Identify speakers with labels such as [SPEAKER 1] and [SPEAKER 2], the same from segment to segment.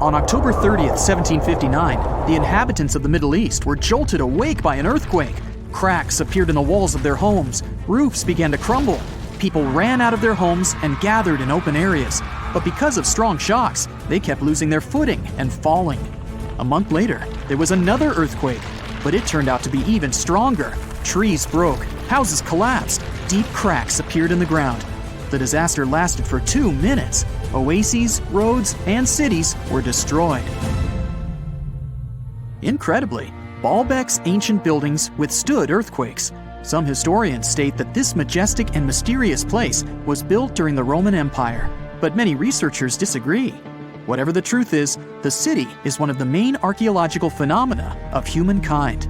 [SPEAKER 1] On October 30th, 1759, the inhabitants of the Middle East were jolted awake by an earthquake. Cracks appeared in the walls of their homes, roofs began to crumble. People ran out of their homes and gathered in open areas. But because of strong shocks, they kept losing their footing and falling. A month later, there was another earthquake, but it turned out to be even stronger. Trees broke, houses collapsed, deep cracks appeared in the ground. The disaster lasted for 2 minutes. Oases, roads, and cities were destroyed. Incredibly, Baalbek's ancient buildings withstood earthquakes. Some historians state that this majestic and mysterious place was built during the Roman Empire, but many researchers disagree. Whatever the truth is, the city is one of the main archaeological phenomena of humankind.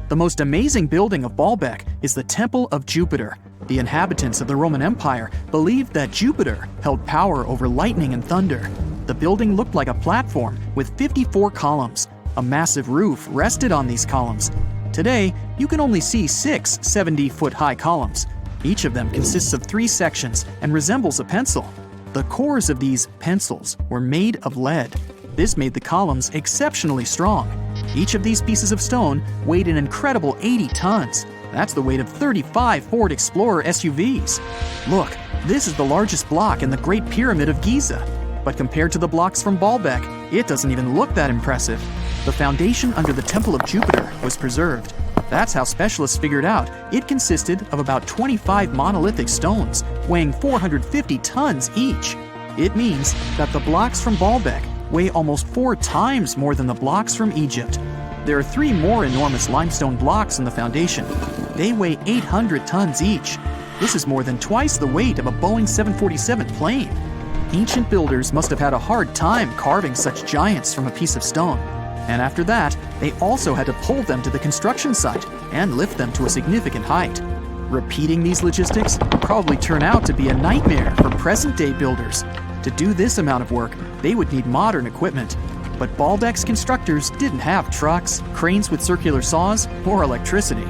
[SPEAKER 1] The most amazing building of Baalbek is the Temple of Jupiter. The inhabitants of the Roman Empire believed that Jupiter held power over lightning and thunder. The building looked like a platform with 54 columns. A massive roof rested on these columns. Today, you can only see 6 70-foot-high columns. Each of them consists of 3 sections and resembles a pencil. The cores of these pencils were made of lead. This made the columns exceptionally strong. Each of these pieces of stone weighed an incredible 80 tons. That's the weight of 35 Ford Explorer SUVs. Look, this is the largest block in the Great Pyramid of Giza. But compared to the blocks from Baalbek, it doesn't even look that impressive. The foundation under the Temple of Jupiter was preserved. That's how specialists figured out it consisted of about 25 monolithic stones, weighing 450 tons each. It means that the blocks from Baalbek weigh almost 4 times more than the blocks from Egypt. There are 3 more enormous limestone blocks in the foundation. They weigh 800 tons each. This is more than twice the weight of a Boeing 747 plane. Ancient builders must have had a hard time carving such giants from a piece of stone. And after that, they also had to pull them to the construction site and lift them to a significant height. Repeating these logistics would probably turn out to be a nightmare for present-day builders. To do this amount of work, they would need modern equipment. But Baalbek's constructors didn't have trucks, cranes with circular saws, or electricity.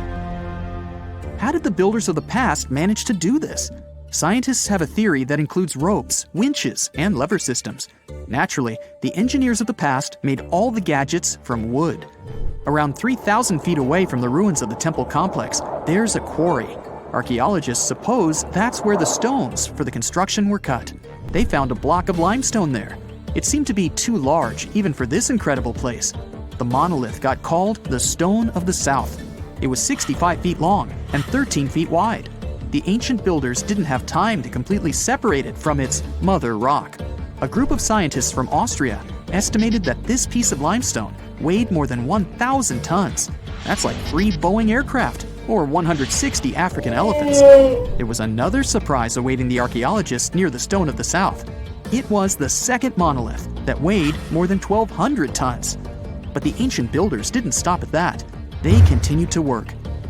[SPEAKER 1] How did the builders of the past manage to do this? Scientists have a theory that includes ropes, winches, and lever systems. Naturally, the engineers of the past made all the gadgets from wood. Around 3,000 feet away from the ruins of the temple complex, there's a quarry. Archaeologists suppose that's where the stones for the construction were cut. They found a block of limestone there. It seemed to be too large, even for this incredible place. The monolith got called the Stone of the South. It was 65 feet long and 13 feet wide. The ancient builders didn't have time to completely separate it from its mother rock. A group of scientists from Austria estimated that this piece of limestone weighed more than 1,000 tons. That's like 3 Boeing aircraft or 160 African elephants. There was another surprise awaiting the archaeologists near the Stone of the South. It was the second monolith that weighed more than 1,200 tons. But the ancient builders didn't stop at that. They continued to work.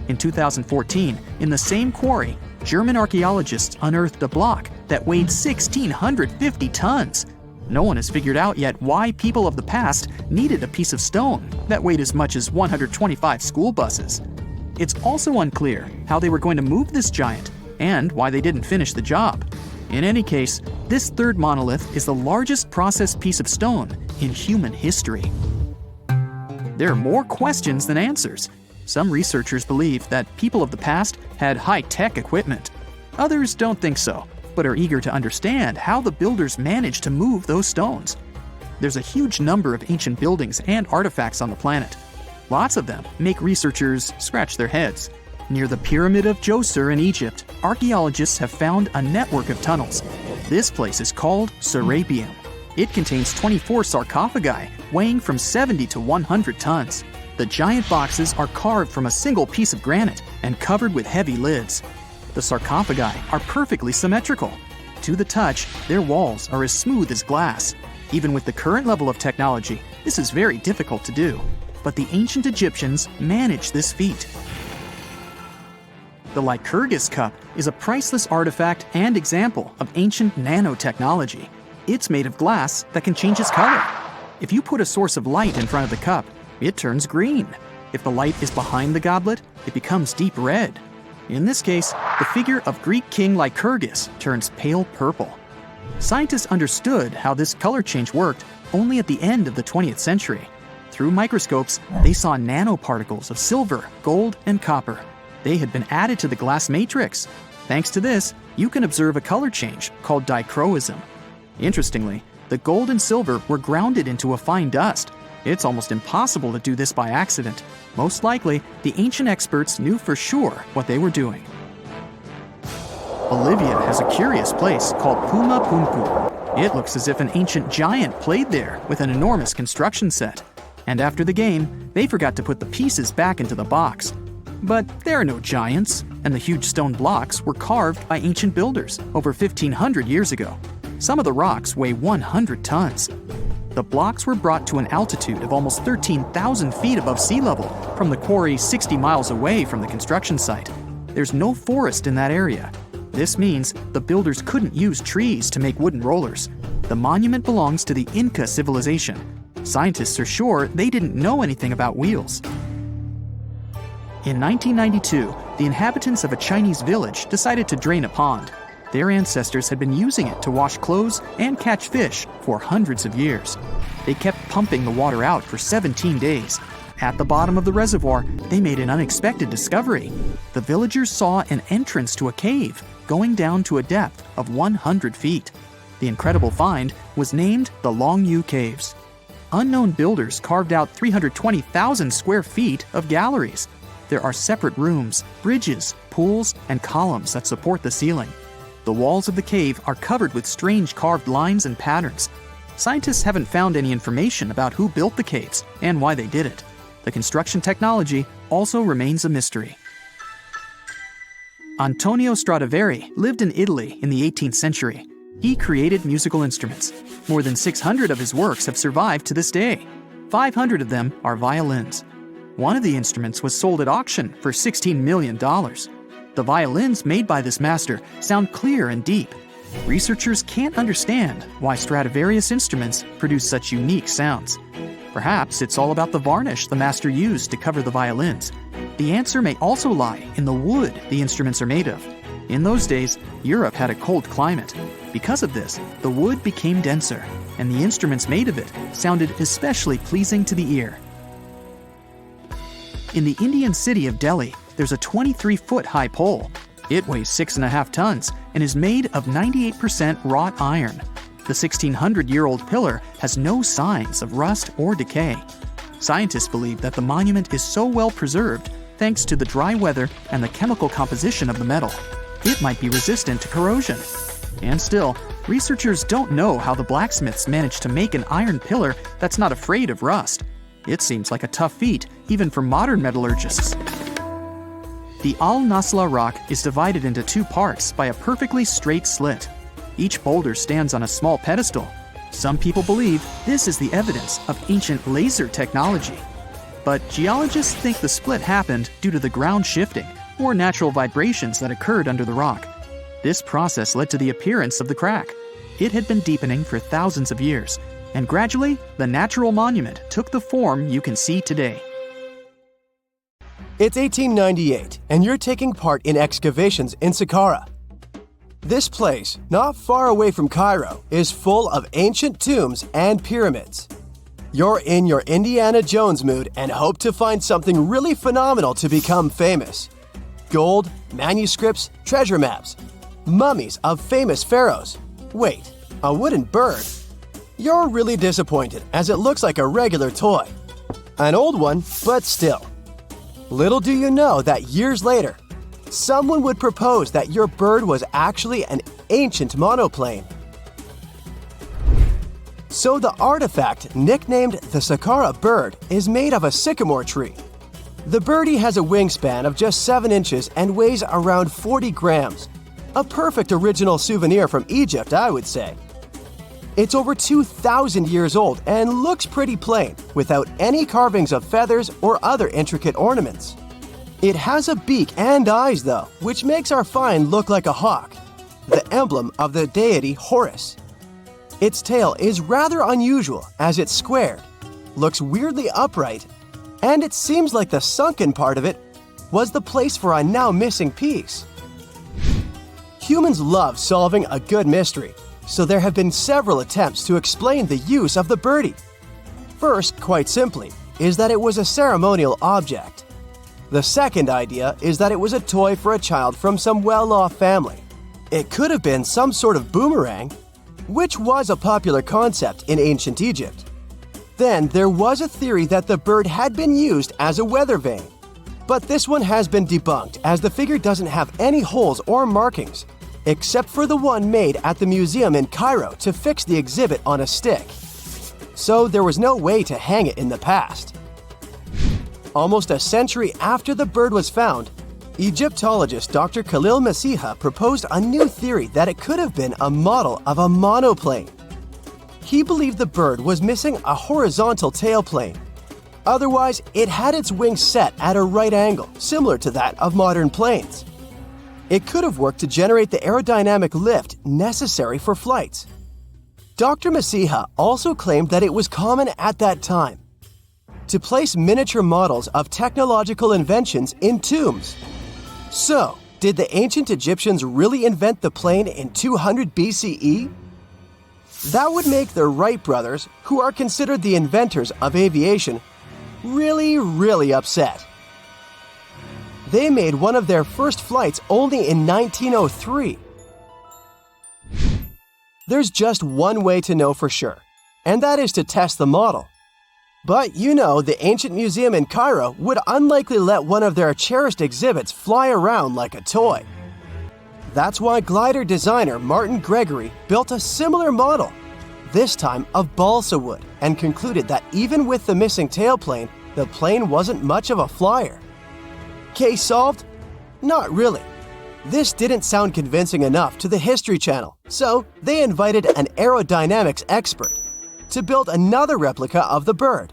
[SPEAKER 1] In 2014, in the same quarry, German archaeologists unearthed a block that weighed 1,650 tons. No one has figured out yet why people of the past needed a piece of stone that weighed as much as 125 school buses. It's also unclear how they were going to move this giant and why they didn't finish the job. In any case, this third monolith is the largest processed piece of stone in human history. There are more questions than answers. Some researchers believe that people of the past had high-tech equipment. Others don't think so, but are eager to understand how the builders managed to move those stones. There's a huge number of ancient buildings and artifacts on the planet. Lots of them make researchers scratch their heads. Near the Pyramid of Djoser in Egypt, archaeologists have found a network of tunnels. This place is called Serapeum. It contains 24 sarcophagi weighing from 70 to 100 tons. The giant boxes are carved from a single piece of granite and covered with heavy lids. The sarcophagi are perfectly symmetrical. To the touch, their walls are as smooth as glass. Even with the current level of technology, this is very difficult to do. But the ancient Egyptians managed this feat. The Lycurgus cup is a priceless artifact and example of ancient nanotechnology. It's made of glass that can change its color. If you put a source of light in front of the cup, it turns green. If the light is behind the goblet, it becomes deep red. In this case, the figure of Greek king Lycurgus turns pale purple. Scientists understood how this color change worked only at the end of the 20th century. Through microscopes, they saw nanoparticles of silver, gold, and copper. They had been added to the glass matrix. Thanks to this, you can observe a color change called dichroism. Interestingly, the gold and silver were grounded into a fine dust. It's almost impossible to do this by accident. Most likely, the ancient experts knew for sure what they were doing. Bolivia has a curious place called Puma Punku. It looks as if an ancient giant played there with an enormous construction set. And after the game, they forgot to put the pieces back into the box. But there are no giants, and the huge stone blocks were carved by ancient builders over 1,500 years ago. Some of the rocks weigh 100 tons. The blocks were brought to an altitude of almost 13,000 feet above sea level from the quarry 60 miles away from the construction site. There's no forest in that area. This means the builders couldn't use trees to make wooden rollers. The monument belongs to the Inca civilization. Scientists are sure they didn't know anything about wheels. In 1992, the inhabitants of a Chinese village decided to drain a pond. Their ancestors had been using it to wash clothes and catch fish for hundreds of years. They kept pumping the water out for 17 days. At the bottom of the reservoir, they made an unexpected discovery. The villagers saw an entrance to a cave going down to a depth of 100 feet. The incredible find was named the Longyou Caves. Unknown builders carved out 320,000 square feet of galleries. There are separate rooms, bridges, pools, and columns that support the ceiling. The walls of the cave are covered with strange carved lines and patterns. Scientists haven't found any information about who built the caves and why they did it. The construction technology also remains a mystery. Antonio Stradivari lived in Italy in the 18th century. He created musical instruments. More than 600 of his works have survived to this day. 500 of them are violins. One of the instruments was sold at auction for $16 million. The violins made by this master sound clear and deep. Researchers can't understand why Stradivarius instruments produce such unique sounds. Perhaps it's all about the varnish the master used to cover the violins. The answer may also lie in the wood the instruments are made of. In those days, Europe had a cold climate. Because of this, the wood became denser, and the instruments made of it sounded especially pleasing to the ear. In the Indian city of Delhi, there's a 23-foot-high pole. It weighs 6.5 tons and is made of 98% wrought iron. The 1,600-year-old pillar has no signs of rust or decay. Scientists believe that the monument is so well preserved thanks to the dry weather and the chemical composition of the metal. It might be resistant to corrosion. And still, researchers don't know how the blacksmiths managed to make an iron pillar that's not afraid of rust. It seems like a tough feat, even for modern metallurgists. The Al-Nasla rock is divided into two parts by a perfectly straight slit. Each boulder stands on a small pedestal. Some people believe this is the evidence of ancient laser technology. But geologists think the split happened due to the ground shifting or natural vibrations that occurred under the rock. This process led to the appearance of the crack. It had been deepening for thousands of years, and gradually, the natural monument took the form you can see today.
[SPEAKER 2] It's 1898, and you're taking part in excavations in Saqqara. This place, not far away from Cairo, is full of ancient tombs and pyramids. You're in your Indiana Jones mood and hope to find something really phenomenal to become famous. Gold, manuscripts, treasure maps, mummies of famous pharaohs. Wait, a wooden bird? You're really disappointed as it looks like a regular toy. An old one, but still. Little do you know that years later, someone would propose that your bird was actually an ancient monoplane. So the artifact, nicknamed the Saqqara Bird, is made of a sycamore tree. The birdie has a wingspan of just 7 inches and weighs around 40 grams. A perfect original souvenir from Egypt, I would say. It's over 2,000 years old and looks pretty plain, without any carvings of feathers or other intricate ornaments. It has a beak and eyes, though, which makes our find look like a hawk, the emblem of the deity Horus. Its tail is rather unusual as it's squared, looks weirdly upright, and it seems like the sunken part of it was the place for a now missing piece. Humans love solving a good mystery, so there have been several attempts to explain the use of the birdie. First, quite simply, is that it was a ceremonial object. The second idea is that it was a toy for a child from some well-off family. It could have been some sort of boomerang, which was a popular concept in ancient Egypt. Then there was a theory that the bird had been used as a weather vane. But this one has been debunked as the figure doesn't have any holes or markings, except for the one made at the museum in Cairo to fix the exhibit on a stick. So there was no way to hang it in the past. Almost a century after the bird was found, Egyptologist Dr. Khalil Masiha proposed a new theory that it could have been a model of a monoplane. He believed the bird was missing a horizontal tailplane. Otherwise, it had its wings set at a right angle, similar to that of modern planes. It could have worked to generate the aerodynamic lift necessary for flights. Dr. Masiha also claimed that it was common at that time to place miniature models of technological inventions in tombs. So, did the ancient Egyptians really invent the plane in 200 BCE? That would make the Wright brothers, who are considered the inventors of aviation, really upset. They made one of their first flights only in 1903. There's just one way to know for sure, and that is to test the model. But you know, the ancient museum in Cairo would unlikely let one of their cherished exhibits fly around like a toy. That's why glider designer Martin Gregory built a similar model, this time of balsa wood, and concluded that even with the missing tailplane, the plane wasn't much of a flyer. Case solved? Not really. This didn't sound convincing enough to the History Channel, so they invited an aerodynamics expert to build another replica of the bird.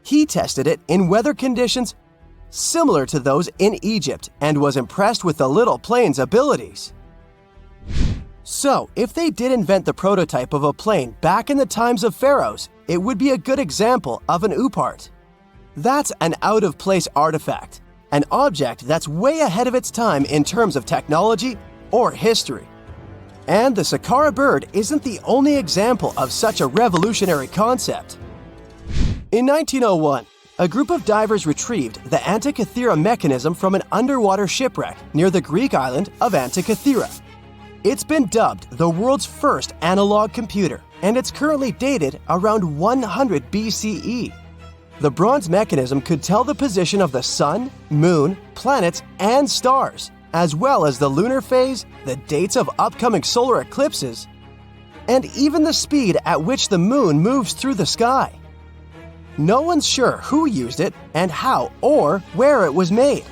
[SPEAKER 2] He tested it in weather conditions similar to those in Egypt and was impressed with the little plane's abilities. So, if they did invent the prototype of a plane back in the times of pharaohs, it would be a good example of an oupart. That's an out-of-place artifact, an object that's way ahead of its time in terms of technology or history. And the Saqqara Bird isn't the only example of such a revolutionary concept. In 1901, a group of divers retrieved the Antikythera mechanism from an underwater shipwreck near the Greek island of Antikythera. It's been dubbed the world's first analog computer, and it's currently dated around 100 BCE. The bronze mechanism could tell the position of the sun, moon, planets, and stars, as well as the lunar phase, the dates of upcoming solar eclipses, and even the speed at which the moon moves through the sky. No one's sure who used it and how or where it was made,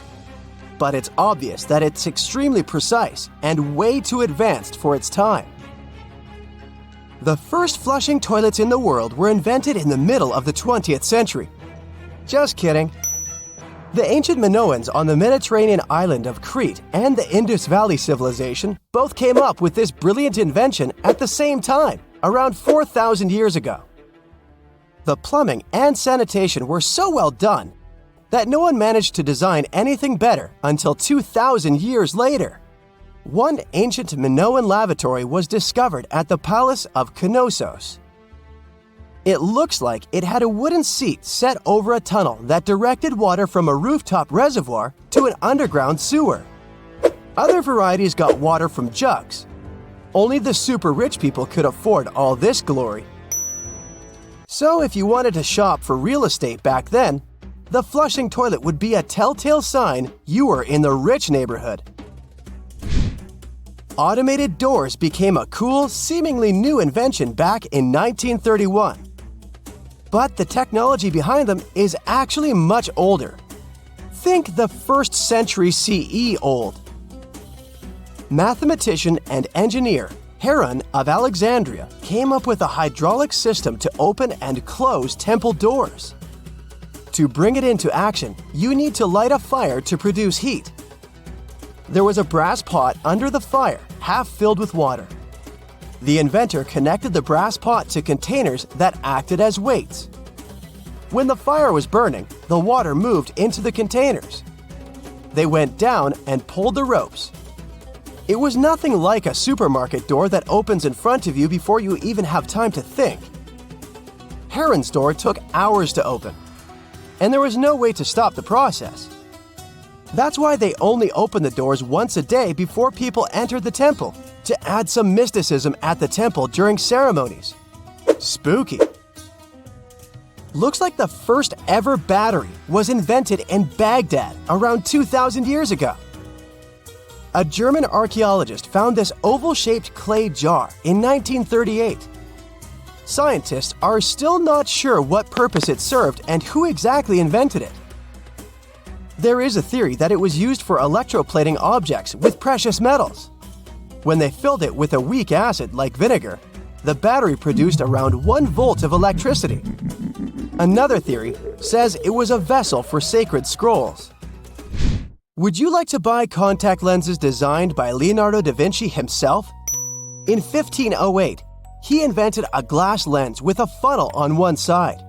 [SPEAKER 2] but it's obvious that it's extremely precise and way too advanced for its time. The first flushing toilets in the world were invented in the middle of the 20th century. Just kidding. The ancient Minoans on the Mediterranean island of Crete and the Indus Valley civilization both came up with this brilliant invention at the same time, around 4,000 years ago. The plumbing and sanitation were so well done that no one managed to design anything better until 2,000 years later. One ancient Minoan lavatory was discovered at the Palace of Colossus. It looks like it had a wooden seat set over a tunnel that directed water from a rooftop reservoir to an underground sewer. Other varieties got water from jugs. Only the super rich people could afford all this glory. So if you wanted to shop for real estate back then, the flushing toilet would be a telltale sign you were in the rich neighborhood. Automated doors became a cool, seemingly new invention back in 1931. But the technology behind them is actually much older. Think the 1st century CE old. Mathematician and engineer Heron of Alexandria came up with a hydraulic system to open and close temple doors. To bring it into action, you need to light a fire to produce heat. There was a brass pot under the fire, half filled with water. The inventor connected the brass pot to containers that acted as weights. When the fire was burning, the water moved into the containers. They went down and pulled the ropes. It was nothing like a supermarket door that opens in front of you before you even have time to think. Heron's door took hours to open, and there was no way to stop the process. That's why they only opened the doors once a day before people entered the temple, to add some mysticism at the temple during ceremonies. Spooky. Looks like the first ever battery was invented in Baghdad around 2,000 years ago. A German archaeologist found this oval-shaped clay jar in 1938. Scientists are still not sure what purpose it served and who exactly invented it. There is a theory that it was used for electroplating objects with precious metals. When they filled it with a weak acid like vinegar, the battery produced around 1 volt of electricity. Another theory says it was a vessel for sacred scrolls. Would you like to buy contact lenses designed by Leonardo da Vinci himself? In 1508, he invented a glass lens with a funnel on one side.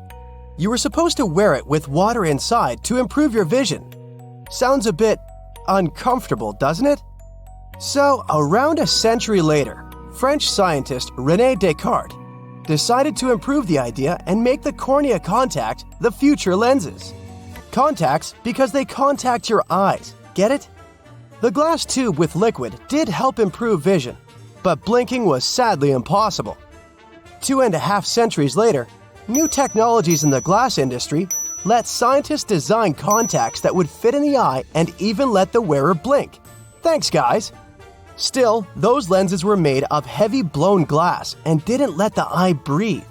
[SPEAKER 2] You were supposed to wear it with water inside to improve your vision. Sounds a bit uncomfortable, doesn't it? So, around a century later, French scientist René Descartes decided to improve the idea and make the cornea contact the future lenses. Contacts because they contact your eyes, get it? The glass tube with liquid did help improve vision, but blinking was sadly impossible. 2.5 centuries later, new technologies in the glass industry let scientists design contacts that would fit in the eye and even let the wearer blink. Thanks, guys! Still, those lenses were made of heavy blown glass and didn't let the eye breathe.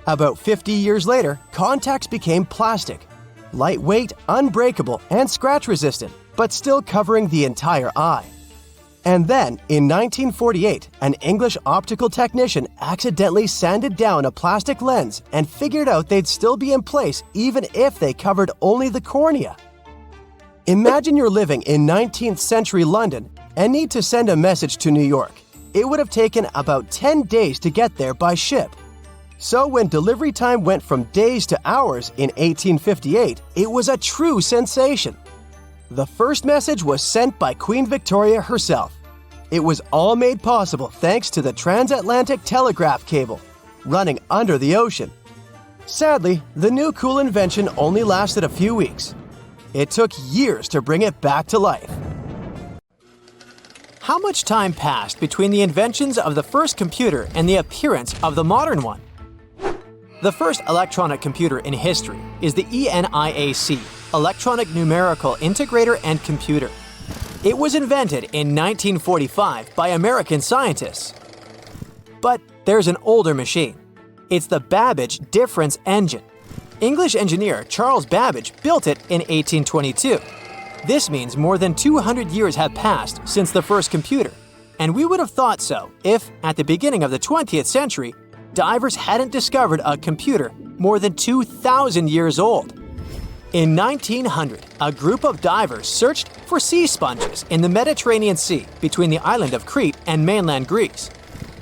[SPEAKER 2] About 50 years later, contacts became plastic, lightweight, unbreakable, and scratch-resistant, but still covering the entire eye. And then, in 1948, an English optical technician accidentally sanded down a plastic lens and figured out they'd still be in place even if they covered only the cornea. Imagine you're living in 19th century London and need to send a message to New York. It would have taken about 10 days to get there by ship. So when delivery time went from days to hours in 1858, it was a true sensation. The first message was sent by Queen Victoria herself. It was all made possible thanks to the Transatlantic telegraph cable, running under the ocean. Sadly, the new cool invention only lasted a few weeks. It took years to bring it back to life.
[SPEAKER 1] How much time passed between the inventions of the first computer and the appearance of the modern one? The first electronic computer in history is the ENIAC, Electronic Numerical Integrator and Computer. It was invented in 1945 by American scientists. But there's an older machine. It's the Babbage difference engine. English engineer Charles Babbage built it in 1822. This means more than 200 years have passed since the first computer, and we would have thought so if, at the beginning of the 20th century, divers hadn't discovered a computer more than 2,000 years old. In 1900, a group of divers searched for sea sponges in the Mediterranean Sea between the island of Crete and mainland Greece.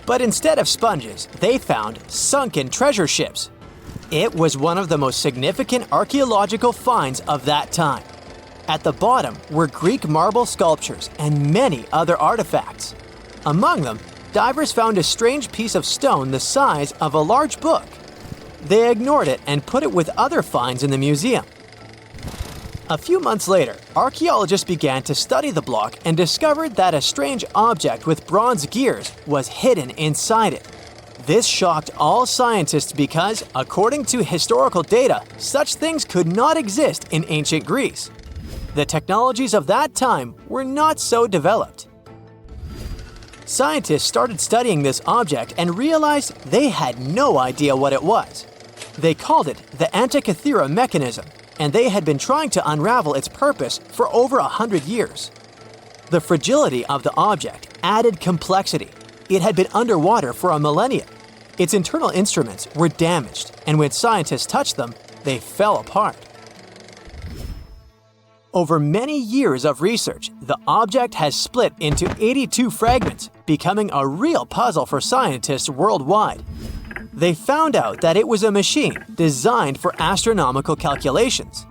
[SPEAKER 1] But instead of sponges, they found sunken treasure ships. It was one of the most significant archaeological finds of that time. At the bottom were Greek marble sculptures and many other artifacts. Among them, divers found a strange piece of stone the size of a large book. They ignored it and put it with other finds in the museum. A few months later, archaeologists began to study the block and discovered that a strange object with bronze gears was hidden inside it. This shocked all scientists because, according to historical data, such things could not exist in ancient Greece. The technologies of that time were not so developed. Scientists started studying this object and realized they had no idea what it was. They called it the Antikythera mechanism, and they had been trying to unravel its purpose for over 100 years. The fragility of the object added complexity. It had been underwater for a millennia. Its internal instruments were damaged, and when scientists touched them, they fell apart. Over many years of research, the object has split into 82 fragments, becoming a real puzzle for scientists worldwide. They found out that it was a machine designed for astronomical calculations.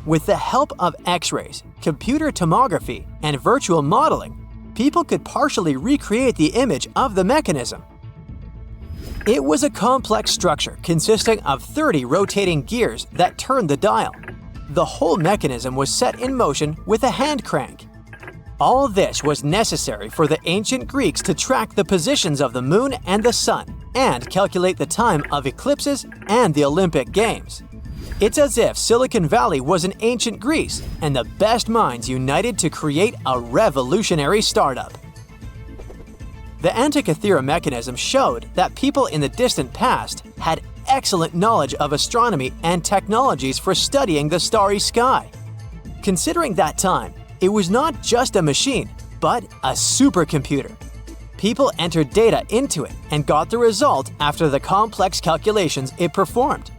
[SPEAKER 1] With the help of X-rays, computer tomography, and virtual modeling,
[SPEAKER 2] people could partially recreate the image of the mechanism. It was a complex structure consisting of 30 rotating gears that turned the dial. The whole mechanism was set in motion with a hand crank. All this was necessary for the ancient Greeks to track the positions of the moon and the sun and calculate the time of eclipses and the Olympic Games. It's as if Silicon Valley was in ancient Greece and the best minds united to create a revolutionary startup. The Antikythera mechanism showed that people in the distant past had excellent knowledge of astronomy and technologies for studying the starry sky. Considering that time, it was not just a machine, but a supercomputer. People entered data into it and got the result after the complex calculations it performed.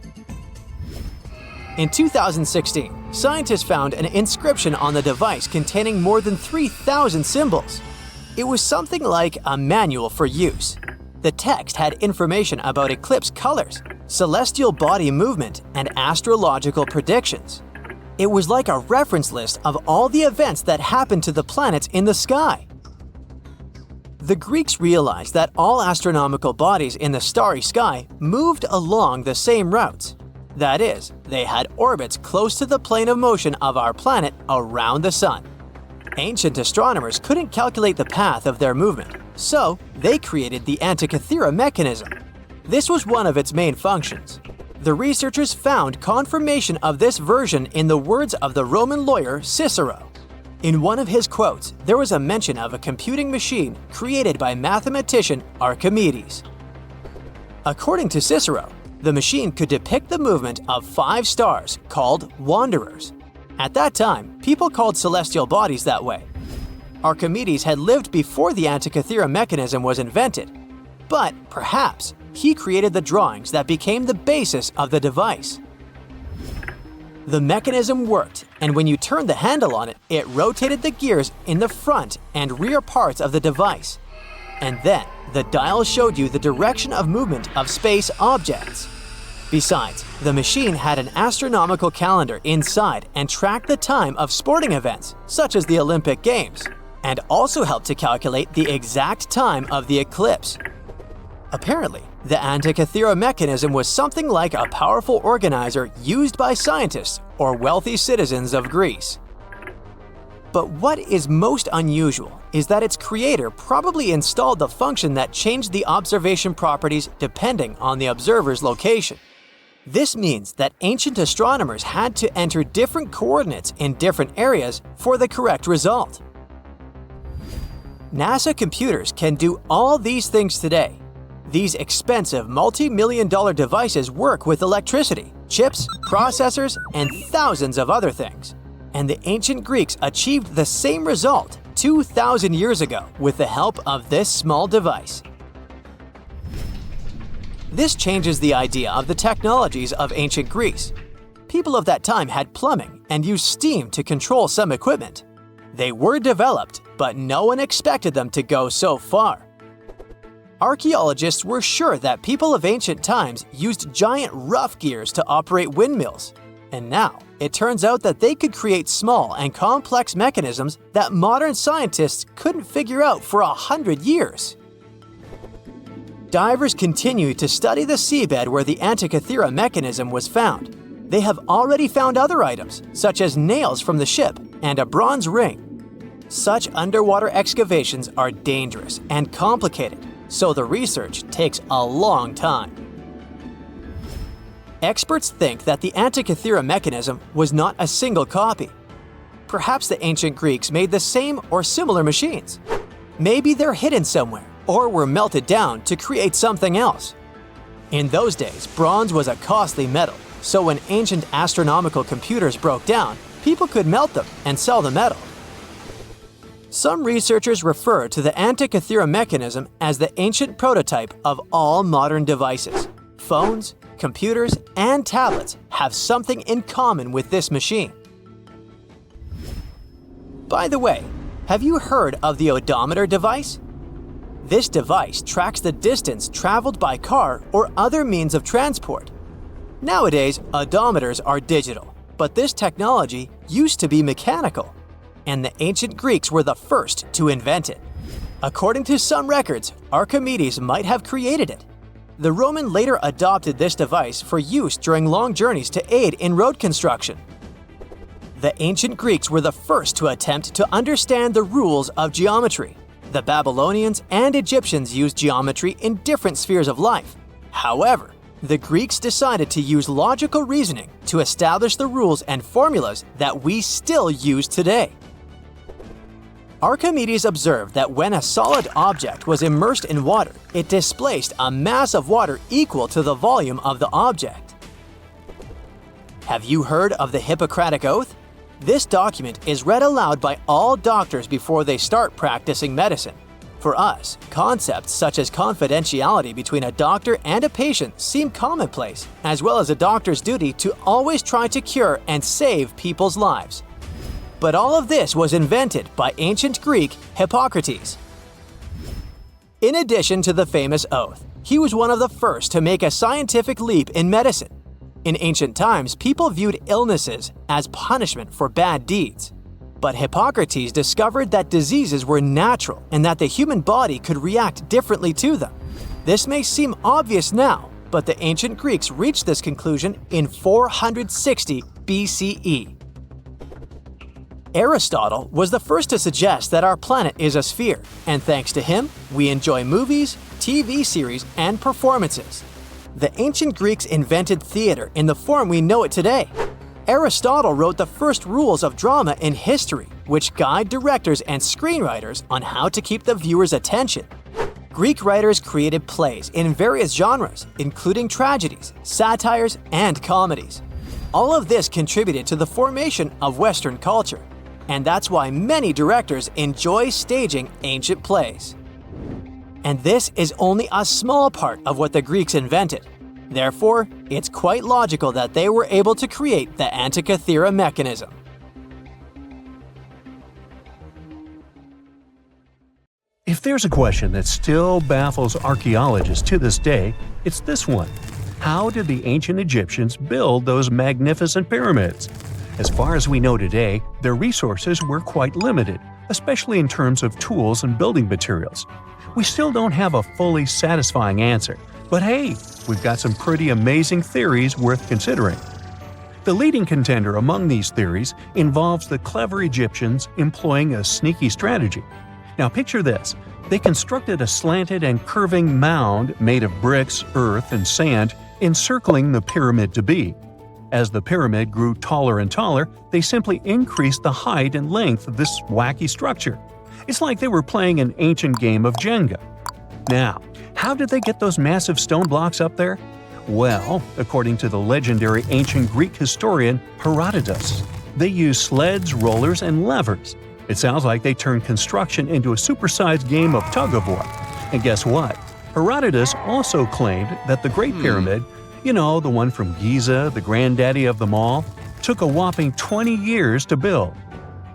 [SPEAKER 2] In 2016, scientists found an inscription on the device containing more than 3,000 symbols. It was something like a manual for use. The text had information about eclipse colors, celestial body movement, and astrological predictions. It was like a reference list of all the events that happened to the planets in the sky. The Greeks realized that all astronomical bodies in the starry sky moved along the same routes. That is, they had orbits close to the plane of motion of our planet around the sun. Ancient astronomers couldn't calculate the path of their movement, so they created the Antikythera mechanism. This was one of its main functions. The researchers found confirmation of this version in the words of the Roman lawyer Cicero. In one of his quotes, there was a mention of a computing machine created by mathematician Archimedes. According to Cicero, the machine could depict the movement of 5 stars called wanderers. At that time, people called celestial bodies that way. Archimedes had lived before the Antikythera mechanism was invented, but perhaps he created the drawings that became the basis of the device. The mechanism worked, and when you turned the handle on it, it rotated the gears in the front and rear parts of the device. And then, the dial showed you the direction of movement of space objects. Besides, the machine had an astronomical calendar inside and tracked the time of sporting events, such as the Olympic Games, and also helped to calculate the exact time of the eclipse. Apparently, the Antikythera mechanism was something like a powerful organizer used by scientists or wealthy citizens of Greece. But what is most unusual is that its creator probably installed the function that changed the observation properties depending on the observer's location. This means that ancient astronomers had to enter different coordinates in different areas for the correct result. NASA computers can do all these things today. These expensive multi-million-dollar devices work with electricity, chips, processors, and thousands of other things. And the ancient Greeks achieved the same result 2,000 years ago with the help of this small device. This changes the idea of the technologies of ancient Greece. People of that time had plumbing and used steam to control some equipment. They were developed, but no one expected them to go so far. Archaeologists were sure that people of ancient times used giant rough gears to operate windmills. And now, it turns out that they could create small and complex mechanisms that modern scientists couldn't figure out for 100 years. Divers continue to study the seabed where the Antikythera mechanism was found. They have already found other items, such as nails from the ship and a bronze ring. Such underwater excavations are dangerous and complicated, so the research takes a long time. Experts think that the Antikythera mechanism was not a single copy. Perhaps the ancient Greeks made the same or similar machines. Maybe they're hidden somewhere or were melted down to create something else. In those days, bronze was a costly metal, so when ancient astronomical computers broke down, people could melt them and sell the metal. Some researchers refer to the Antikythera mechanism as the ancient prototype of all modern devices. Phones, computers, and tablets have something in common with this machine. By the way, have you heard of the odometer device? This device tracks the distance traveled by car or other means of transport. Nowadays, odometers are digital, but this technology used to be mechanical, and the ancient Greeks were the first to invent it. According to some records, Archimedes might have created it. The Roman later adopted this device for use during long journeys to aid in road construction. The ancient Greeks were the first to attempt to understand the rules of geometry. The Babylonians and Egyptians used geometry in different spheres of life. However, the Greeks decided to use logical reasoning to establish the rules and formulas that we still use today. Archimedes observed that when a solid object was immersed in water, it displaced a mass of water equal to the volume of the object. Have you heard of the Hippocratic Oath? This document is read aloud by all doctors before they start practicing medicine. For us, concepts such as confidentiality between a doctor and a patient seem commonplace, as well as a doctor's duty to always try to cure and save people's lives. But all of this was invented by ancient Greek Hippocrates. In addition to the famous oath, he was one of the first to make a scientific leap in medicine. In ancient times, people viewed illnesses as punishment for bad deeds. But Hippocrates discovered that diseases were natural and that the human body could react differently to them. This may seem obvious now, but the ancient Greeks reached this conclusion in 460 BCE. Aristotle was the first to suggest that our planet is a sphere, and thanks to him, we enjoy movies, TV series, and performances. The ancient Greeks invented theater in the form we know it today. Aristotle wrote the first rules of drama in history, which guide directors and screenwriters on how to keep the viewer's attention. Greek writers created plays in various genres, including tragedies, satires, and comedies. All of this contributed to the formation of Western culture, and that's why many directors enjoy staging ancient plays. And this is only a small part of what the Greeks invented. Therefore, it's quite logical that they were able to create the Antikythera mechanism.
[SPEAKER 3] If there's a question that still baffles archaeologists to this day, it's this one. How did the ancient Egyptians build those magnificent pyramids? As far as we know today, their resources were quite limited, especially in terms of tools and building materials. We still don't have a fully satisfying answer, but hey, we've got some pretty amazing theories worth considering. The leading contender among these theories involves the clever Egyptians employing a sneaky strategy. Now picture this. They constructed a slanted and curving mound made of bricks, earth, and sand encircling the pyramid to be. As the pyramid grew taller and taller, they simply increased the height and length of this wacky structure. It's like they were playing an ancient game of Jenga. Now, how did they get those massive stone blocks up there? Well, according to the legendary ancient Greek historian Herodotus, they used sleds, rollers, and levers. It sounds like they turned construction into a supersized game of tug-of-war. And guess what? Herodotus also claimed that the Great Pyramid, the one from Giza, the granddaddy of them all, took a whopping 20 years to build.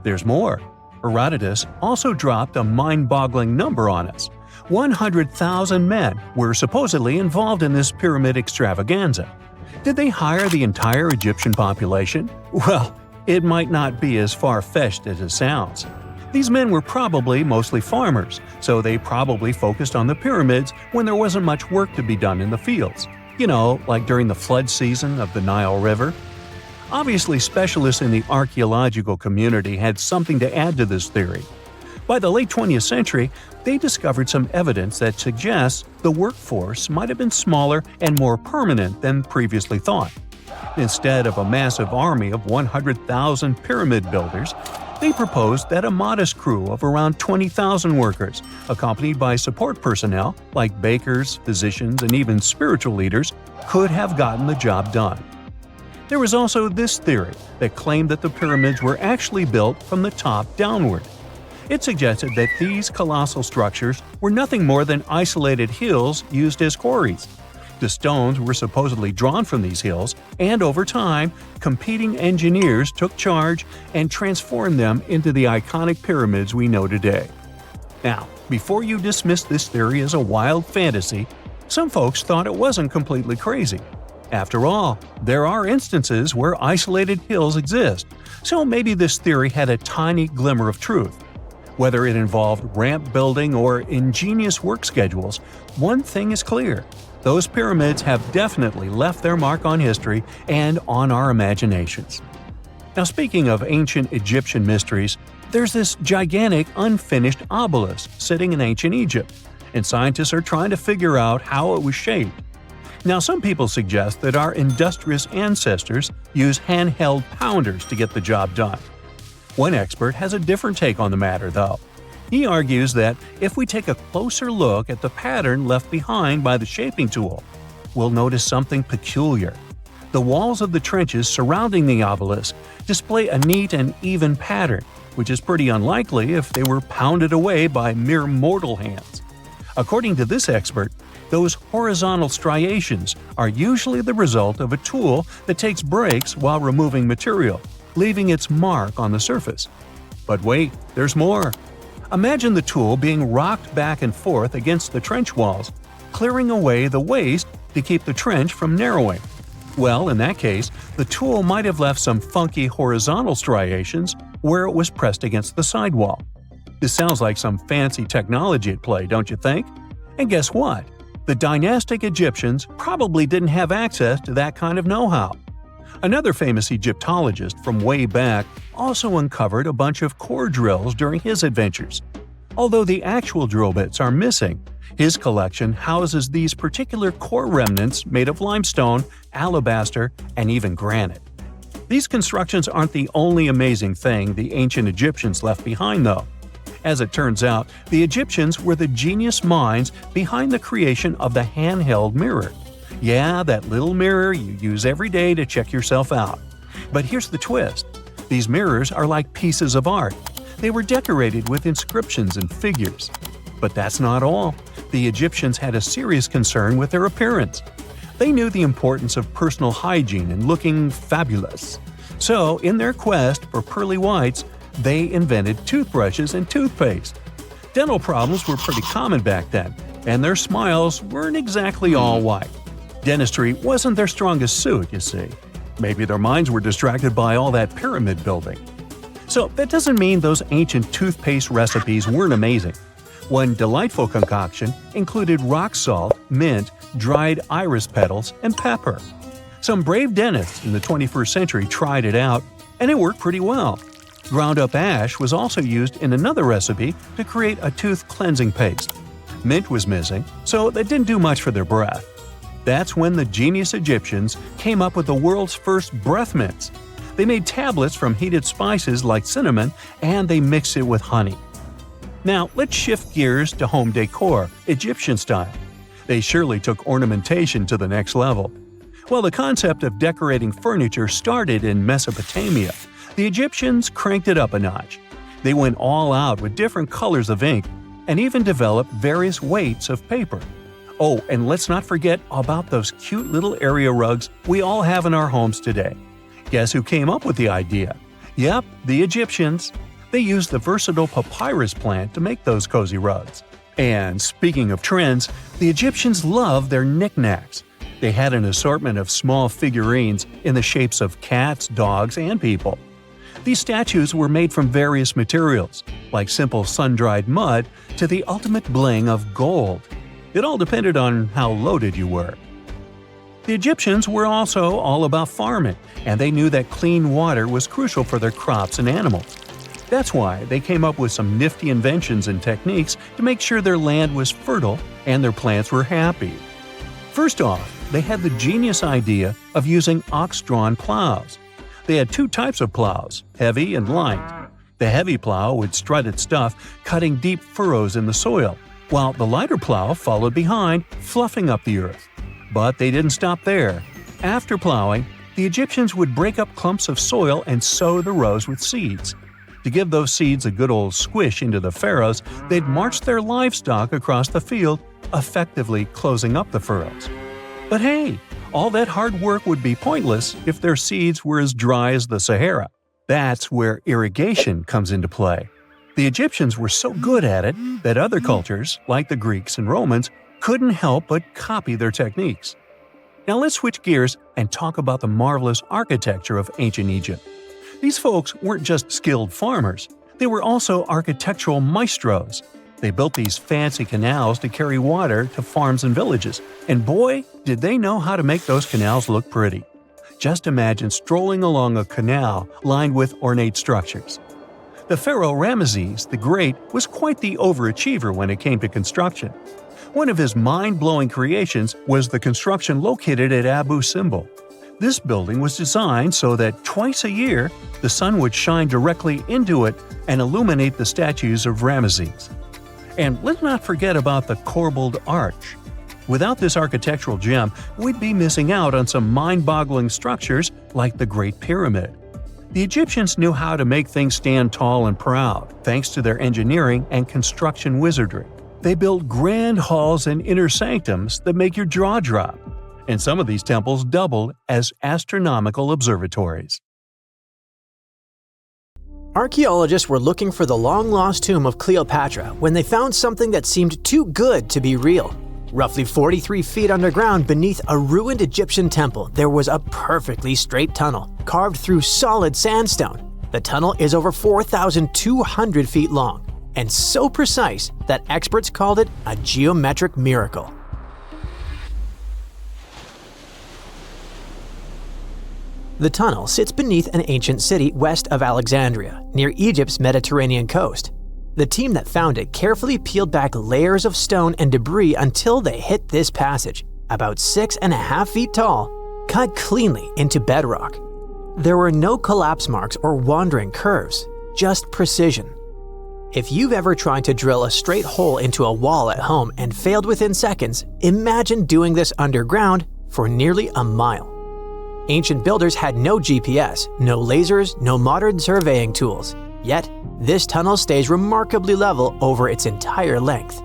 [SPEAKER 3] There's more. Herodotus also dropped a mind-boggling number on us. 100,000 men were supposedly involved in this pyramid extravaganza. Did they hire the entire Egyptian population? Well, it might not be as far-fetched as it sounds. These men were probably mostly farmers, so they probably focused on the pyramids when there wasn't much work to be done in the fields. Like during the flood season of the Nile River. Obviously, specialists in the archaeological community had something to add to this theory. By the late 20th century, they discovered some evidence that suggests the workforce might have been smaller and more permanent than previously thought. Instead of a massive army of 100,000 pyramid builders, they proposed that a modest crew of around 20,000 workers, accompanied by support personnel like bakers, physicians, and even spiritual leaders, could have gotten the job done. There was also this theory that claimed that the pyramids were actually built from the top downward. It suggested that these colossal structures were nothing more than isolated hills used as quarries. The stones were supposedly drawn from these hills, and over time, competing engineers took charge and transformed them into the iconic pyramids we know today. Now, before you dismiss this theory as a wild fantasy, some folks thought it wasn't completely crazy. After all, there are instances where isolated hills exist, so maybe this theory had a tiny glimmer of truth. Whether it involved ramp building or ingenious work schedules, one thing is clear: those pyramids have definitely left their mark on history and on our imaginations. Now, speaking of ancient Egyptian mysteries, there's this gigantic unfinished obelisk sitting in ancient Egypt, and scientists are trying to figure out how it was shaped. Now, some people suggest that our industrious ancestors used handheld pounders to get the job done. One expert has a different take on the matter, though. He argues that if we take a closer look at the pattern left behind by the shaping tool, we'll notice something peculiar. The walls of the trenches surrounding the obelisk display a neat and even pattern, which is pretty unlikely if they were pounded away by mere mortal hands. According to this expert, those horizontal striations are usually the result of a tool that takes breaks while removing material, leaving its mark on the surface. But wait, there's more. Imagine the tool being rocked back and forth against the trench walls, clearing away the waste to keep the trench from narrowing. Well, in that case, the tool might have left some funky horizontal striations where it was pressed against the sidewall. This sounds like some fancy technology at play, don't you think? And guess what? The dynastic Egyptians probably didn't have access to that kind of know-how. Another famous Egyptologist from way back also uncovered a bunch of core drills during his adventures. Although the actual drill bits are missing, his collection houses these particular core remnants made of limestone, alabaster, and even granite. These constructions aren't the only amazing thing the ancient Egyptians left behind, though. As it turns out, the Egyptians were the genius minds behind the creation of the handheld mirror. Yeah, that little mirror you use every day to check yourself out. But here's the twist. These mirrors are like pieces of art. They were decorated with inscriptions and figures. But that's not all. The Egyptians had a serious concern with their appearance. They knew the importance of personal hygiene and looking fabulous. So, in their quest for pearly whites, they invented toothbrushes and toothpaste. Dental problems were pretty common back then, and their smiles weren't exactly all white. Dentistry wasn't their strongest suit, you see. Maybe their minds were distracted by all that pyramid building. So that doesn't mean those ancient toothpaste recipes weren't amazing. One delightful concoction included rock salt, mint, dried iris petals, and pepper. Some brave dentists in the 21st century tried it out, and it worked pretty well. Ground-up ash was also used in another recipe to create a tooth cleansing paste. Mint was missing, so that didn't do much for their breath. That's when the genius Egyptians came up with the world's first breath mints. They made tablets from heated spices like cinnamon, and they mixed it with honey. Now, let's shift gears to home decor, Egyptian style. They surely took ornamentation to the next level. While the concept of decorating furniture started in Mesopotamia, the Egyptians cranked it up a notch. They went all out with different colors of ink and even developed various weights of paper. Oh, and let's not forget about those cute little area rugs we all have in our homes today. Guess who came up with the idea? Yep, the Egyptians. They used the versatile papyrus plant to make those cozy rugs. And speaking of trends, the Egyptians loved their knickknacks. They had an assortment of small figurines in the shapes of cats, dogs, and people. These statues were made from various materials, like simple sun-dried mud to the ultimate bling of gold. It all depended on how loaded you were. The Egyptians were also all about farming, and they knew that clean water was crucial for their crops and animals. That's why they came up with some nifty inventions and techniques to make sure their land was fertile and their plants were happy. First off, they had the genius idea of using ox-drawn plows. They had two types of plows, heavy and light. The heavy plow would strut its stuff, cutting deep furrows in the soil, while the lighter plow followed behind, fluffing up the earth. But they didn't stop there. After plowing, the Egyptians would break up clumps of soil and sow the rows with seeds. To give those seeds a good old squish into the furrows, they'd march their livestock across the field, effectively closing up the furrows. But hey, all that hard work would be pointless if their seeds were as dry as the Sahara. That's where irrigation comes into play. The Egyptians were so good at it that other cultures, like the Greeks and Romans, couldn't help but copy their techniques. Now let's switch gears and talk about the marvelous architecture of ancient Egypt. These folks weren't just skilled farmers, They were also architectural maestros. They built these fancy canals to carry water to farms and villages, and boy, did they know how to make those canals look pretty. Just imagine strolling along a canal lined with ornate structures. The pharaoh Ramesses the Great was quite the overachiever when it came to construction. One of his mind-blowing creations was the construction located at Abu Simbel. This building was designed so that twice a year, the sun would shine directly into it and illuminate the statues of Ramesses. And let's not forget about the corbelled arch. Without this architectural gem, we'd be missing out on some mind-boggling structures like the Great Pyramid. The Egyptians knew how to make things stand tall and proud, thanks to their engineering and construction wizardry. They built grand halls and inner sanctums that make your jaw drop, and some of these temples doubled as astronomical observatories.
[SPEAKER 4] Archaeologists were looking for the long-lost tomb of Cleopatra when they found something that seemed too good to be real. Roughly 43 feet underground beneath a ruined Egyptian temple, there was a perfectly straight tunnel, carved through solid sandstone. The tunnel is over 4,200 feet long, and so precise that experts called it a geometric miracle. The tunnel sits beneath an ancient city west of Alexandria, near Egypt's Mediterranean coast. The team that found it carefully peeled back layers of stone and debris until they hit this passage, about 6.5 feet tall, cut cleanly into bedrock. There were no collapse marks or wandering curves, just precision. If you've ever tried to drill a straight hole into a wall at home and failed within seconds, imagine doing this underground for nearly a mile. Ancient builders had no GPS, no lasers, no modern surveying tools. Yet, this tunnel stays remarkably level over its entire length.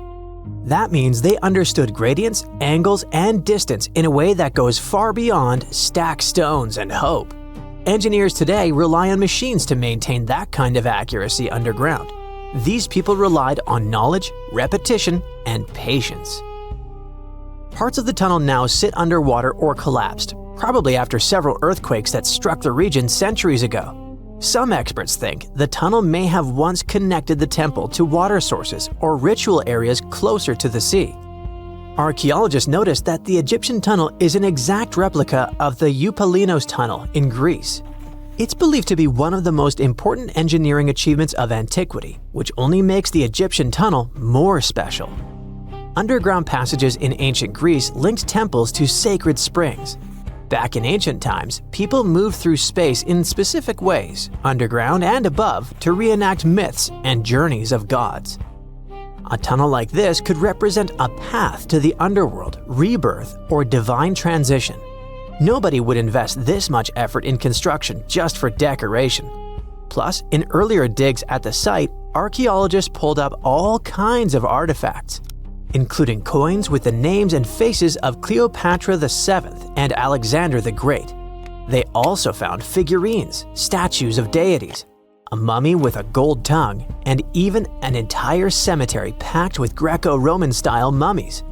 [SPEAKER 4] That means they understood gradients, angles, and distance in a way that goes far beyond stack stones and hope. Engineers today rely on machines to maintain that kind of accuracy underground. These people relied on knowledge, repetition, and patience. Parts of the tunnel now sit underwater or collapsed, probably after several earthquakes that struck the region centuries ago. Some experts think the tunnel may have once connected the temple to water sources or ritual areas closer to the sea. Archaeologists noticed that the Egyptian tunnel is an exact replica of the Eupalinos tunnel in Greece. It's believed to be one of the most important engineering achievements of antiquity, which only makes the Egyptian tunnel more special. Underground passages in ancient Greece linked temples to sacred springs. Back in ancient times, people moved through space in specific ways, underground and above, to reenact myths and journeys of gods. A tunnel like this could represent a path to the underworld, rebirth, or divine transition. Nobody would invest this much effort in construction just for decoration. Plus, in earlier digs at the site, archaeologists pulled up all kinds of artifacts, including coins with the names and faces of Cleopatra VII and Alexander the Great. They also found figurines, statues of deities, a mummy with a gold tongue, and even an entire cemetery packed with Greco-Roman style mummies.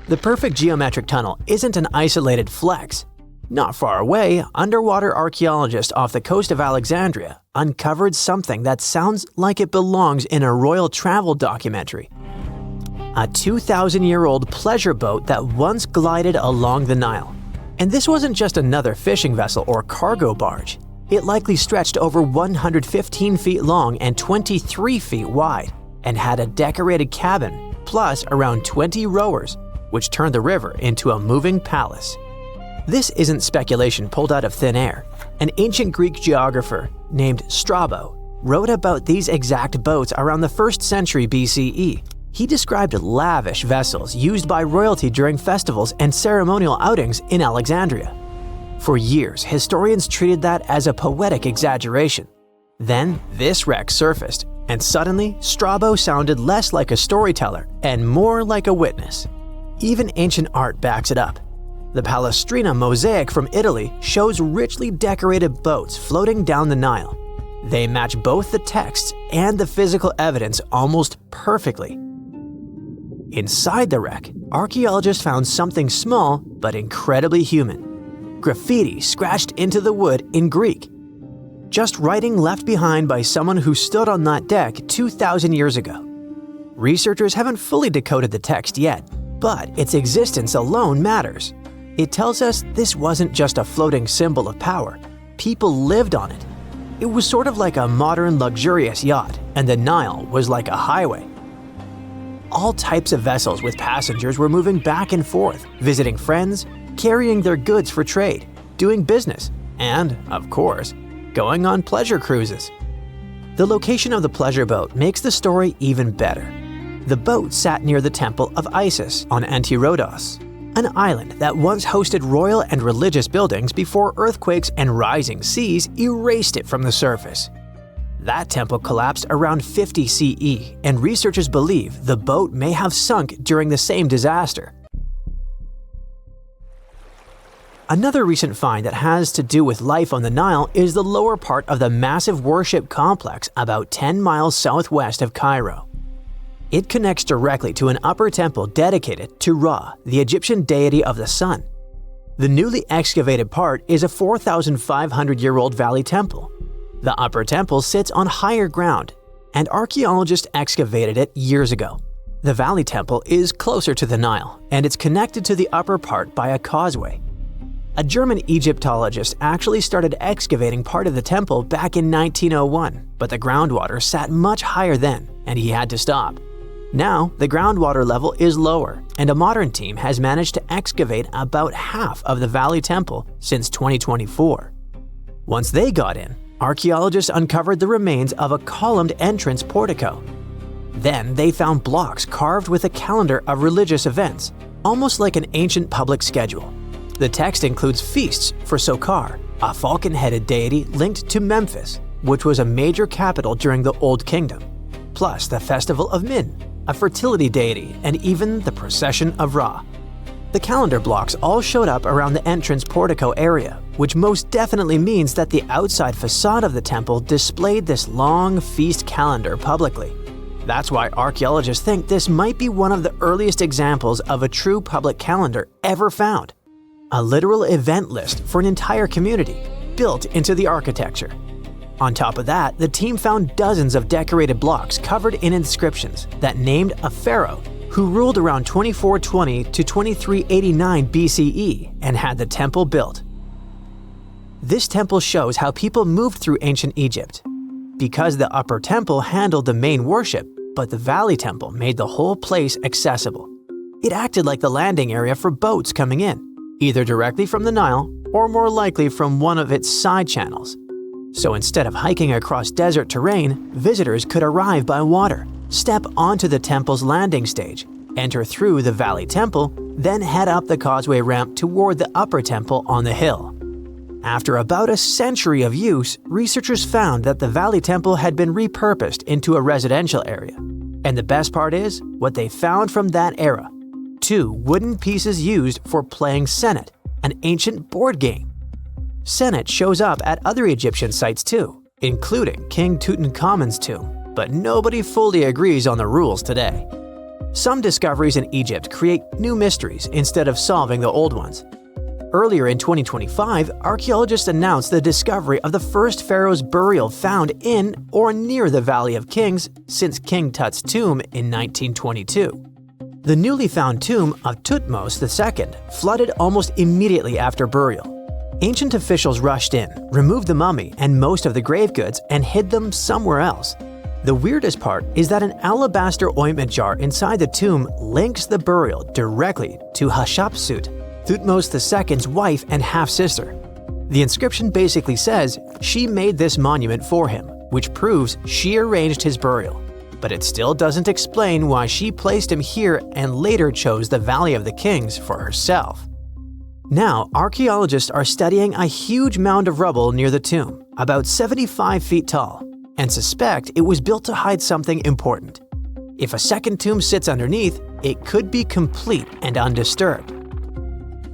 [SPEAKER 4] The perfect geometric tunnel isn't an isolated flex. Not far away, underwater archaeologists off the coast of Alexandria uncovered something that sounds like it belongs in a royal travel documentary. A 2,000-year-old pleasure boat that once glided along the Nile. And this wasn't just another fishing vessel or cargo barge. It likely stretched over 115 feet long and 23 feet wide, and had a decorated cabin, plus around 20 rowers, which turned the river into a moving palace. This isn't speculation pulled out of thin air. An ancient Greek geographer named Strabo wrote about these exact boats around the 1st century BCE. He described lavish vessels used by royalty during festivals and ceremonial outings in Alexandria. For years, historians treated that as a poetic exaggeration. Then, this wreck surfaced, and suddenly, Strabo sounded less like a storyteller and more like a witness. Even ancient art backs it up. The Palestrina mosaic from Italy shows richly decorated boats floating down the Nile. They match both the texts and the physical evidence almost perfectly. Inside the wreck, archaeologists found something small but incredibly human. Graffiti scratched into the wood in Greek. just writing left behind by someone who stood on that deck 2,000 years ago. Researchers haven't fully decoded the text yet, but its existence alone matters. It tells us this wasn't just a floating symbol of power. People lived on it. It was sort of like a modern luxurious yacht, and the Nile was like a highway. All types of vessels with passengers were moving back and forth, visiting friends, carrying their goods for trade, doing business, and, of course, going on pleasure cruises. The location of the pleasure boat makes the story even better. The boat sat near the temple of Isis on Antikythera, an island that once hosted royal and religious buildings before earthquakes and rising seas erased it from the surface. That temple collapsed around 50 CE, and researchers believe the boat may have sunk during the same disaster. Another recent find that has to do with life on the Nile is the lower part of the massive worship complex about 10 miles southwest of Cairo. It connects directly to an upper temple dedicated to Ra, the Egyptian deity of the sun. The newly excavated part is a 4,500-year-old valley temple. The upper temple sits on higher ground, and archaeologists excavated it years ago. The valley temple is closer to the Nile, and it's connected to the upper part by a causeway. A German Egyptologist actually started excavating part of the temple back in 1901, but the groundwater sat much higher then, and he had to stop. Now, the groundwater level is lower, and a modern team has managed to excavate about half of the Valley Temple since 2024. Once they got in, archaeologists uncovered the remains of a columned entrance portico. Then they found blocks carved with a calendar of religious events, almost like an ancient public schedule. The text includes feasts for Saqqara, a falcon-headed deity linked to Memphis, which was a major capital during the Old Kingdom, plus the festival of Min, a fertility deity, and even the procession of Ra. The calendar blocks all showed up around the entrance portico area, which most definitely means that the outside facade of the temple displayed this long feast calendar publicly. That's why archaeologists think this might be one of the earliest examples of a true public calendar ever found. A literal event list for an entire community, built into the architecture. On top of that, the team found dozens of decorated blocks covered in inscriptions that named a pharaoh who ruled around 2420 to 2389 BCE and had the temple built. This temple shows how people moved through ancient Egypt. Because the upper temple handled the main worship, but the valley temple made the whole place accessible. It acted like the landing area for boats coming in, either directly from the Nile or more likely from one of its side channels. So instead of hiking across desert terrain, visitors could arrive by water, step onto the temple's landing stage, enter through the Valley Temple, then head up the causeway ramp toward the upper temple on the hill. After about a century of use, researchers found that the Valley Temple had been repurposed into a residential area. And the best part is, what they found from that era: 2 wooden pieces used for playing Senet, an ancient board game. Senet shows up at other Egyptian sites too, including King Tutankhamun's tomb, but nobody fully agrees on the rules today. Some discoveries in Egypt create new mysteries instead of solving the old ones. Earlier in 2025, archaeologists announced the discovery of the first pharaoh's burial found in or near the Valley of Kings since King Tut's tomb in 1922. The newly found tomb of Thutmose II flooded almost immediately after burial. Ancient officials rushed in, removed the mummy and most of the grave goods, and hid them somewhere else. The weirdest part is that an alabaster ointment jar inside the tomb links the burial directly to Hatshepsut, Thutmose II's wife and half-sister. The inscription basically says she made this monument for him, which proves she arranged his burial. But it still doesn't explain why she placed him here and later chose the Valley of the Kings for herself. Now, archaeologists are studying a huge mound of rubble near the tomb, about 75 feet tall, and suspect it was built to hide something important. If a second tomb sits underneath, it could be complete and undisturbed.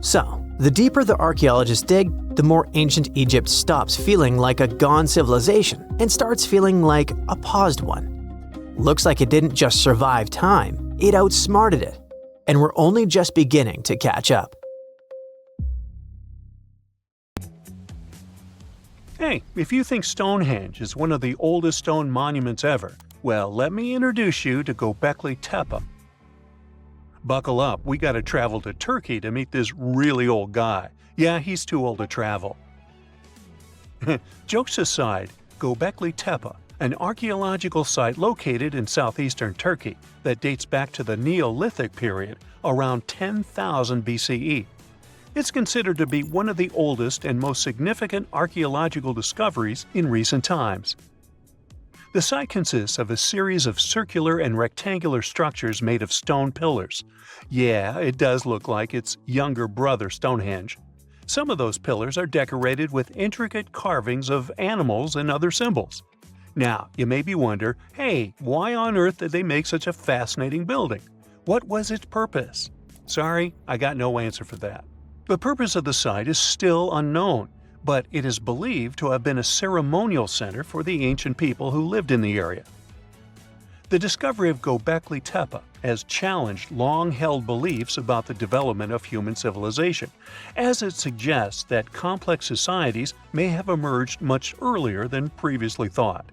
[SPEAKER 4] So, the deeper the archaeologists dig, the more ancient Egypt stops feeling like a gone civilization and starts feeling like a paused one. Looks like it didn't just survive time, it outsmarted it, and we're only just beginning to catch up.
[SPEAKER 3] Hey, if you think Stonehenge is one of the oldest stone monuments ever, well, let me introduce you to Göbekli Tepe. Buckle up, we gotta travel to Turkey to meet this really old guy. Yeah, he's too old to travel. Jokes aside, Göbekli Tepe, an archaeological site located in southeastern Turkey that dates back to the Neolithic period around 10,000 BCE. It's considered to be one of the oldest and most significant archaeological discoveries in recent times. The site consists of a series of circular and rectangular structures made of stone pillars. Yeah, it does look like its younger brother Stonehenge. Some of those pillars are decorated with intricate carvings of animals and other symbols. Now, you may be wondering, hey, why on earth did they make such a fascinating building? What was its purpose? Sorry, I got no answer for that. The purpose of the site is still unknown, but it is believed to have been a ceremonial center for the ancient people who lived in the area. The discovery of Göbekli Tepe has challenged long-held beliefs about the development of human civilization, as it suggests that complex societies may have emerged much earlier than previously thought.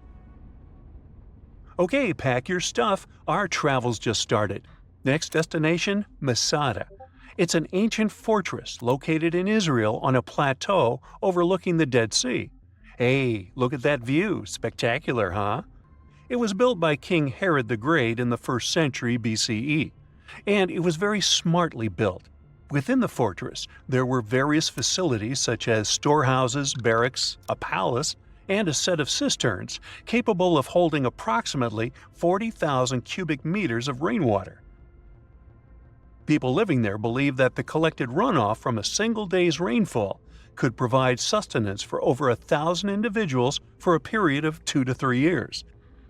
[SPEAKER 3] Okay, pack your stuff, our travel's just started. Next destination, Masada. It's an ancient fortress located in Israel on a plateau overlooking the Dead Sea. Hey, look at that view, spectacular, huh? It was built by King Herod the Great in the 1st century BCE, and it was very smartly built. Within the fortress, there were various facilities such as storehouses, barracks, a palace, and a set of cisterns capable of holding approximately 40,000 cubic meters of rainwater. People living there believed that the collected runoff from a single day's rainfall could provide sustenance for over 1,000 individuals for a period of 2 to 3 years.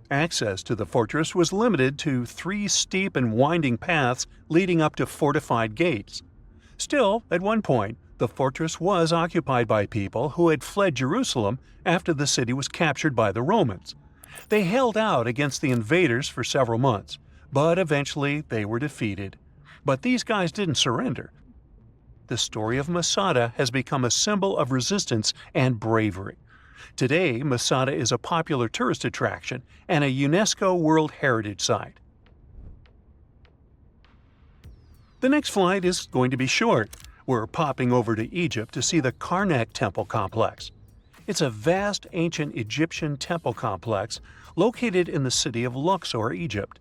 [SPEAKER 3] Access to the fortress was limited to 3 steep and winding paths leading up to fortified gates. Still, at one point, the fortress was occupied by people who had fled Jerusalem after the city was captured by the Romans. They held out against the invaders for several months, but eventually they were defeated. But these guys didn't surrender. The story of Masada has become a symbol of resistance and bravery. Today, Masada is a popular tourist attraction and a UNESCO World Heritage Site. The next flight is going to be short. We're popping over to Egypt to see the Karnak Temple Complex. It's a vast ancient Egyptian temple complex located in the city of Luxor, Egypt.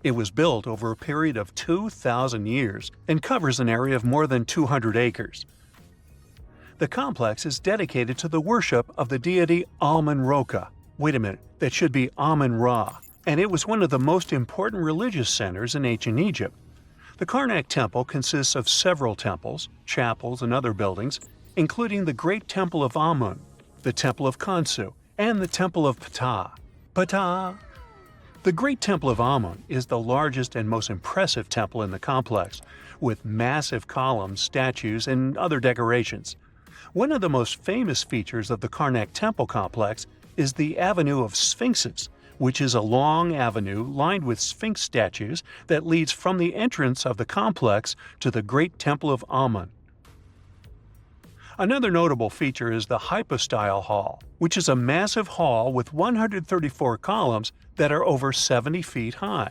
[SPEAKER 3] It was built over a period of 2,000 years and covers an area of more than 200 acres. The complex is dedicated to the worship of the deity Amun-Roka. Wait a minute, that should be Amun-Ra, and it was one of the most important religious centers in ancient Egypt. The Karnak Temple consists of several temples, chapels, and other buildings, including the Great Temple of Amun, the Temple of Khonsu, and the Temple of Ptah. Ptah! The Great Temple of Amun is the largest and most impressive temple in the complex, with massive columns, statues, and other decorations. One of the most famous features of the Karnak Temple complex is the Avenue of Sphinxes, which is a long avenue lined with Sphinx statues that leads from the entrance of the complex to the Great Temple of Amun. Another notable feature is the Hypostyle Hall, which is a massive hall with 134 columns that are over 70 feet high.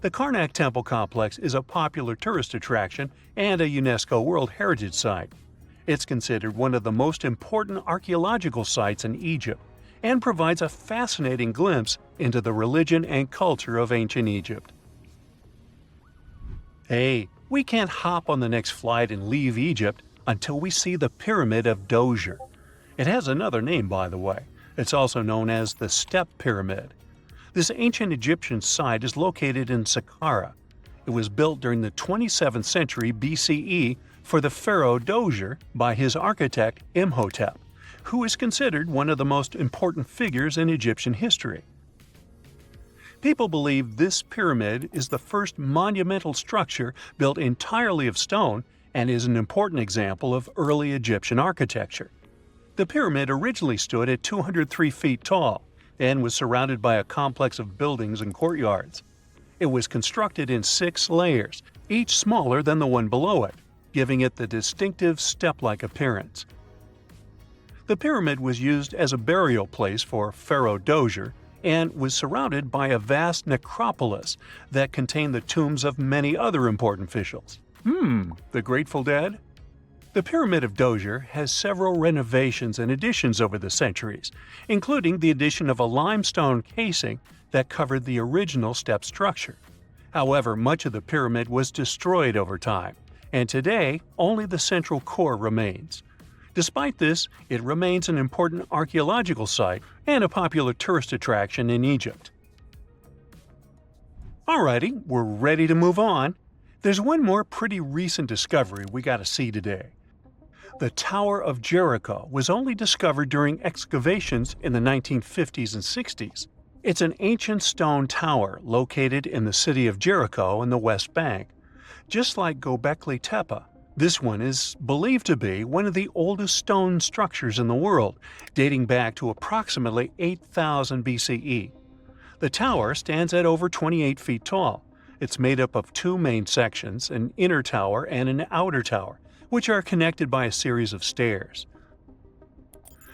[SPEAKER 3] The Karnak Temple Complex is a popular tourist attraction and a UNESCO World Heritage Site. It's considered one of the most important archaeological sites in Egypt and provides a fascinating glimpse into the religion and culture of ancient Egypt. Hey, we can't hop on the next flight and leave Egypt until we see the Pyramid of Djoser. It has another name, by the way. It's also known as the Step Pyramid. This ancient Egyptian site is located in Saqqara. It was built during the 27th century BCE for the pharaoh Djoser by his architect Imhotep, who is considered one of the most important figures in Egyptian history. People believe this pyramid is the first monumental structure built entirely of stone and is an important example of early Egyptian architecture. The pyramid originally stood at 203 feet tall and was surrounded by a complex of buildings and courtyards. It was constructed in 6 layers, each smaller than the one below it, giving it the distinctive step-like appearance. The pyramid was used as a burial place for Pharaoh Dozier and was surrounded by a vast necropolis that contained the tombs of many other important officials. The Grateful Dead? The Pyramid of Dozier has several renovations and additions over the centuries, including the addition of a limestone casing that covered the original step structure. However, much of the pyramid was destroyed over time, and today only the central core remains. Despite this, it remains an important archaeological site and a popular tourist attraction in Egypt. Alrighty, we're ready to move on. There's one more pretty recent discovery we gotta see today. The Tower of Jericho was only discovered during excavations in the 1950s and 60s. It's an ancient stone tower located in the city of Jericho in the West Bank. Just like Göbekli Tepe, this one is believed to be one of the oldest stone structures in the world, dating back to approximately 8000 BCE. The tower stands at over 28 feet tall. It's made up of two main sections, an inner tower and an outer tower, which are connected by a series of stairs.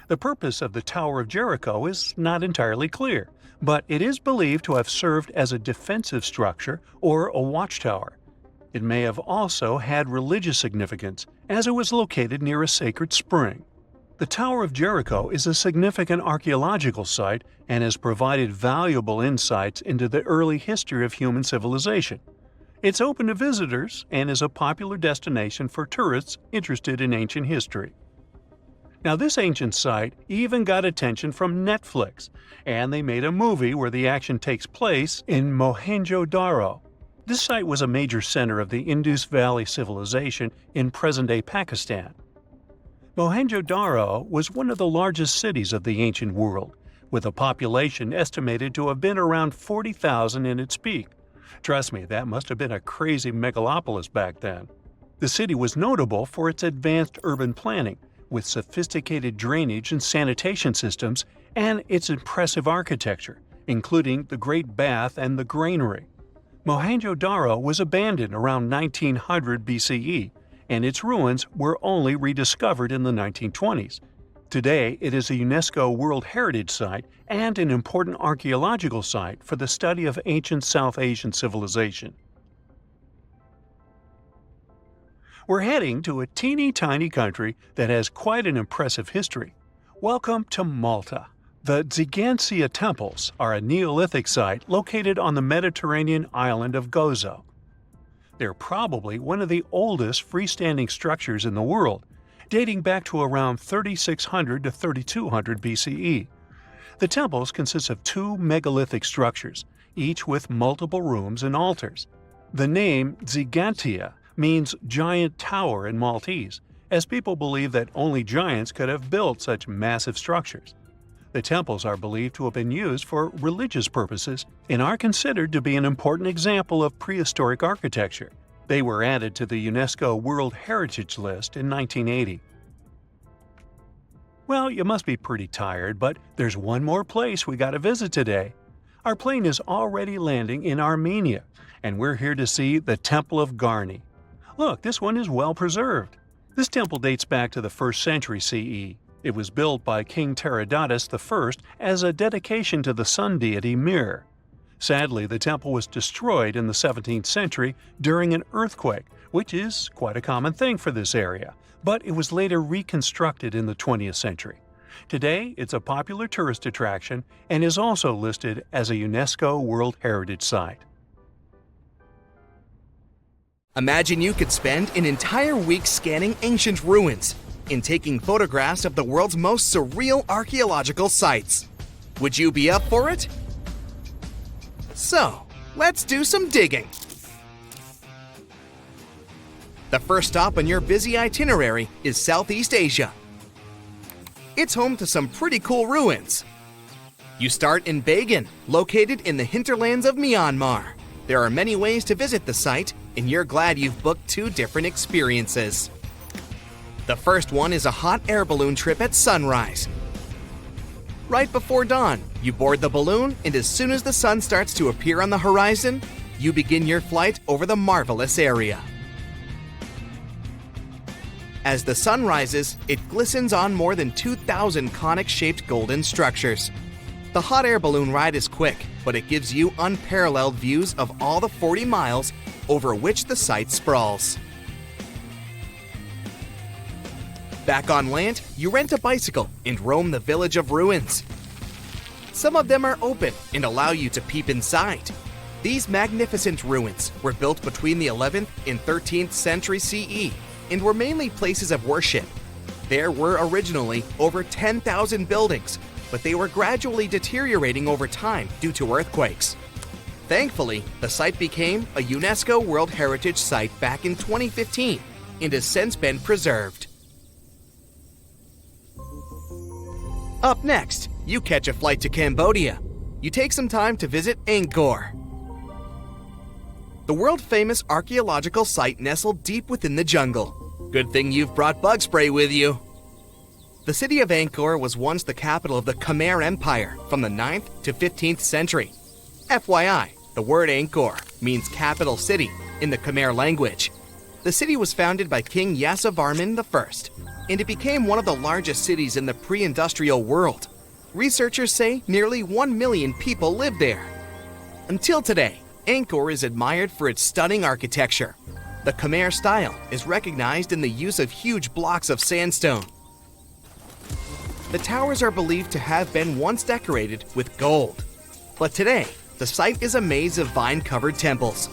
[SPEAKER 3] The purpose of the Tower of Jericho is not entirely clear, but it is believed to have served as a defensive structure or a watchtower. It may have also had religious significance, as it was located near a sacred spring. The Tower of Jericho is a significant archaeological site and has provided valuable insights into the early history of human civilization. It's open to visitors and is a popular destination for tourists interested in ancient history. Now, this ancient site even got attention from Netflix, and they made a movie where the action takes place in Mohenjo-Daro. This site was a major center of the Indus Valley civilization in present-day Pakistan. Mohenjo-Daro was one of the largest cities of the ancient world, with a population estimated to have been around 40,000 in its peak. Trust me, that must have been a crazy megalopolis back then. The city was notable for its advanced urban planning, with sophisticated drainage and sanitation systems, and its impressive architecture, including the Great Bath and the Granary. Mohenjo-Daro was abandoned around 1900 BCE, and its ruins were only rediscovered in the 1920s. Today, it is a UNESCO World Heritage Site and an important archaeological site for the study of ancient South Asian civilization. We're heading to a teeny-tiny country that has quite an impressive history. Welcome to Malta. The Xigantia Temples are a Neolithic site located on the Mediterranean island of Gozo. They're probably one of the oldest freestanding structures in the world, dating back to around 3600 to 3200 BCE. The temples consist of two megalithic structures, each with multiple rooms and altars. The name Xigantia means giant tower in Maltese, as people believe that only giants could have built such massive structures. The temples are believed to have been used for religious purposes and are considered to be an important example of prehistoric architecture. They were added to the UNESCO World Heritage List in 1980. Well, you must be pretty tired, but there's one more place we gotta visit today. Our plane is already landing in Armenia, and we're here to see the Temple of Garni. Look, this one is well preserved. This temple dates back to the 1st century CE. It was built by King Tartessos I as a dedication to the sun deity Mir. Sadly, the temple was destroyed in the 17th century during an earthquake, which is quite a common thing for this area, but it was later reconstructed in the 20th century. Today, it's a popular tourist attraction and is also listed as a UNESCO World Heritage Site.
[SPEAKER 5] Imagine you could spend an entire week scanning ancient ruins and taking photographs of the world's most surreal archaeological sites. Would you be up for it? So, let's do some digging. The first stop on your busy itinerary is Southeast Asia. It's home to some pretty cool ruins. You start in Bagan, located in the hinterlands of Myanmar. There are many ways to visit the site, and you're glad you've booked 2 different experiences. The first one is a hot air balloon trip at sunrise. Right before dawn, you board the balloon, and as soon as the sun starts to appear on the horizon, you begin your flight over the marvelous area. As the sun rises, it glistens on more than 2,000 conic-shaped golden structures. The hot air balloon ride is quick, but it gives you unparalleled views of all the 40 miles over which the site sprawls. Back on land, you rent a bicycle and roam the village of ruins. Some of them are open and allow you to peep inside. These magnificent ruins were built between the 11th and 13th century CE and were mainly places of worship. There were originally over 10,000 buildings, but they were gradually deteriorating over time due to earthquakes. Thankfully, the site became a UNESCO World Heritage Site back in 2015 and has since been preserved. Up next, you catch a flight to Cambodia. You take some time to visit Angkor, the world-famous archaeological site nestled deep within the jungle. Good thing you've brought bug spray with you. The city of Angkor was once the capital of the Khmer Empire from the 9th to 15th century. FYI, the word Angkor means capital city in the Khmer language. The city was founded by King Yasovarman I, and it became one of the largest cities in the pre-industrial world. Researchers say nearly 1 million people live there. Until today, Angkor is admired for its stunning architecture. The Khmer style is recognized in the use of huge blocks of sandstone. The towers are believed to have been once decorated with gold. But today, the site is a maze of vine-covered temples.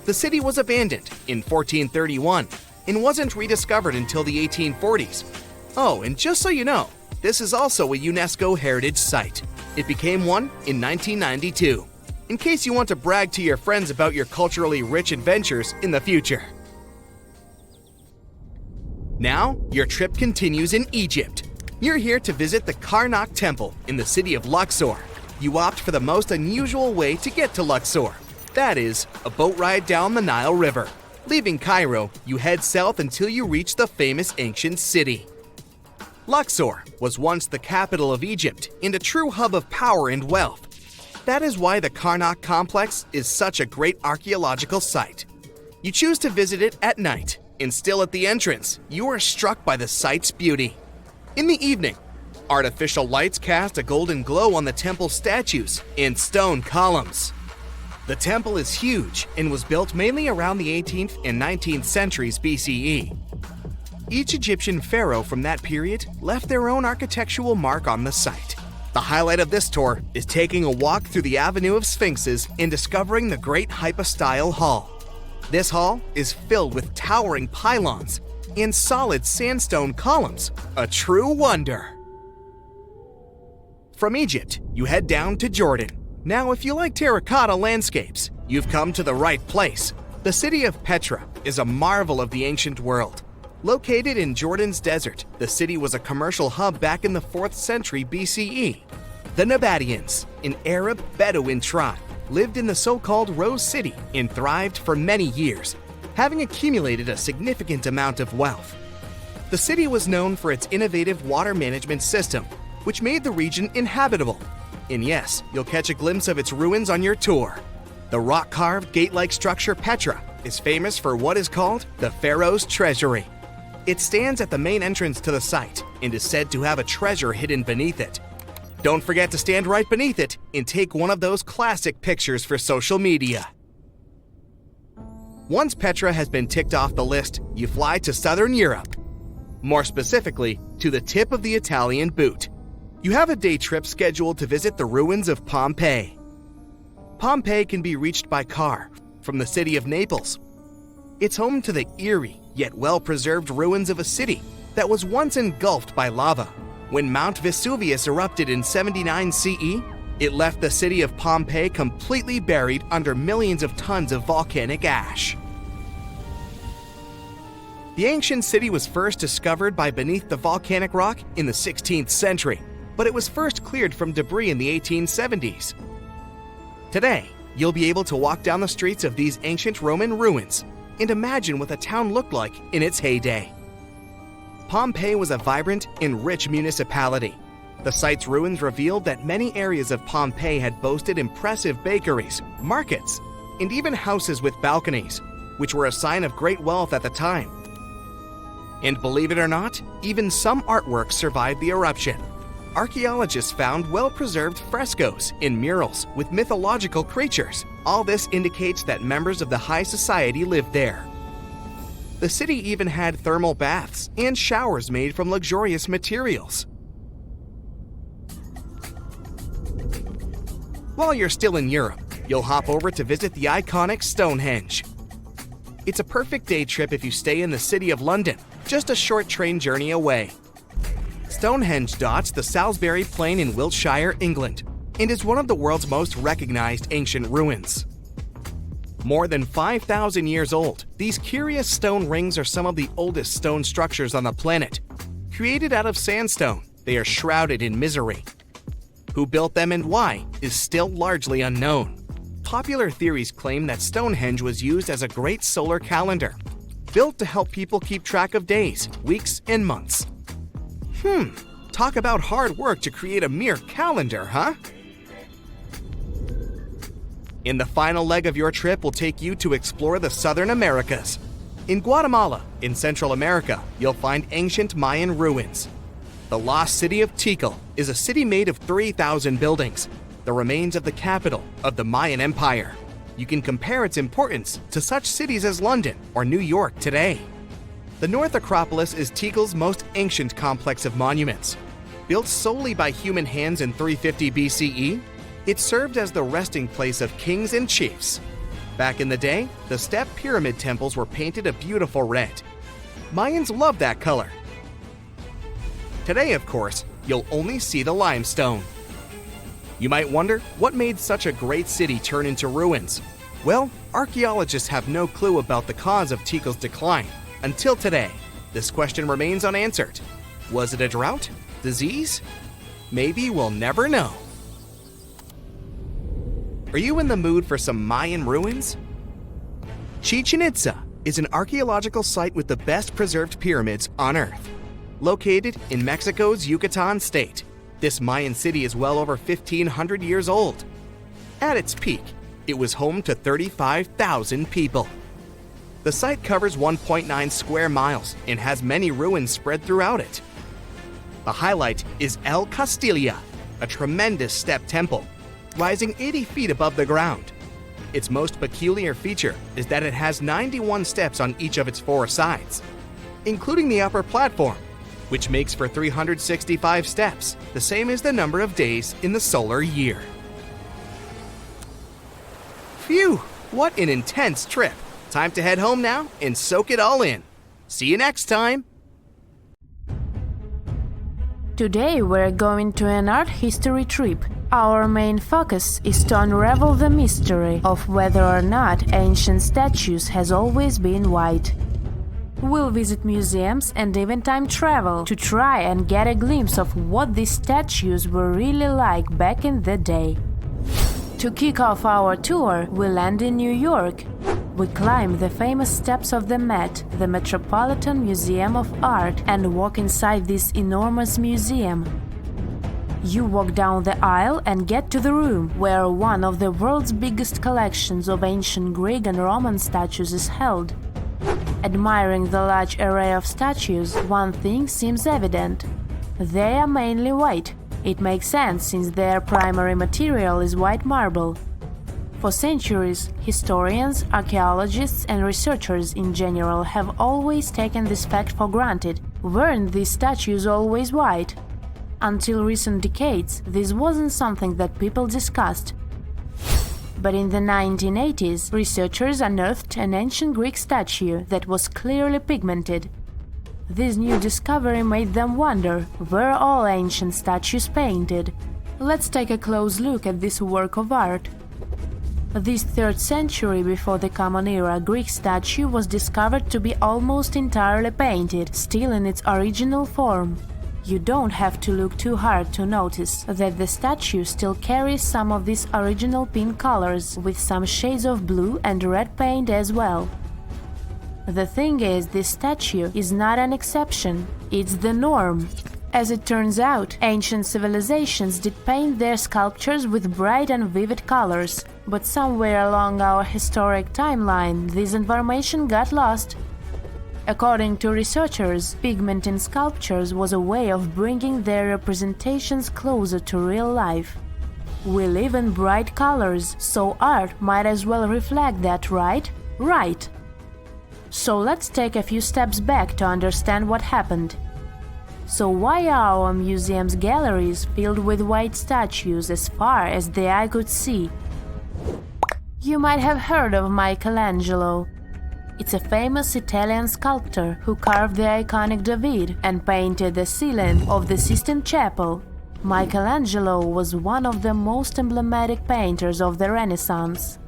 [SPEAKER 5] The city was abandoned in 1431 and wasn't rediscovered until the 1840s. Oh, and just so you know, this is also a UNESCO Heritage Site. It became one in 1992, in case you want to brag to your friends about your culturally rich adventures in the future. Now, your trip continues in Egypt. You're here to visit the Karnak Temple in the city of Luxor. You opt for the most unusual way to get to Luxor. That is, a boat ride down the Nile River. Leaving Cairo, you head south until you reach the famous ancient city. Luxor was once the capital of Egypt and a true hub of power and wealth. That is why the Karnak complex is such a great archaeological site. You choose to visit it at night, and still at the entrance, you are struck by the site's beauty. In the evening, artificial lights cast a golden glow on the temple statues and stone columns. The temple is huge and was built mainly around the 18th and 19th centuries BCE. Each Egyptian pharaoh from that period left their own architectural mark on the site. The highlight of this tour is taking a walk through the Avenue of Sphinxes and discovering the Great Hypostyle Hall. This hall is filled with towering pylons and solid sandstone columns, a true wonder. From Egypt, you head down to Jordan. Now, if you like terracotta landscapes, you've come to the right place. The city of Petra is a marvel of the ancient world. Located in Jordan's desert, the city was a commercial hub back in the 4th century BCE. The Nabateans, an Arab Bedouin tribe, lived in the so-called Rose City and thrived for many years, having accumulated a significant amount of wealth. The city was known for its innovative water management system, which made the region inhabitable. And yes, you'll catch a glimpse of its ruins on your tour. The rock-carved gate-like structure Petra is famous for what is called the Pharaoh's Treasury. It stands at the main entrance to the site and is said to have a treasure hidden beneath it. Don't forget to stand right beneath it and take one of those classic pictures for social media. Once Petra has been ticked off the list, you fly to southern Europe. More specifically, to the tip of the Italian boot. You have a day trip scheduled to visit the ruins of Pompeii. Pompeii can be reached by car from the city of Naples. It's home to the eerie yet well-preserved ruins of a city that was once engulfed by lava. When Mount Vesuvius erupted in 79 CE, it left the city of Pompeii completely buried under millions of tons of volcanic ash. The ancient city was first discovered by beneath the volcanic rock in the 16th century, but it was first cleared from debris in the 1870s. Today, you'll be able to walk down the streets of these ancient Roman ruins and imagine what the town looked like in its heyday. Pompeii was a vibrant and rich municipality. The site's ruins revealed that many areas of Pompeii had boasted impressive bakeries, markets, and even houses with balconies, which were a sign of great wealth at the time. And believe it or not, even some artworks survived the eruption. Archaeologists found well-preserved frescoes and murals with mythological creatures. All this indicates that members of the high society lived there. The city even had thermal baths and showers made from luxurious materials. While you're still in Europe, you'll hop over to visit the iconic Stonehenge. It's a perfect day trip if you stay in the city of London, just a short train journey away. Stonehenge dots the Salisbury Plain in Wiltshire, England, and is one of the world's most recognized ancient ruins. More than 5,000 years old, these curious stone rings are some of the oldest stone structures on the planet. Created out of sandstone, they are shrouded in misery. Who built them and why is still largely unknown. Popular theories claim that Stonehenge was used as a great solar calendar, built to help people keep track of days, weeks, and months. Talk about hard work to create a mere calendar, huh? In the final leg of your trip, we'll take you to explore the Southern Americas. In Guatemala, in Central America, you'll find ancient Mayan ruins. The lost city of Tikal is a city made of 3,000 buildings, the remains of the capital of the Mayan Empire. You can compare its importance to such cities as London or New York today. The North Acropolis is Tikal's most ancient complex of monuments. Built solely by human hands in 350 BCE, it served as the resting place of kings and chiefs. Back in the day, the step pyramid temples were painted a beautiful red. Mayans loved that color. Today, of course, you'll only see the limestone. You might wonder what made such a great city turn into ruins. Well, archaeologists have no clue about the cause of Tikal's decline. Until today, this question remains unanswered. Was it a drought? Disease? Maybe we'll never know. Are you in the mood for some Mayan ruins? Chichen Itza is an archaeological site with the best preserved pyramids on Earth. Located in Mexico's Yucatan state, this Mayan city is well over 1,500 years old. At its peak, it was home to 35,000 people. The site covers 1.9 square miles and has many ruins spread throughout it. The highlight is El Castilla, a tremendous step temple, rising 80 feet above the ground. Its most peculiar feature is that it has 91 steps on each of its 4 sides, including the upper platform, which makes for 365 steps, the same as the number of days in the solar year. Phew, what an intense trip! Time to head home now and soak it all in. See you next time!
[SPEAKER 6] Today we're going to an art history trip. Our main focus is to unravel the mystery of whether or not ancient statues has always been white. We'll visit museums and even time travel to try and get a glimpse of what these statues were really like back in the day. To kick off our tour, we land in New York. We climb the famous steps of the Met, the Metropolitan Museum of Art, and walk inside this enormous museum. You walk down the aisle and get to the room where one of the world's biggest collections of ancient Greek and Roman statues is held. Admiring the large array of statues, one thing seems evident. They are mainly white. It makes sense since their primary material is white marble. For centuries, historians, archaeologists, and researchers in general have always taken this fact for granted. Weren't these statues always white? Until recent decades, this wasn't something that people discussed. But in the 1980s, researchers unearthed an ancient Greek statue that was clearly pigmented. This new discovery made them wonder, were all ancient statues painted? Let's take a close look at this work of art. This 3rd century before the Common Era Greek statue was discovered to be almost entirely painted, still in its original form. You don't have to look too hard to notice that the statue still carries some of these original pink colors, with some shades of blue and red paint as well. The thing is, this statue is not an exception, it's the norm. As it turns out, ancient civilizations did paint their sculptures with bright and vivid colors, but somewhere along our historic timeline, this information got lost. According to researchers, pigment in sculptures was a way of bringing their representations closer to real life. We live in bright colors, so art might as well reflect that, right? Right! So let's take a few steps back to understand what happened. So why are our museum's galleries filled with white statues as far as the eye could see? You might have heard of Michelangelo. It's a famous Italian sculptor who carved the iconic David and painted the ceiling of the Sistine Chapel. Michelangelo was one of the most emblematic painters of the Renaissance.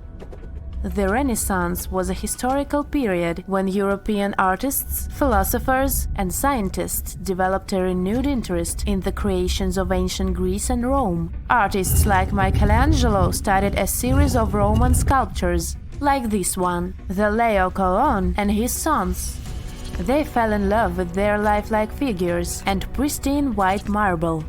[SPEAKER 6] The Renaissance was a historical period when European artists, philosophers, and scientists developed a renewed interest in the creations of ancient Greece and Rome. Artists like Michelangelo studied a series of Roman sculptures, like this one, the Laocoon and his sons. They fell in love with their lifelike figures and pristine white marble.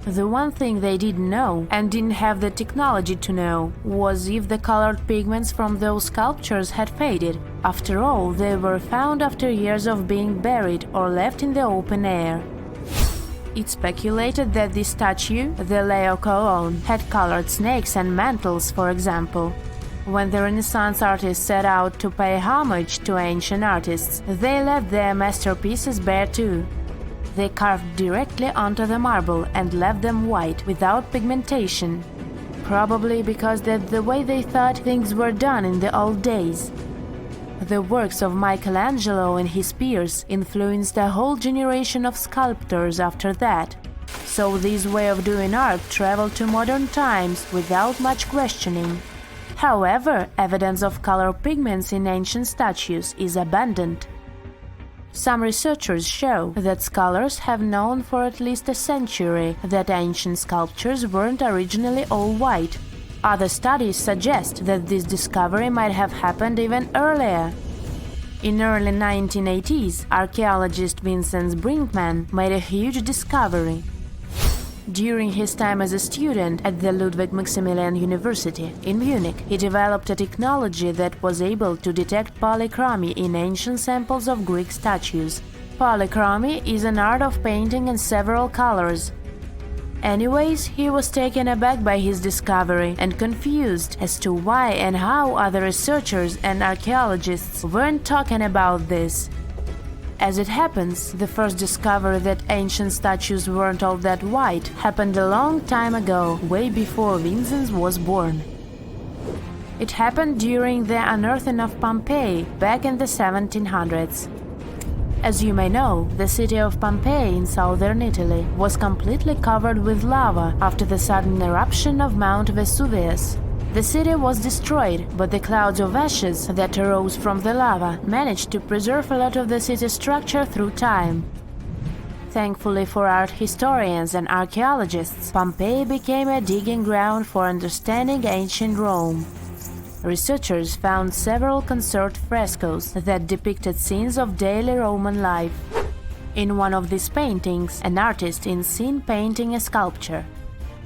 [SPEAKER 6] The one thing they didn't know, and didn't have the technology to know, was if the colored pigments from those sculptures had faded. After all, they were found after years of being buried or left in the open air. It's speculated that this statue, the Laocoon, had colored snakes and mantles, for example. When the Renaissance artists set out to pay homage to ancient artists, they left their masterpieces bare too. They carved directly onto the marble and left them white, without pigmentation. Probably because that's the way they thought things were done in the old days. The works of Michelangelo and his peers influenced a whole generation of sculptors after that. So this way of doing art traveled to modern times without much questioning. However, evidence of color pigments in ancient statues is abundant. Some researchers show that scholars have known for at least a century that ancient sculptures weren't originally all white. Other studies suggest that this discovery might have happened even earlier. In early 1980s, archaeologist Vincent Brinkmann made a huge discovery. During his time as a student at the Ludwig Maximilian University in Munich, he developed a technology that was able to detect polychromy in ancient samples of Greek statues. Polychromy is an art of painting in several colors. Anyways, he was taken aback by his discovery and confused as to why and how other researchers and archaeologists weren't talking about this. As it happens, the first discovery that ancient statues weren't all that white happened a long time ago, way before Vincent was born. It happened during the unearthing of Pompeii back in the 1700s. As you may know, the city of Pompeii in southern Italy was completely covered with lava after the sudden eruption of Mount Vesuvius. The city was destroyed, but the clouds of ashes that arose from the lava managed to preserve a lot of the city structure through time. Thankfully for art historians and archaeologists, Pompeii became a digging ground for understanding ancient Rome. Researchers found several conserved frescoes that depicted scenes of daily Roman life. In one of these paintings, an artist is seen painting a sculpture.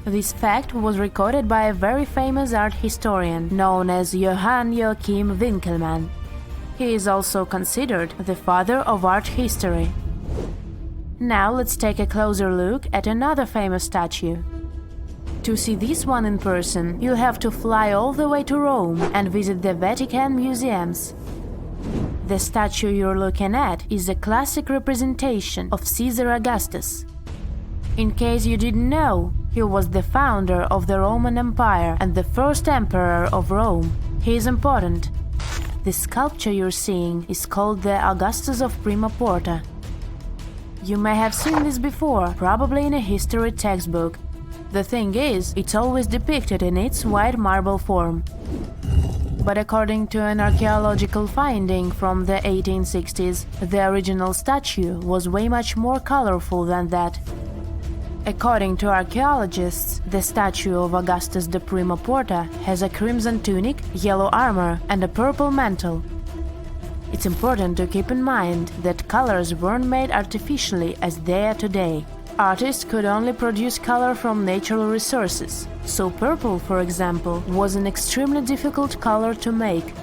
[SPEAKER 6] This fact was recorded by a very famous art historian known as Johann Joachim Winckelmann. He is also considered the father of art history. Now let's take a closer look at another famous statue. To see this one in person, you'll have to fly all the way to Rome and visit the Vatican museums. The statue you're looking at is a classic representation of Caesar Augustus. In case you didn't know, he was the founder of the Roman Empire and the first emperor of Rome. He is important. The sculpture you're seeing is called the Augustus of Prima Porta. You may have seen this before, probably in a history textbook. The thing is, it's always depicted in its white marble form. But according to an archaeological finding from the 1860s, the original statue was way much more colorful than that. According to archaeologists, the statue of Augustus de Prima Porta has a crimson tunic, yellow armor, and a purple mantle. It's important to keep in mind that colors weren't made artificially as they are today. Artists could only produce color from natural resources, so purple, for example, was an extremely difficult color to make.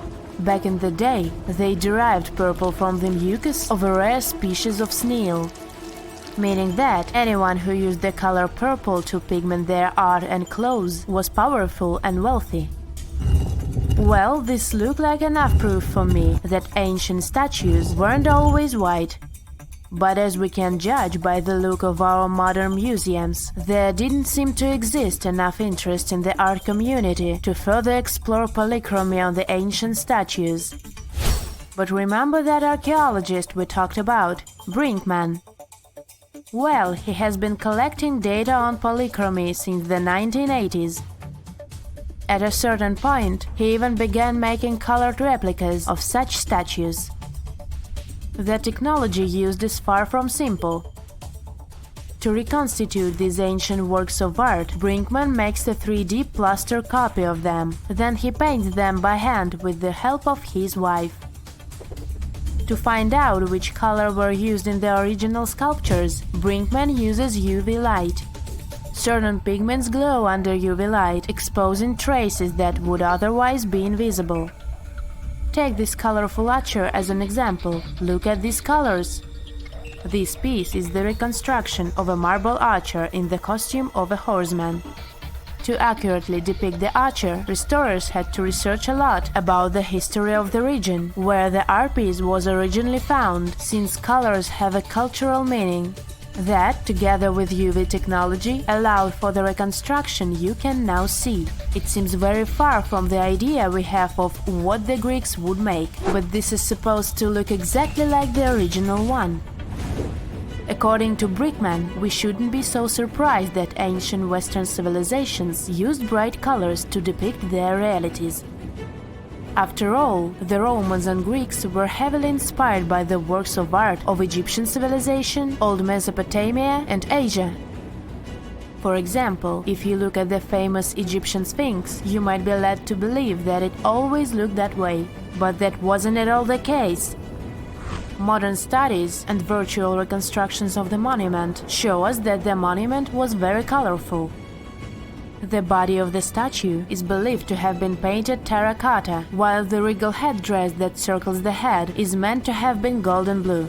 [SPEAKER 6] Back in the day, they derived purple from the mucus of a rare species of snail, meaning that anyone who used the color purple to pigment their art and clothes was powerful and wealthy. Well, this looked like enough proof for me that ancient statues weren't always white. But as we can judge by the look of our modern museums, there didn't seem to exist enough interest in the art community to further explore polychromy on the ancient statues. But remember that archaeologist we talked about, Brinkman? Well, he has been collecting data on polychromy since the 1980s. At a certain point, he even began making colored replicas of such statues. The technology used is far from simple. To reconstitute these ancient works of art, Brinkman makes a 3D plaster copy of them. Then he paints them by hand with the help of his wife. To find out which color were used in the original sculptures, Brinkman uses UV light. Certain pigments glow under UV light, exposing traces that would otherwise be invisible. Take this colorful archer as an example. Look at these colors. This piece is the reconstruction of a marble archer in the costume of a horseman. To accurately depict the archer, restorers had to research a lot about the history of the region where the art piece was originally found, since colors have a cultural meaning. That, together with UV technology, allowed for the reconstruction you can now see. It seems very far from the idea we have of what the Greeks would make, but this is supposed to look exactly like the original one. According to Brinkman, we shouldn't be so surprised that ancient Western civilizations used bright colors to depict their realities. After all, the Romans and Greeks were heavily inspired by the works of art of Egyptian civilization, Old Mesopotamia, and Asia. For example, if you look at the famous Egyptian Sphinx, you might be led to believe that it always looked that way, but that wasn't at all the case. Modern studies and virtual reconstructions of the monument show us that the monument was very colorful. The body of the statue is believed to have been painted terracotta, while the regal headdress that circles the head is meant to have been golden blue.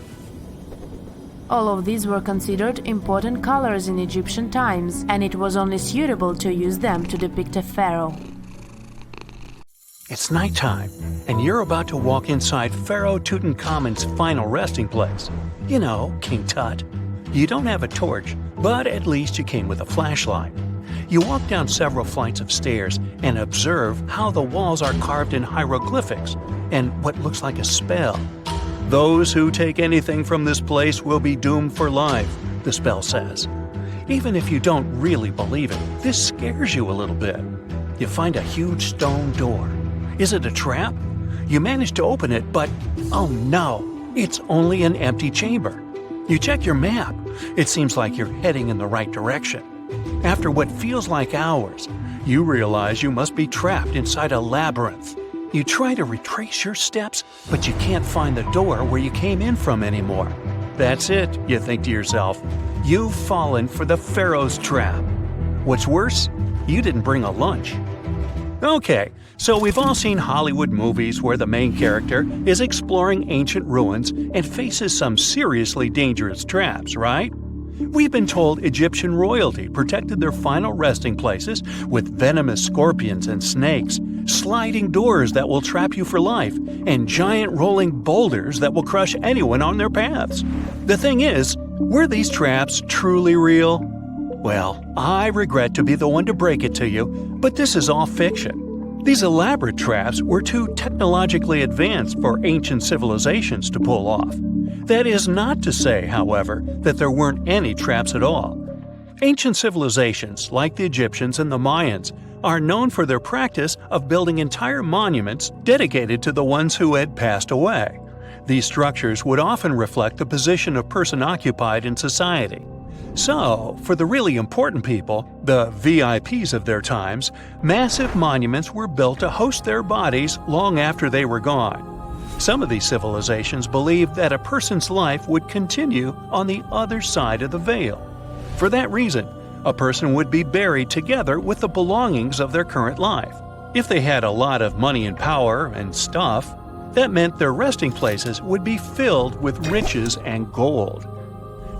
[SPEAKER 6] All of these were considered important colors in Egyptian times, and it was only suitable to use them to depict a pharaoh.
[SPEAKER 3] It's nighttime, and you're about to walk inside Pharaoh Tutankhamun's final resting place. You know, King Tut. You don't have a torch, but at least you came with a flashlight. You walk down several flights of stairs and observe how the walls are carved in hieroglyphics and what looks like a spell. Those who take anything from this place will be doomed for life, the spell says. Even if you don't really believe it, this scares you a little bit. You find a huge stone door. Is it a trap? You manage to open it, but oh no, it's only an empty chamber. You check your map. It seems like you're heading in the right direction. After what feels like hours, you realize you must be trapped inside a labyrinth. You try to retrace your steps, but you can't find the door where you came in from anymore. That's it, you think to yourself. You've fallen for the Pharaoh's trap. What's worse, you didn't bring a lunch. Okay, so we've all seen Hollywood movies where the main character is exploring ancient ruins and faces some seriously dangerous traps, right? We've been told Egyptian royalty protected their final resting places with venomous scorpions and snakes, sliding doors that will trap you for life, and giant rolling boulders that will crush anyone on their paths. The thing is, were these traps truly real? Well, I regret to be the one to break it to you, but this is all fiction. These elaborate traps were too technologically advanced for ancient civilizations to pull off. That is not to say, however, that there weren't any traps at all. Ancient civilizations, like the Egyptians and the Mayans, are known for their practice of building entire monuments dedicated to the ones who had passed away. These structures would often reflect the position of person occupied in society. So, for the really important people, the VIPs of their times, massive monuments were built to host their bodies long after they were gone. Some of these civilizations believed that a person's life would continue on the other side of the veil. For that reason, a person would be buried together with the belongings of their current life. If they had a lot of money and power and stuff, that meant their resting places would be filled with riches and gold.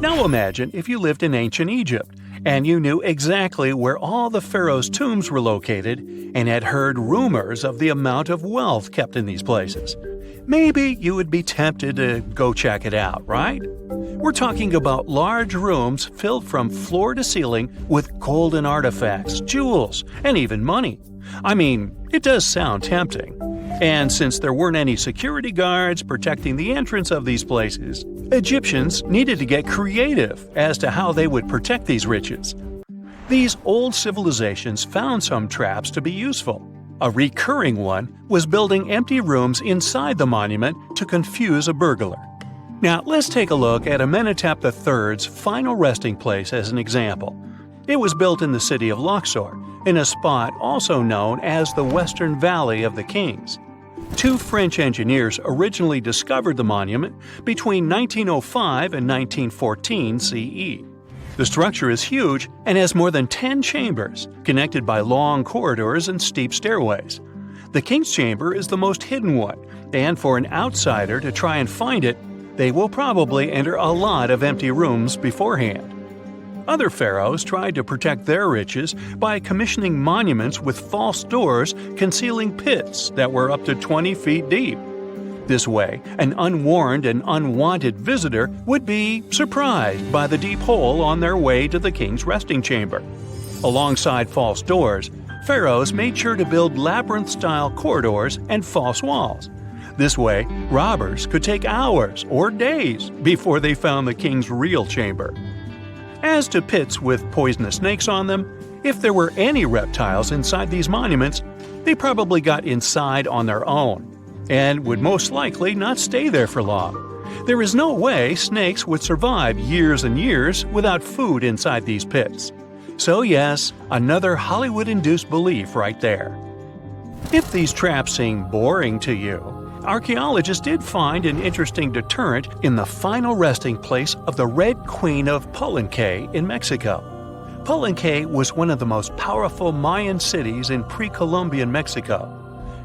[SPEAKER 3] Now imagine if you lived in ancient Egypt and you knew exactly where all the pharaohs' tombs were located and had heard rumors of the amount of wealth kept in these places. Maybe you would be tempted to go check it out, right? We're talking about large rooms filled from floor to ceiling with golden artifacts, jewels, and even money. I mean, it does sound tempting. And since there weren't any security guards protecting the entrance of these places, Egyptians needed to get creative as to how they would protect these riches. These old civilizations found some traps to be useful. A recurring one was building empty rooms inside the monument to confuse a burglar. Now, let's take a look at Amenhotep III's final resting place as an example. It was built in the city of Luxor, in a spot also known as the Western Valley of the Kings. Two French engineers originally discovered the monument between 1905 and 1914 CE. The structure is huge and has more than 10 chambers, connected by long corridors and steep stairways. The King's Chamber is the most hidden one, and for an outsider to try and find it, they will probably enter a lot of empty rooms beforehand. Other pharaohs tried to protect their riches by commissioning monuments with false doors concealing pits that were up to 20 feet deep. This way, an unwarned and unwanted visitor would be surprised by the deep hole on their way to the king's resting chamber. Alongside false doors, pharaohs made sure to build labyrinth-style corridors and false walls. This way, robbers could take hours or days before they found the king's real chamber. As to pits with poisonous snakes on them, if there were any reptiles inside these monuments, they probably got inside on their own and would most likely not stay there for long. There is no way snakes would survive years and years without food inside these pits. So yes, another Hollywood-induced belief right there. If these traps seem boring to you, archaeologists did find an interesting deterrent in the final resting place of the Red Queen of Palenque in Mexico. Palenque was one of the most powerful Mayan cities in pre-Columbian Mexico,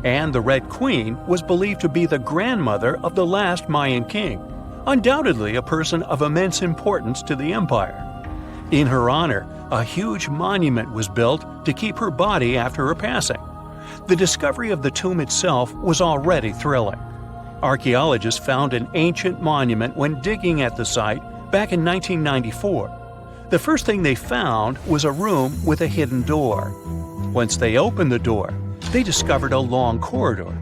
[SPEAKER 3] and the Red Queen was believed to be the grandmother of the last Mayan king, undoubtedly a person of immense importance to the empire. In her honor, a huge monument was built to keep her body after her passing. The discovery of the tomb itself was already thrilling. Archaeologists found an ancient monument when digging at the site back in 1994. The first thing they found was a room with a hidden door. Once they opened the door, they discovered a long corridor.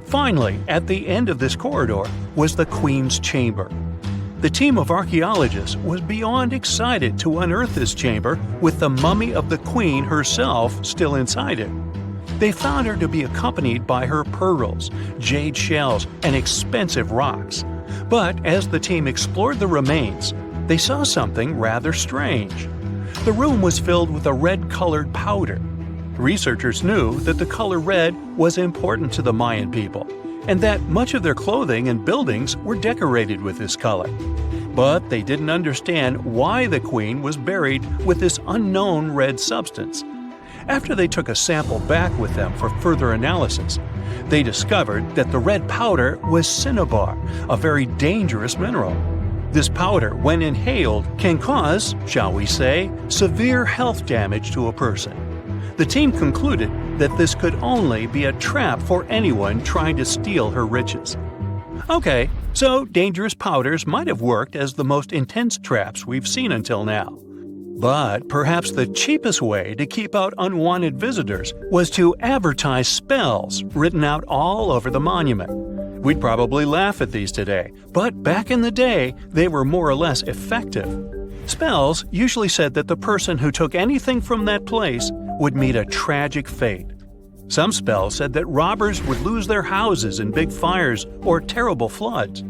[SPEAKER 3] Finally, at the end of this corridor was the Queen's chamber. The team of archaeologists was beyond excited to unearth this chamber with the mummy of the Queen herself still inside it. They found her to be accompanied by her pearls, jade shells, and expensive rocks. But as the team explored the remains, they saw something rather strange. The room was filled with a red-colored powder. Researchers knew that the color red was important to the Mayan people, and that much of their clothing and buildings were decorated with this color. But they didn't understand why the queen was buried with this unknown red substance. After they took a sample back with them for further analysis, they discovered that the red powder was cinnabar, a very dangerous mineral. This powder, when inhaled, can cause, shall we say, severe health damage to a person. The team concluded that this could only be a trap for anyone trying to steal her riches. Okay, so dangerous powders might have worked as the most intense traps we've seen until now. But perhaps the cheapest way to keep out unwanted visitors was to advertise spells written out all over the monument. We'd probably laugh at these today, but back in the day, they were more or less effective. Spells usually said that the person who took anything from that place would meet a tragic fate. Some spells said that robbers would lose their houses in big fires or terrible floods.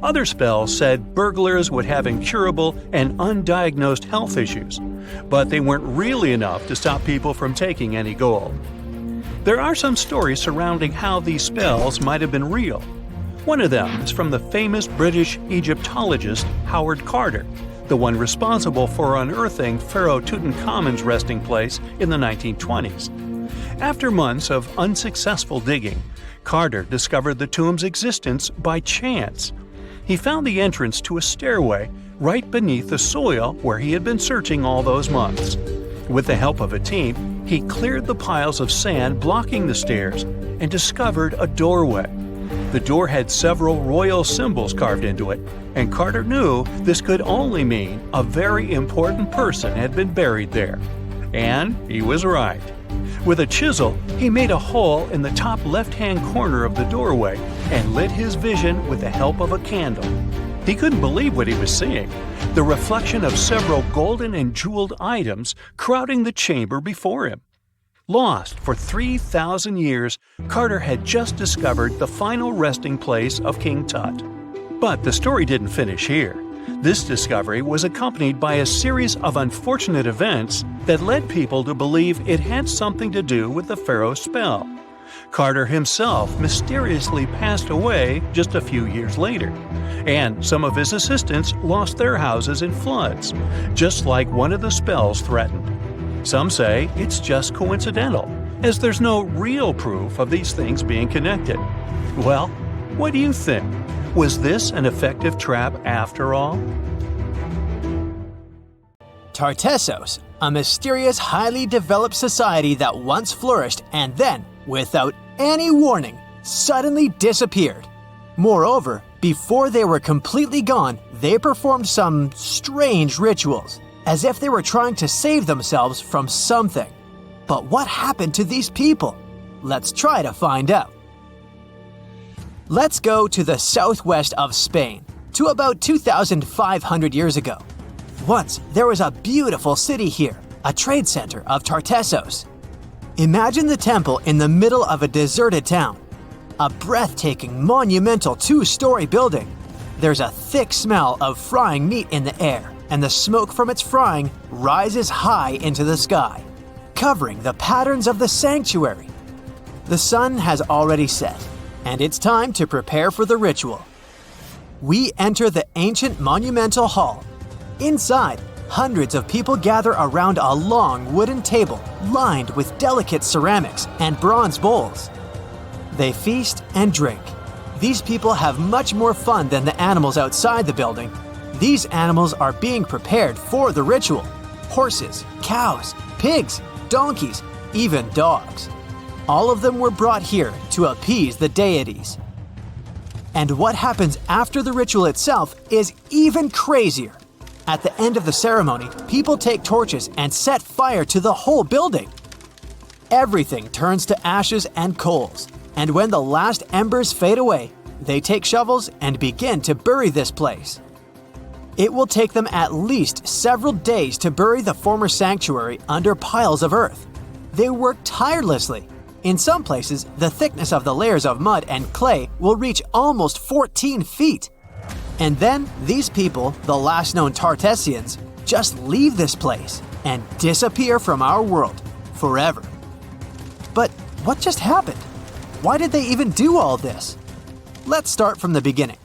[SPEAKER 3] Other spells said burglars would have incurable and undiagnosed health issues, but they weren't really enough to stop people from taking any gold. There are some stories surrounding how these spells might have been real. One of them is from the famous British Egyptologist Howard Carter, the one responsible for unearthing Pharaoh Tutankhamun's resting place in the 1920s. After months of unsuccessful digging, Carter discovered the tomb's existence by chance. He found the entrance to a stairway right beneath the soil where he had been searching all those months. With the help of a team, he cleared the piles of sand blocking the stairs and discovered a doorway. The door had several royal symbols carved into it, and Carter knew this could only mean a very important person had been buried there. And he was right. With a chisel, he made a hole in the top left-hand corner of the doorway and lit his vision with the help of a candle. He couldn't believe what he was seeing, the reflection of several golden and jeweled items crowding the chamber before him. Lost for 3,000 years, Carter had just discovered the final resting place of King Tut. But the story didn't finish here. This discovery was accompanied by a series of unfortunate events that led people to believe it had something to do with the pharaoh's spell. Carter himself mysteriously passed away just a few years later, and some of his assistants lost their houses in floods, just like one of the spells threatened. Some say it's just coincidental, as there's no real proof of these things being connected. Well, what do you think? Was this an effective trap after all?
[SPEAKER 2] Tartessos, a mysterious, highly developed society that once flourished and then, without any warning, suddenly disappeared. Moreover, before they were completely gone, they performed some strange rituals, as if they were trying to save themselves from something. But what happened to these people? Let's try to find out. Let's go to the southwest of Spain, to about 2,500 years ago. Once, there was a beautiful city here, a trade center of Tartessos. Imagine the temple in the middle of a deserted town. A breathtaking, monumental two-story building. There's a thick smell of frying meat in the air, and the smoke from its frying rises high into the sky, covering the patterns of the sanctuary. The sun has already set, and it's time to prepare for the ritual. We enter the ancient monumental hall. Inside, hundreds of people gather around a long wooden table lined with delicate ceramics and bronze bowls. They feast and drink. These people have much more fun than the animals outside the building. These animals are being prepared for the ritual. Horses, cows, pigs, donkeys, even dogs. All of them were brought here to appease the deities. And what happens after the ritual itself is even crazier. At the end of the ceremony, people take torches and set fire to the whole building. Everything turns to ashes and coals, and when the last embers fade away, they take shovels and begin to bury this place. It will take them at least several days to bury the former sanctuary under piles of earth. They work tirelessly. In some places, the thickness of the layers of mud and clay will reach almost 14 feet. And then, these people, the last known Tartessians, just leave this place and disappear from our world forever. But what just happened? Why did they even do all this? Let's start from the beginning.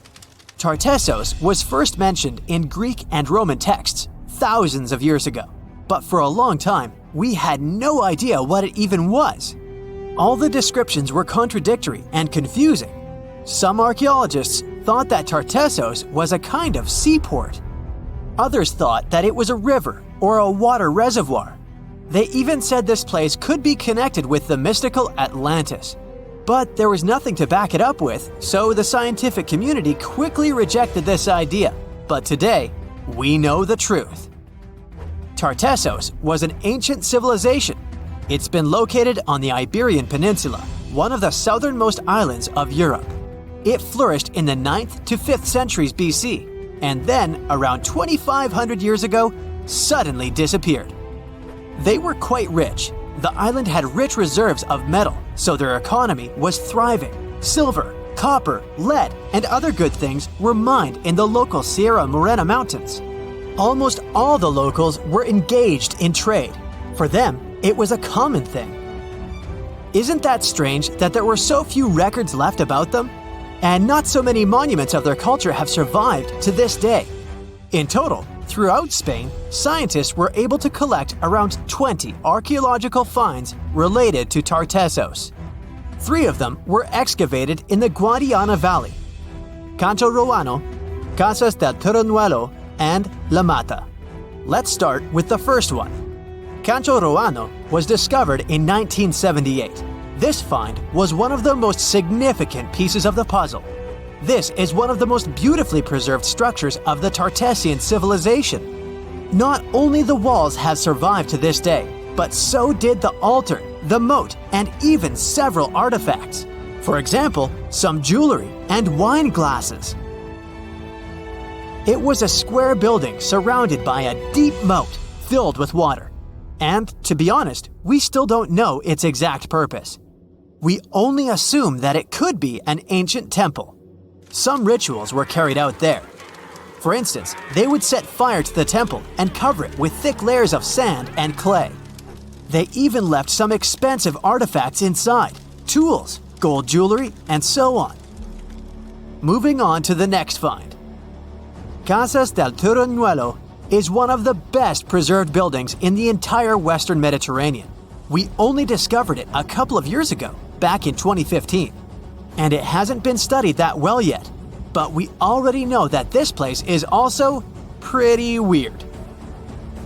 [SPEAKER 2] Tartessos was first mentioned in Greek and Roman texts thousands of years ago, but for a long time, we had no idea what it even was. All the descriptions were contradictory and confusing. Some archaeologists thought that Tartessos was a kind of seaport. Others thought that it was a river or a water reservoir. They even said this place could be connected with the mystical Atlantis. But there was nothing to back it up with, so the scientific community quickly rejected this idea. But today, we know the truth. Tartessos was an ancient civilization. It's been located on the Iberian Peninsula, one of the southernmost islands of Europe. It flourished in the 9th to 5th centuries BC, and then, around 2,500 years ago, suddenly disappeared. They were quite rich. The island had rich reserves of metal, so their economy was thriving. Silver, copper, lead, and other good things were mined in the local Sierra Morena Mountains. Almost all the locals were engaged in trade. For them, it was a common thing. Isn't that strange that there were so few records left about them? And not so many monuments of their culture have survived to this day. In total, Throughout Spain, scientists were able to collect around 20 archaeological finds related to Tartessos. 3 of them were excavated in the Guadiana Valley: Cancho Ruano, Casas del Turrunuelo, and La Mata. Let's start with the first one. Cancho Ruano was discovered in 1978. This find was one of the most significant pieces of the puzzle. This is one of the most beautifully preserved structures of the Tartessian civilization. Not only the walls have survived to this day, but so did the altar, the moat, and even several artifacts. For example, some jewelry and wine glasses. It was a square building surrounded by a deep moat filled with water. And, to be honest, we still don't know its exact purpose. We only assume that it could be an ancient temple. Some rituals were carried out there. For instance, they would set fire to the temple and cover it with thick layers of sand and clay. They even left some expensive artifacts inside: tools, gold jewelry, and so on. Moving on to the next find. Casas del Turrunuelo is one of the best preserved buildings in the entire Western Mediterranean. We only discovered it a couple of years ago, back in 2015. And it hasn't been studied that well yet. But we already know that this place is also pretty weird.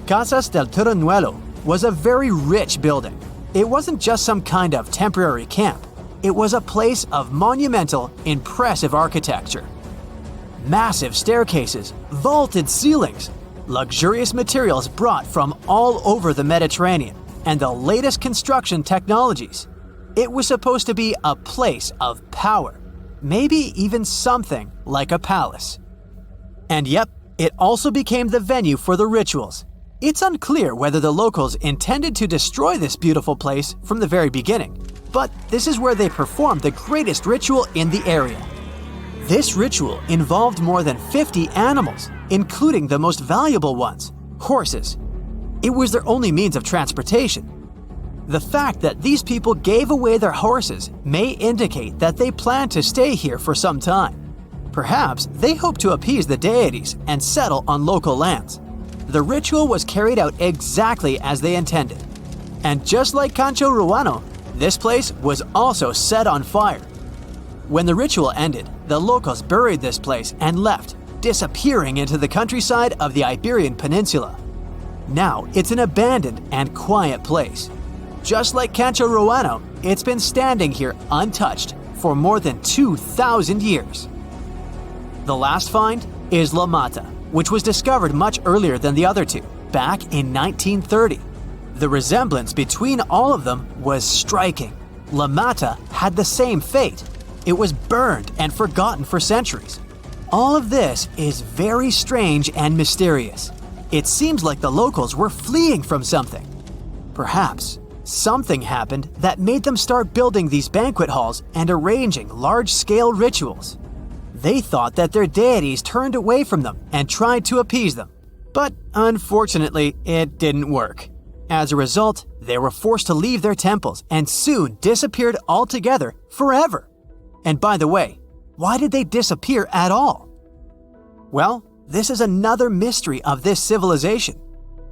[SPEAKER 2] Casas del Turrunuelo was a very rich building. It wasn't just some kind of temporary camp. It was a place of monumental, impressive architecture. Massive staircases, vaulted ceilings, luxurious materials brought from all over the Mediterranean, and the latest construction technologies. It was supposed to be a place of power, maybe even something like a palace. And yep, it also became the venue for the rituals. It's unclear whether the locals intended to destroy this beautiful place from the very beginning, but this is where they performed the greatest ritual in the area. This ritual involved more than 50 animals, including the most valuable ones, horses. It was their only means of transportation. The fact that these people gave away their horses may indicate that they planned to stay here for some time. Perhaps they hoped to appease the deities and settle on local lands. The ritual was carried out exactly as they intended. And just like Cancho Ruano, this place was also set on fire. When the ritual ended, the locals buried this place and left, disappearing into the countryside of the Iberian Peninsula. Now it's an abandoned and quiet place. Just like Cancho Ruano, it's been standing here untouched for more than 2,000 years. The last find is La Mata, which was discovered much earlier than the other two, back in 1930. The resemblance between all of them was striking. La Mata had the same fate. It was burned and forgotten for centuries. All of this is very strange and mysterious. It seems like the locals were fleeing from something. Perhaps something happened that made them start building these banquet halls and arranging large-scale rituals. They thought that their deities turned away from them and tried to appease them. But unfortunately, it didn't work. As a result, they were forced to leave their temples and soon disappeared altogether forever. And by the way, why did they disappear at all? Well, this is another mystery of this civilization.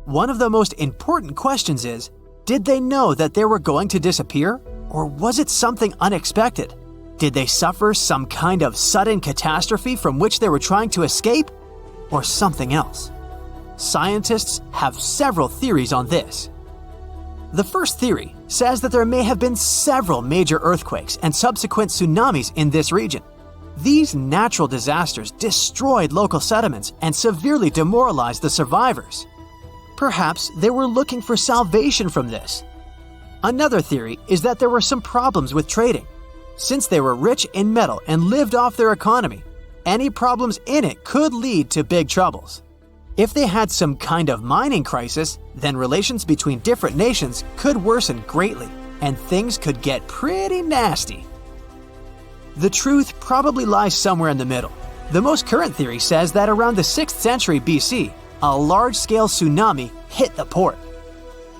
[SPEAKER 2] One of the most important questions is, did they know that they were going to disappear? Or was it something unexpected? Did they suffer some kind of sudden catastrophe from which they were trying to escape? Or something else? Scientists have several theories on this. The first theory says that there may have been several major earthquakes and subsequent tsunamis in this region. These natural disasters destroyed local settlements and severely demoralized the survivors. Perhaps they were looking for salvation from this. Another theory is that there were some problems with trading. Since they were rich in metal and lived off their economy, any problems in it could lead to big troubles. If they had some kind of mining crisis, then relations between different nations could worsen greatly, and things could get pretty nasty. The truth probably lies somewhere in the middle. The most current theory says that around the 6th century BC, a large-scale tsunami hit the port.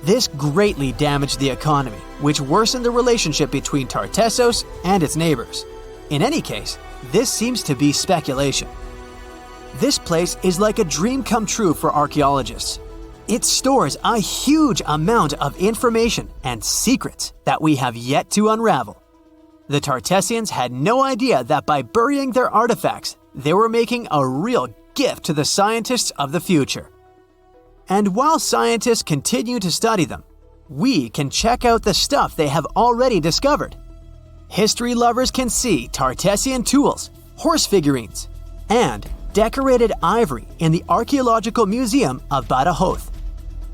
[SPEAKER 2] This greatly damaged the economy, which worsened the relationship between Tartessos and its neighbors. In any case, this seems to be speculation.
[SPEAKER 4] This place is like a dream come true for archaeologists. It stores a huge amount of information and secrets that we have yet to unravel. The Tartessians had no idea that by burying their artifacts, they were making a real gift to the scientists of the future. And while scientists continue to study them, we can check out the stuff they have already discovered. History lovers can see Tartessian tools, horse figurines, and decorated ivory in the Archaeological Museum of Baghdad.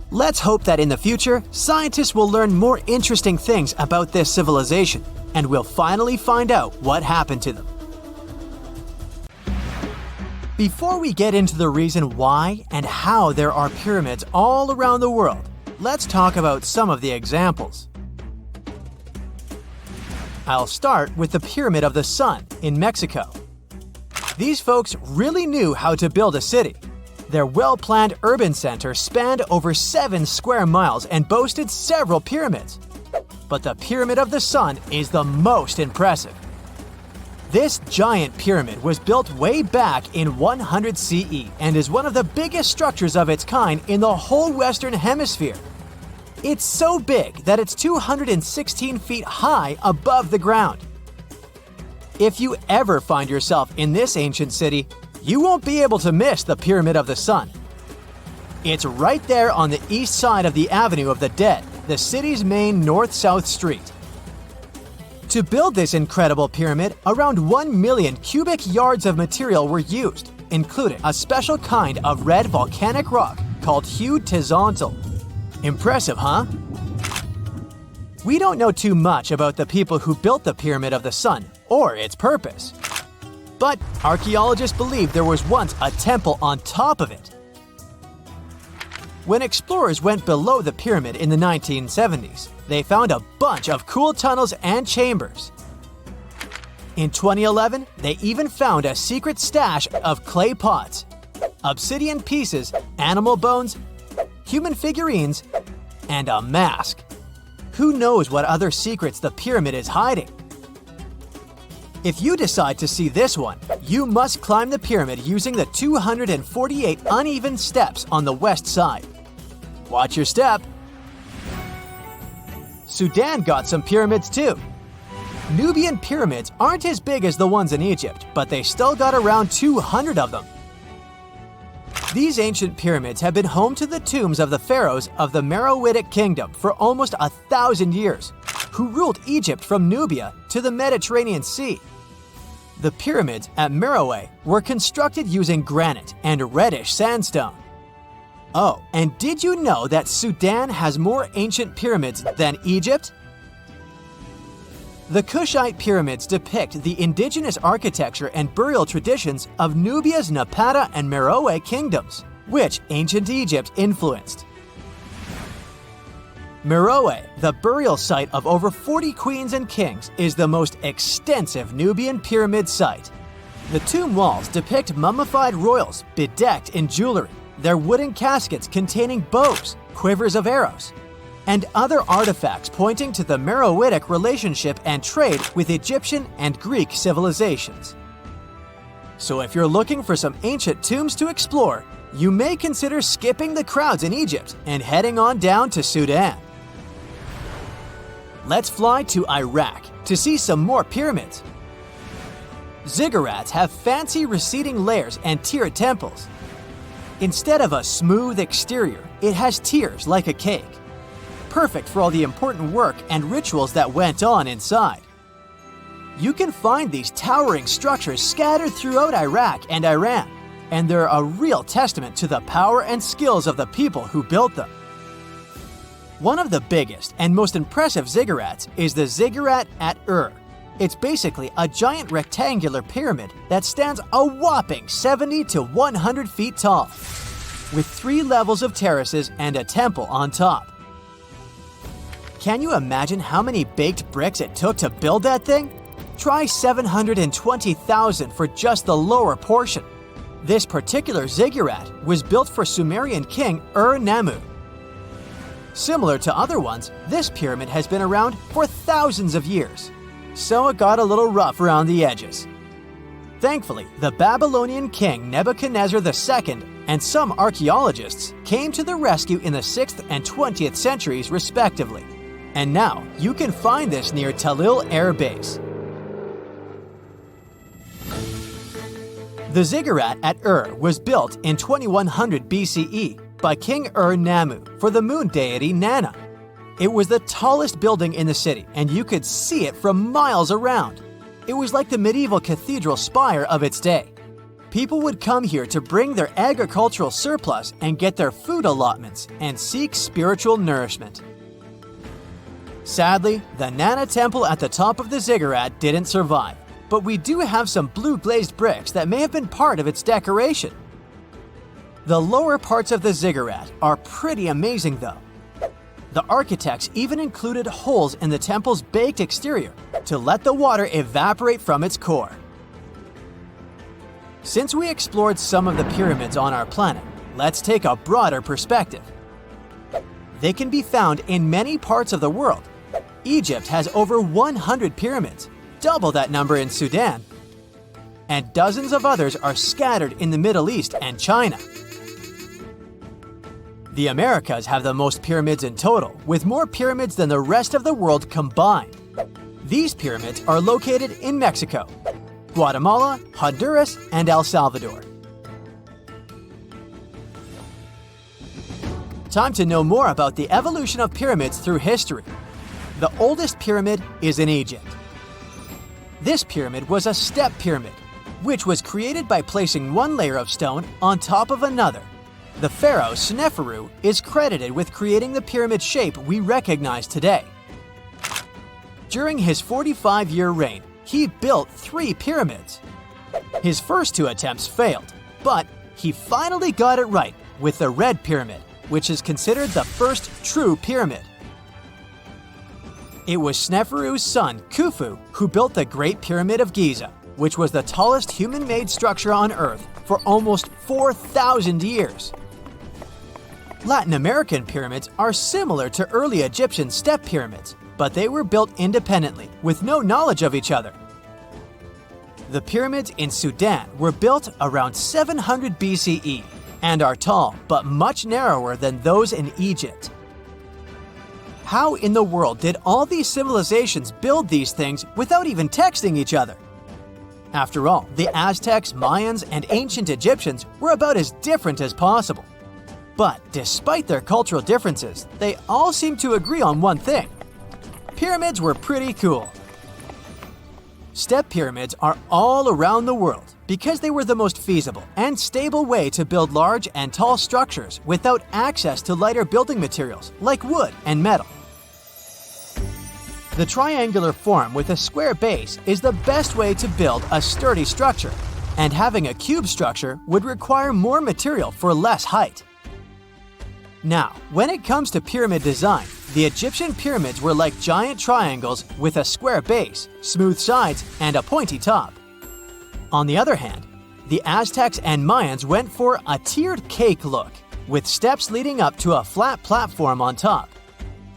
[SPEAKER 4] Let's hope that in the future, scientists will learn more interesting things about this civilization, and we'll finally find out what happened to them. Before we get into the reason why and how there are pyramids all around the world, let's talk about some of the examples. I'll start with the Pyramid of the Sun in Mexico. These folks really knew how to build a city. Their well-planned urban center spanned over 7 square miles and boasted several pyramids. But the Pyramid of the Sun is the most impressive. This giant pyramid was built way back in 100 CE and is one of the biggest structures of its kind in the whole Western Hemisphere. It's so big that it's 216 feet high above the ground. If you ever find yourself in this ancient city, you won't be able to miss the Pyramid of the Sun. It's right there on the east side of the Avenue of the Dead, the city's main north-south street. To build this incredible pyramid, around 1 million cubic yards of material were used, including a special kind of red volcanic rock called hued tezontle. Impressive, huh? We don't know too much about the people who built the Pyramid of the Sun or its purpose. But archaeologists believe there was once a temple on top of it. When explorers went below the pyramid in the 1970s, they found a bunch of cool tunnels and chambers. In 2011, they even found a secret stash of clay pots, obsidian pieces, animal bones, human figurines, and a mask. Who knows what other secrets the pyramid is hiding? If you decide to see this one, you must climb the pyramid using the 248 uneven steps on the west side. Watch your step. Sudan got some pyramids too. Nubian pyramids aren't as big as the ones in Egypt, but they still got around 200 of them. These ancient pyramids have been home to the tombs of the pharaohs of the Meroitic Kingdom for almost 1,000 years, who ruled Egypt from Nubia to the Mediterranean Sea. The pyramids at Meroe were constructed using granite and reddish sandstone. Oh, and did you know that Sudan has more ancient pyramids than Egypt? The Kushite pyramids depict the indigenous architecture and burial traditions of Nubia's Napata and Meroe kingdoms, which ancient Egypt influenced. Meroe, the burial site of over 40 queens and kings, is the most extensive Nubian pyramid site. The tomb walls depict mummified royals bedecked in jewelry, their wooden caskets containing bows, quivers of arrows, and other artifacts pointing to the Meroitic relationship and trade with Egyptian and Greek civilizations. So if you're looking for some ancient tombs to explore, you may consider skipping the crowds in Egypt and heading on down to Sudan. Let's fly to Iraq to see some more pyramids. Ziggurats have fancy receding layers and tiered temples. Instead of a smooth exterior, it has tiers like a cake. Perfect for all the important work and rituals that went on inside. You can find these towering structures scattered throughout Iraq and Iran, and they're a real testament to the power and skills of the people who built them. One of the biggest and most impressive ziggurats is the ziggurat at Ur. It's basically a giant rectangular pyramid that stands a whopping 70 to 100 feet tall, with 3 levels of terraces and a temple on top. Can you imagine how many baked bricks it took to build that thing? Try 720,000 for just the lower portion. This particular ziggurat was built for Sumerian king Ur-Nammu. Similar to other ones, this pyramid has been around for thousands of years, so it got a little rough around the edges. Thankfully, the Babylonian king Nebuchadnezzar II and some archaeologists came to the rescue in the 6th and 20th centuries respectively. And now, you can find this near Talil Air Base. The ziggurat at Ur was built in 2100 BCE by King Ur-Nammu for the moon deity Nana. It was the tallest building in the city, and you could see it from miles around. It was like the medieval cathedral spire of its day. People would come here to bring their agricultural surplus and get their food allotments and seek spiritual nourishment. Sadly, the Nana temple at the top of the ziggurat didn't survive, but we do have some blue glazed bricks that may have been part of its decoration. The lower parts of the ziggurat are pretty amazing though. The architects even included holes in the temple's baked exterior to let the water evaporate from its core. Since we explored some of the pyramids on our planet, let's take a broader perspective. They can be found in many parts of the world. Egypt has over 100 pyramids, double that number in Sudan, and dozens of others are scattered in the Middle East and China. The Americas have the most pyramids in total, with more pyramids than the rest of the world combined. These pyramids are located in Mexico, Guatemala, Honduras, and El Salvador. Time to know more about the evolution of pyramids through history. The oldest pyramid is in Egypt. This pyramid was a step pyramid, which was created by placing one layer of stone on top of another. The pharaoh Sneferu is credited with creating the pyramid shape we recognize today. During his 45-year reign, he built 3 pyramids. His first 2 attempts failed, but he finally got it right with the Red Pyramid, which is considered the first true pyramid. It was Sneferu's son, Khufu, who built the Great Pyramid of Giza, which was the tallest human-made structure on Earth for almost 4,000 years. Latin American pyramids are similar to early Egyptian step pyramids, but they were built independently, with no knowledge of each other. The pyramids in Sudan were built around 700 BCE and are tall, but much narrower than those in Egypt. How in the world did all these civilizations build these things without even texting each other? After all, the Aztecs, Mayans, and ancient Egyptians were about as different as possible. But despite their cultural differences, they all seem to agree on one thing. Pyramids were pretty cool. Step pyramids are all around the world because they were the most feasible and stable way to build large and tall structures without access to lighter building materials like wood and metal. The triangular form with a square base is the best way to build a sturdy structure, and having a cube structure would require more material for less height. Now, when it comes to pyramid design, the Egyptian pyramids were like giant triangles with a square base, smooth sides, and a pointy top. On the other hand, the Aztecs and Mayans went for a tiered cake look, with steps leading up to a flat platform on top.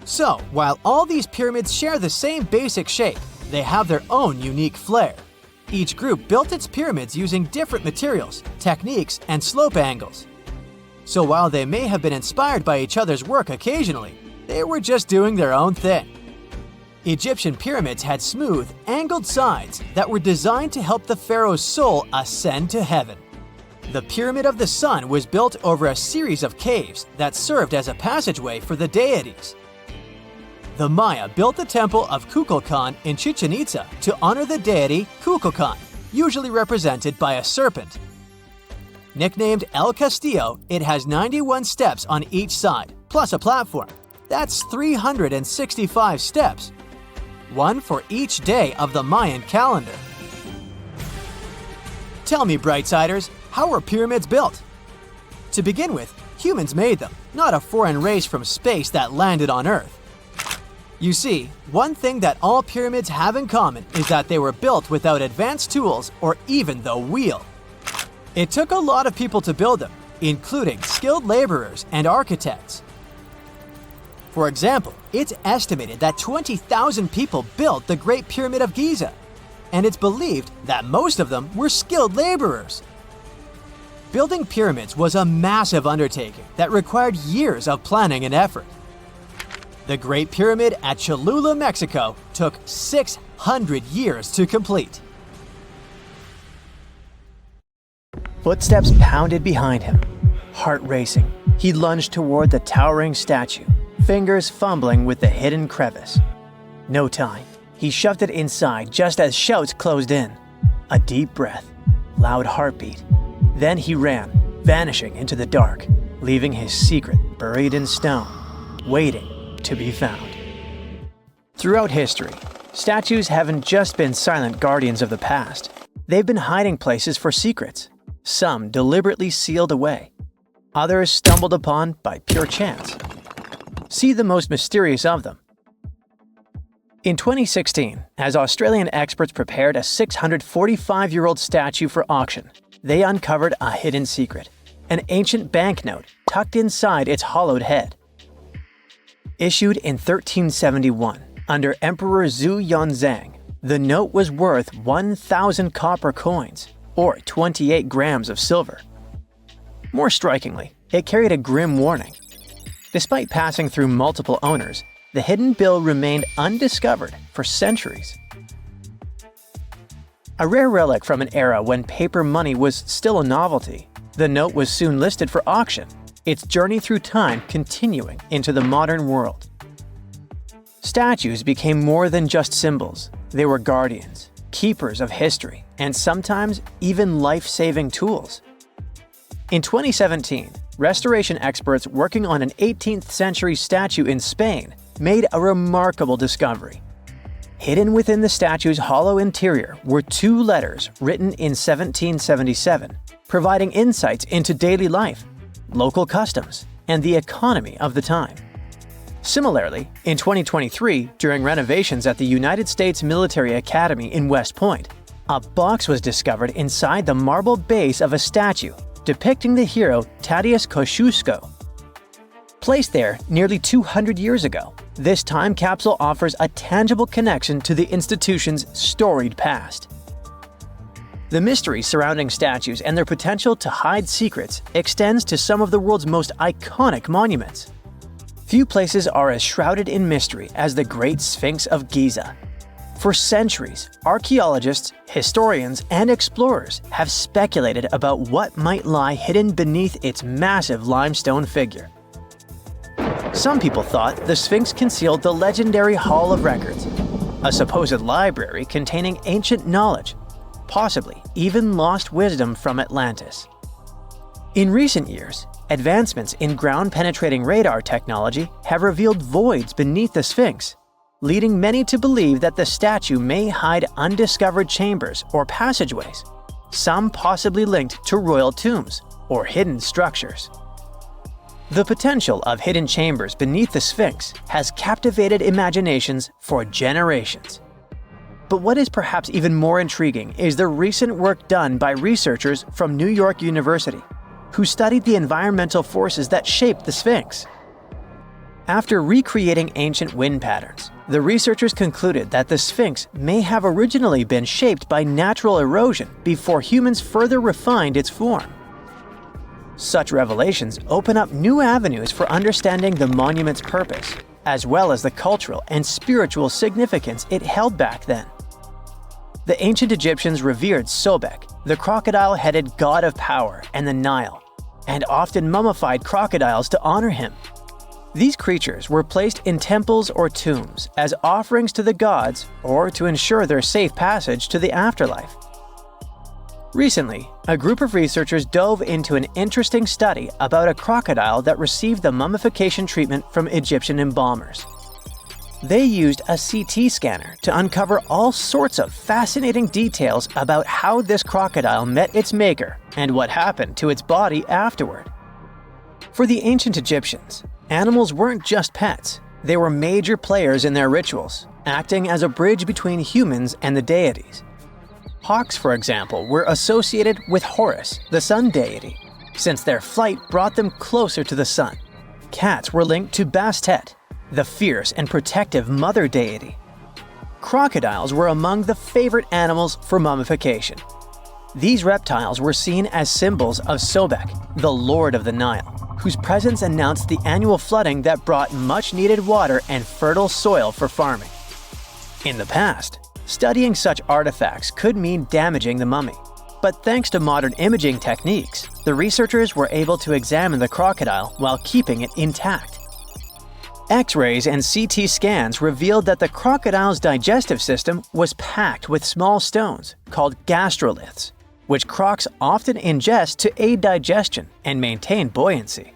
[SPEAKER 4] So, while all these pyramids share the same basic shape, they have their own unique flair. Each group built its pyramids using different materials, techniques, and slope angles. So while they may have been inspired by each other's work occasionally, they were just doing their own thing. Egyptian pyramids had smooth, angled sides that were designed to help the pharaoh's soul ascend to heaven. The Pyramid of the Sun was built over a series of caves that served as a passageway for the deities. The Maya built the temple of Kukulkan in Chichen Itza to honor the deity Kukulkan, usually represented by a serpent. Nicknamed El Castillo, it has 91 steps on each side, plus a platform. That's 365 steps, one for each day of the Mayan calendar. Tell me, Brightsiders, how were pyramids built? To begin with, humans made them, not a foreign race from space that landed on Earth. You see, one thing that all pyramids have in common is that they were built without advanced tools or even the wheel. It took a lot of people to build them, including skilled laborers and architects. For example, it's estimated that 20,000 people built the Great Pyramid of Giza.
[SPEAKER 2] and it's believed that most of them were skilled laborers. Building pyramids was a massive undertaking that required years of planning and effort. The Great Pyramid at Cholula, Mexico, took 600 years to complete.
[SPEAKER 4] Footsteps pounded behind him. Heart racing, he lunged toward the towering statue, fingers fumbling with the hidden crevice. No time. He shoved it inside just as shouts closed in. A deep breath, loud heartbeat. Then he ran, vanishing into the dark, leaving his secret buried in stone, waiting to be found. Throughout history, statues haven't just been silent guardians of the past. They've been hiding places for secrets, some deliberately sealed away, others stumbled upon by pure chance. See the most mysterious of them. In 2016, as Australian experts prepared a 645-year-old statue for auction, they uncovered a hidden secret, an ancient banknote tucked inside its hollowed head. Issued in 1371 under Emperor Zhu Yunzang, the note was worth 1,000 copper coins, or 28 grams of silver. More strikingly, it carried a grim warning. Despite passing through multiple owners, the hidden bill remained undiscovered for centuries. A rare relic from an era when paper money was still a novelty, the note was soon listed for auction, its journey through time continuing into the modern world. Statues became more than just symbols. They were guardians, keepers of history, and sometimes even life-saving tools. In 2017, restoration experts working on an 18th century statue in Spain made a remarkable discovery. Hidden within the statue's hollow interior were 2 letters written in 1777, providing insights into daily life, local customs, and the economy of the time. Similarly, in 2023, during renovations at the United States Military Academy in West Point, a box was discovered inside the marble base of a statue depicting the hero Tadeusz Kosciuszko. Placed there nearly 200 years ago, this time capsule offers a tangible connection to the institution's storied past. The mystery surrounding statues and their potential to hide secrets extends to some of the world's most iconic monuments. Few places are as shrouded in mystery as the Great Sphinx of Giza. For centuries, archaeologists, historians, and explorers have speculated about what might lie hidden beneath its massive limestone figure. Some people thought the Sphinx concealed the legendary Hall of Records, a supposed library containing ancient knowledge, possibly even lost wisdom from Atlantis. In recent years, advancements in ground-penetrating radar technology have revealed voids beneath the Sphinx, leading many to believe that the statue may hide undiscovered chambers or passageways, some possibly linked to royal tombs or hidden structures. The potential of hidden chambers beneath the Sphinx has captivated imaginations for generations. But what is perhaps even more intriguing is the recent work done by researchers from New York University, who studied the environmental forces that shaped the Sphinx. After recreating ancient wind patterns, the researchers concluded that the Sphinx may have originally been shaped by natural erosion before humans further refined its form. Such revelations open up new avenues for understanding the monument's purpose, as well as the cultural and spiritual significance it held back then. The ancient Egyptians revered Sobek, the crocodile-headed god of power and the Nile, and often mummified crocodiles to honor him. These creatures were placed in temples or tombs as offerings to the gods or to ensure their safe passage to the afterlife. Recently, a group of researchers dove into an interesting study about a crocodile that received the mummification treatment from Egyptian embalmers. They used a CT scanner to uncover all sorts of fascinating details about how this crocodile met its maker and what happened to its body afterward. For the ancient Egyptians, animals weren't just pets, they were major players in their rituals, acting as a bridge between humans and the deities. Hawks, for example, were associated with Horus, the sun deity, since their flight brought them closer to the sun. Cats were linked to Bastet, the fierce and protective mother deity. crocodiles were among the favorite animals for mummification. These reptiles were seen as symbols of Sobek, the Lord of the Nile, whose presence announced the annual flooding that brought much-needed water and fertile soil for farming. In the past, studying such artifacts could mean damaging the mummy, but thanks to modern imaging techniques, the researchers were able to examine the crocodile while keeping it intact. X-rays and CT scans revealed that the crocodile's digestive system was packed with small stones called gastroliths, which crocs often ingest to aid digestion and maintain buoyancy.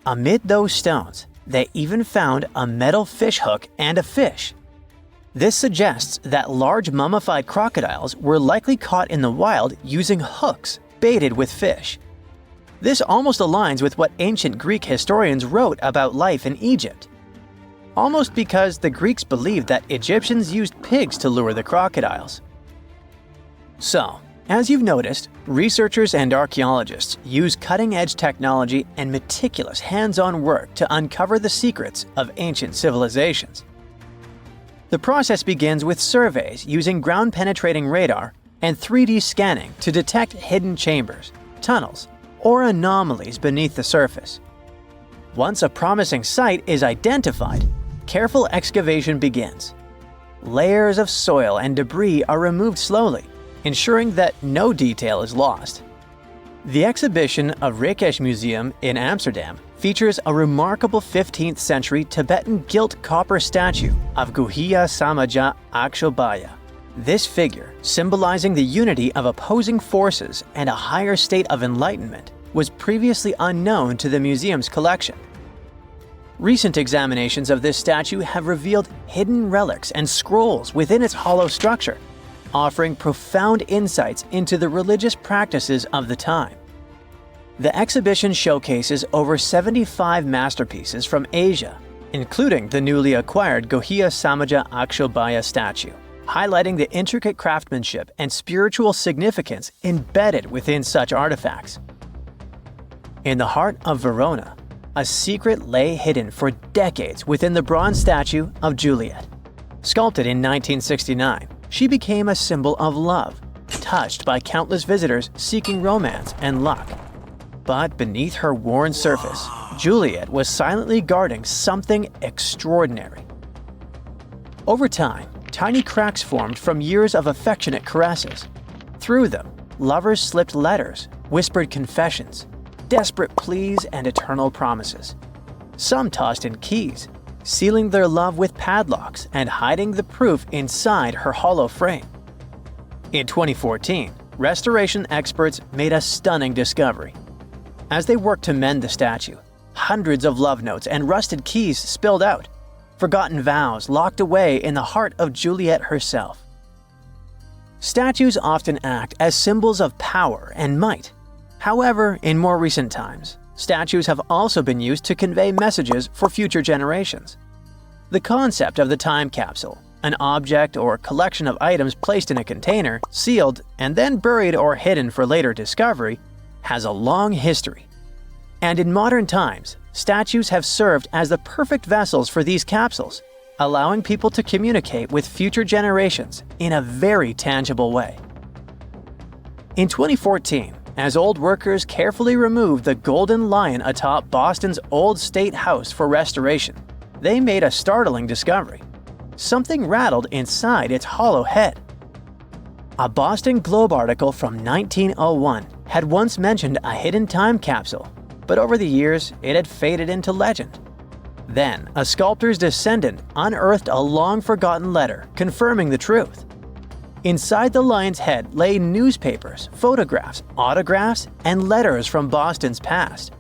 [SPEAKER 4] Amid those stones, they even found a metal fish hook and a fish. This suggests that large mummified crocodiles were likely caught in the wild using hooks baited with fish. This almost aligns with what ancient Greek historians wrote about life in Egypt. Almost because the Greeks believed that Egyptians used pigs to lure the crocodiles. So, as you've noticed, researchers and archaeologists use cutting-edge technology and meticulous hands-on work to uncover the secrets of ancient civilizations. The process begins with surveys using ground-penetrating radar and 3D scanning to detect hidden chambers, tunnels, or anomalies beneath the surface. Once a promising site is identified, careful excavation begins. Layers of soil and debris are removed slowly, ensuring that no detail is lost. The exhibition of Rijksmuseum Museum in Amsterdam features a remarkable 15th century Tibetan gilt copper statue of Guhya Samaja Akshobhya. This figure, symbolizing the unity of opposing forces and a higher state of enlightenment, was previously unknown to the museum's collection. Recent examinations of this statue have revealed hidden relics and scrolls within its hollow structure, offering profound insights into the religious practices of the time. The exhibition showcases over 75 masterpieces from Asia, including the newly acquired Guhya Samaja Akshobhya statue, highlighting the intricate craftsmanship and spiritual significance embedded within such artifacts. In the heart of Verona, a secret lay hidden for decades within the bronze statue of Juliet. Sculpted in 1969, she became a symbol of love, touched by countless visitors seeking romance and luck. But beneath her worn surface, Juliet was silently guarding something extraordinary. Over time, tiny cracks formed from years of affectionate caresses. Through them, lovers slipped letters, whispered confessions, desperate pleas, and eternal promises. Some tossed in keys, sealing their love with padlocks and hiding the proof inside her hollow frame. In 2014, restoration experts made a stunning discovery. As they worked to mend the statue, hundreds of love notes and rusted keys spilled out, forgotten vows locked away in the heart of Juliet herself. Statues often act as symbols of power and might. However, in more recent times, statues have also been used to convey messages for future generations. The concept of the time capsule, an object or collection of items placed in a container, sealed, and then buried or hidden for later discovery, has a long history. And in modern times, statues have served as the perfect vessels for these capsules, allowing people to communicate with future generations in a very tangible way. In 2014, as old workers carefully removed the golden lion atop Boston's Old State House for restoration, they made a startling discovery. Something rattled inside its hollow head. A Boston Globe article from 1901 had once mentioned a hidden time capsule, but over the years it had faded into legend. Then, a sculptor's descendant unearthed a long-forgotten letter confirming the truth. Inside the lion's head lay newspapers, photographs, autographs, and letters from Boston's past.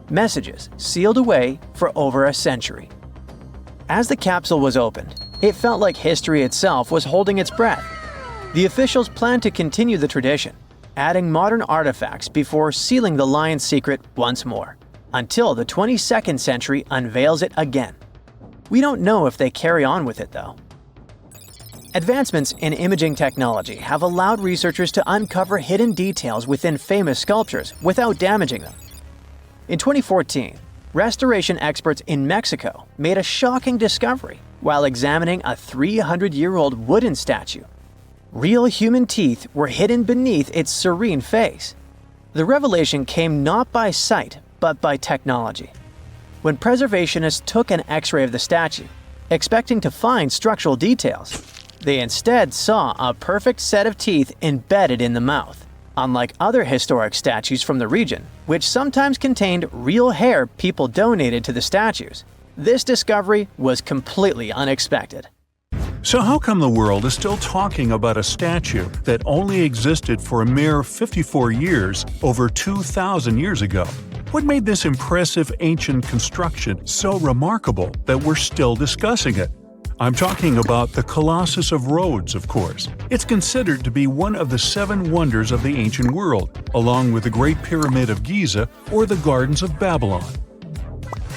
[SPEAKER 4] Messages sealed away for over a century. As the capsule was opened, it felt like history itself was holding its breath. The officials planned to continue the tradition, adding modern artifacts before sealing the lion's secret once more, until the 22nd century unveils it again. We don't know if they carry on with it though. Advancements in imaging technology have allowed researchers to uncover hidden details within famous sculptures without damaging them. In 2014, restoration experts in Mexico made a shocking discovery. while examining a 300-year-old wooden statue. Real human teeth were hidden beneath its serene face. The revelation came not by sight, but by technology. When preservationists took an X-ray of the statue, expecting to find structural details, they instead saw a perfect set of teeth embedded in the mouth, unlike other historic statues from the region, which sometimes contained real hair people donated to the statues. This discovery was completely unexpected.
[SPEAKER 3] So how come the world is still talking about a statue that only existed for a mere 54 years over 2,000 years ago? What made this impressive ancient construction so remarkable that we're still discussing it? I'm talking about the Colossus of Rhodes, of course. It's considered to be one of the 7 wonders of the ancient world, along with the Great Pyramid of Giza or the Gardens of Babylon.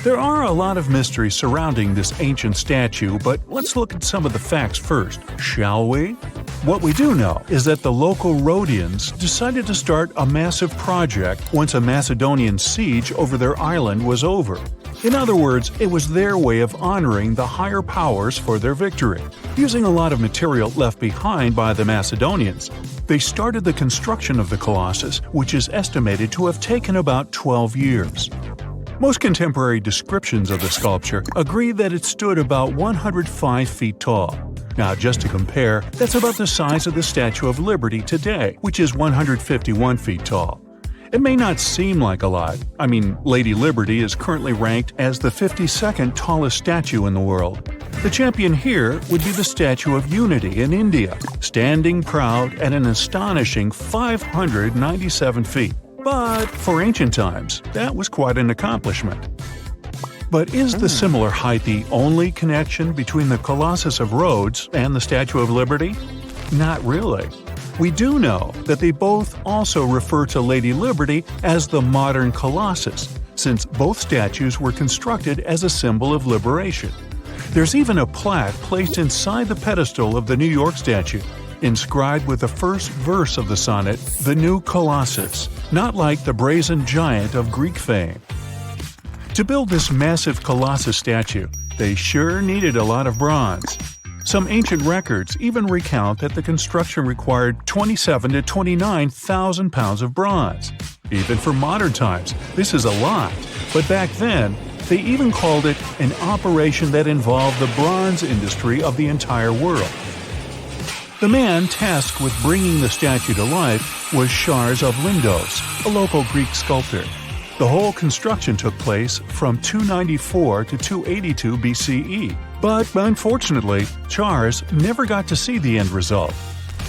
[SPEAKER 3] There are a lot of mysteries surrounding this ancient statue, but let's look at some of the facts first, shall we? What we do know is that the local Rhodians decided to start a massive project once a Macedonian siege over their island was over. In other words, it was their way of honoring the higher powers for their victory. Using a lot of material left behind by the Macedonians, they started the construction of the Colossus, which is estimated to have taken about 12 years. Most contemporary descriptions of the sculpture agree that it stood about 105 feet tall. Now, just to compare, that's about the size of the Statue of Liberty today, which is 151 feet tall. It may not seem like a lot. I mean, Lady Liberty is currently ranked as the 52nd tallest statue in the world. The champion here would be the Statue of Unity in India, standing proud at an astonishing 597 feet. But for ancient times, that was quite an accomplishment. But is the similar height the only connection between the Colossus of Rhodes and the Statue of Liberty? Not really. We do know that they both also refer to Lady Liberty as the modern Colossus, since both statues were constructed as a symbol of liberation. There's even a plaque placed inside the pedestal of the New York statue, inscribed with the first verse of the sonnet, "The New Colossus," not like the brazen giant of Greek fame. To build this massive Colossus statue, they sure needed a lot of bronze. Some ancient records even recount that the construction required 27,000 to 29,000 pounds of bronze. Even for modern times, this is a lot, but back then, they even called it an operation that involved the bronze industry of the entire world. The man tasked with bringing the statue to life was Chares of Lindos, a local Greek sculptor. The whole construction took place from 294 to 282 BCE, but unfortunately, Chares never got to see the end result.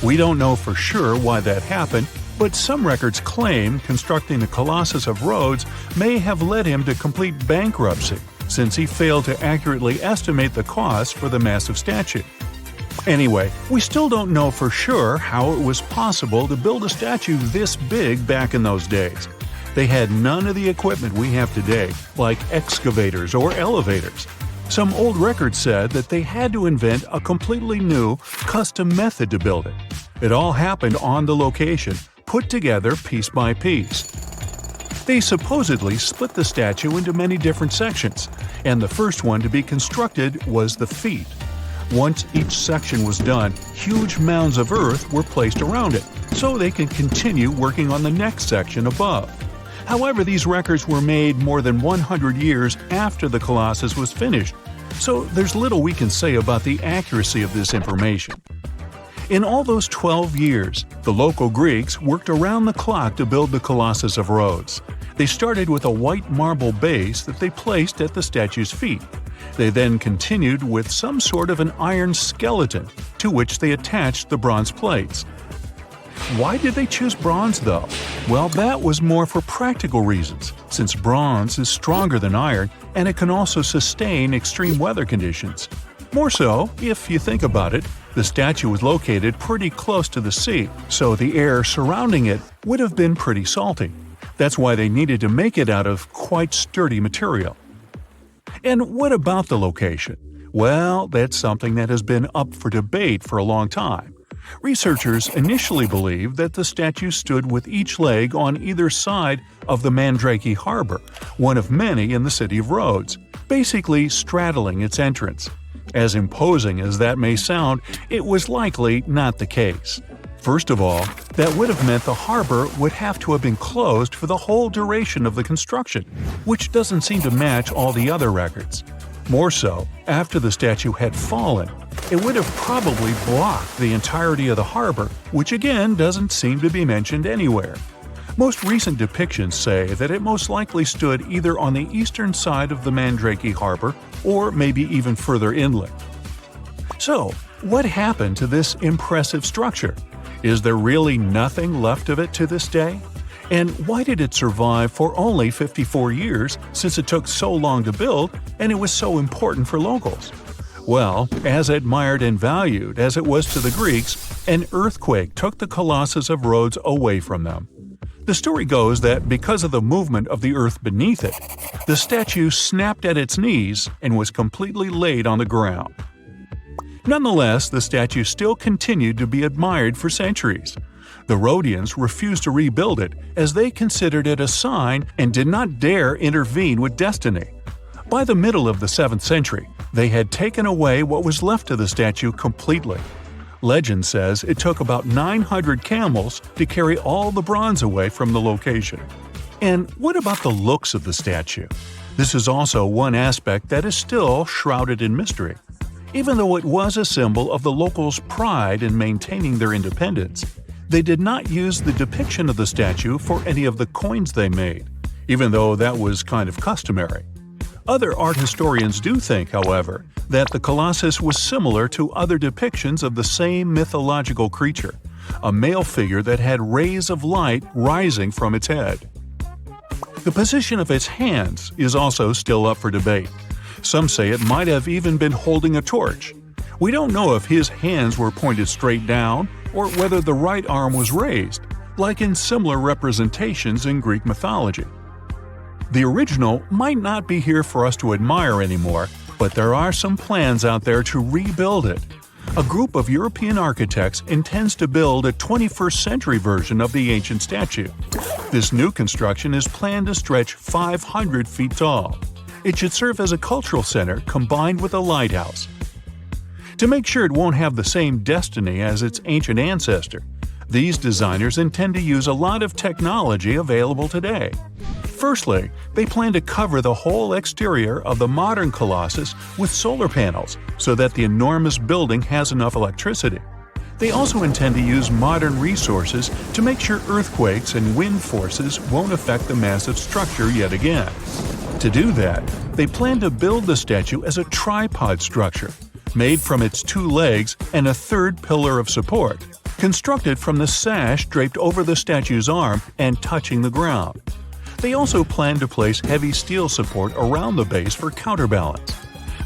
[SPEAKER 3] We don't know for sure why that happened, but some records claim constructing the Colossus of Rhodes may have led him to complete bankruptcy, since he failed to accurately estimate the cost for the massive statue. Anyway, we still don't know for sure how it was possible to build a statue this big back in those days. They had none of the equipment we have today, like excavators or elevators. Some old records said that they had to invent a completely new, custom method to build it. It all happened on the location, put together piece by piece. They supposedly split the statue into many different sections, and the first one to be constructed was the feet. Once each section was done, huge mounds of earth were placed around it, so they could continue working on the next section above. However, these records were made more than 100 years after the Colossus was finished, so there's little we can say about the accuracy of this information. In all those 12 years, the local Greeks worked around the clock to build the Colossus of Rhodes. They started with a white marble base that they placed at the statue's feet. They then continued with some sort of an iron skeleton, to which they attached the bronze plates. Why did they choose bronze, though? Well, that was more for practical reasons, since bronze is stronger than iron and it can also sustain extreme weather conditions. More so, if you think about it, the statue was located pretty close to the sea, so the air surrounding it would have been pretty salty. That's why they needed to make it out of quite sturdy material. And what about the location? Well, that's something that has been up for debate for a long time. Researchers initially believed that the statue stood with each leg on either side of the Mandrake Harbor, one of many in the city of Rhodes, basically straddling its entrance. As imposing as that may sound, it was likely not the case. First of all, that would have meant the harbor would have to have been closed for the whole duration of the construction, which doesn't seem to match all the other records. More so, after the statue had fallen, it would have probably blocked the entirety of the harbor, which again doesn't seem to be mentioned anywhere. Most recent depictions say that it most likely stood either on the eastern side of the Mandrake Harbor or maybe even further inland. So, what happened to this impressive structure? Is there really nothing left of it to this day? And why did it survive for only 54 years, since it took so long to build and it was so important for locals? Well, as admired and valued as it was to the Greeks, an earthquake took the Colossus of Rhodes away from them. The story goes that because of the movement of the earth beneath it, the statue snapped at its knees and was completely laid on the ground. Nonetheless, the statue still continued to be admired for centuries. The Rhodians refused to rebuild it as they considered it a sign and did not dare intervene with destiny. By the middle of the 7th century, they had taken away what was left of the statue completely. Legend says it took about 900 camels to carry all the bronze away from the location. And what about the looks of the statue? This is also one aspect that is still shrouded in mystery. Even though it was a symbol of the locals' pride in maintaining their independence, they did not use the depiction of the statue for any of the coins they made, even though that was kind of customary. Other art historians do think, however, that the Colossus was similar to other depictions of the same mythological creature, a male figure that had rays of light rising from its head. The position of its hands is also still up for debate. Some say it might have even been holding a torch. We don't know if his hands were pointed straight down or whether the right arm was raised, like in similar representations in Greek mythology. The original might not be here for us to admire anymore, but there are some plans out there to rebuild it. A group of European architects intends to build a 21st century version of the ancient statue. This new construction is planned to stretch 500 feet tall. It should serve as a cultural center combined with a lighthouse. To make sure it won't have the same destiny as its ancient ancestor, these designers intend to use a lot of technology available today. Firstly, they plan to cover the whole exterior of the modern Colossus with solar panels so that the enormous building has enough electricity. They also intend to use modern resources to make sure earthquakes and wind forces won't affect the massive structure yet again. To do that, they plan to build the statue as a tripod structure, made from its 2 legs and a third pillar of support, constructed from the sash draped over the statue's arm and touching the ground. They also plan to place heavy steel support around the base for counterbalance.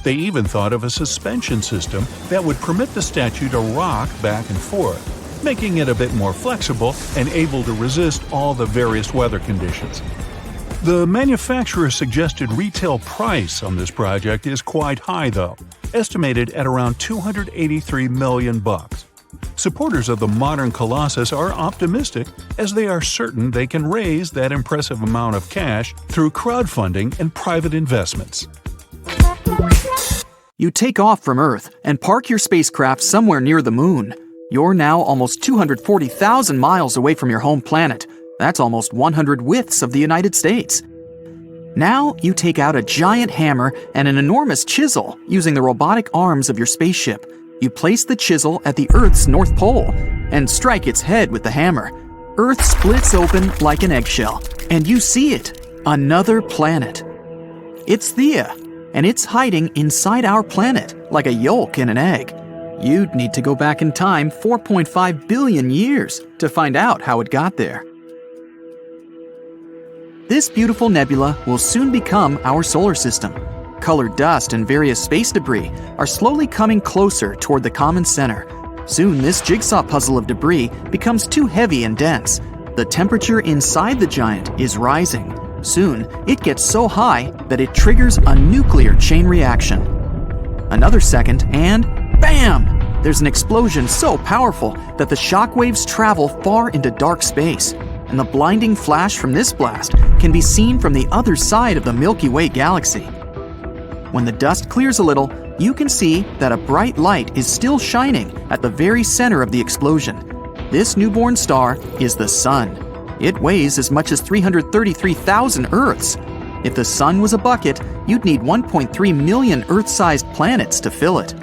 [SPEAKER 3] They even thought of a suspension system that would permit the statue to rock back and forth, making it a bit more flexible and able to resist all the various weather conditions. The manufacturer's suggested retail price on this project is quite high though, estimated at around $283 million. Supporters of the modern Colossus are optimistic as they are certain they can raise that impressive amount of cash through crowdfunding and private investments.
[SPEAKER 1] You take off from Earth and park your spacecraft somewhere near the Moon. You're now almost 240,000 miles away from your home planet. That's almost 100 widths of the United States. Now you take out a giant hammer and an enormous chisel using the robotic arms of your spaceship. You place the chisel at the Earth's North Pole and strike its head with the hammer. Earth splits open like an eggshell, and you see it, another planet. It's Theia, and it's hiding inside our planet like a yolk in an egg. You'd need to go back in time 4.5 billion years to find out how it got there. This beautiful nebula will soon become our solar system. Colored dust and various space debris are slowly coming closer toward the common center. Soon this jigsaw puzzle of debris becomes too heavy and dense. The temperature inside the giant is rising. Soon it gets so high that it triggers a nuclear chain reaction. Another second and bam! There's an explosion so powerful that the shockwaves travel far into dark space. And the blinding flash from this blast can be seen from the other side of the Milky Way galaxy. When the dust clears a little, you can see that a bright light is still shining at the very center of the explosion. This newborn star is the Sun. It weighs as much as 333,000 Earths. If the Sun was a bucket, you'd need 1.3 million Earth-sized planets to fill it.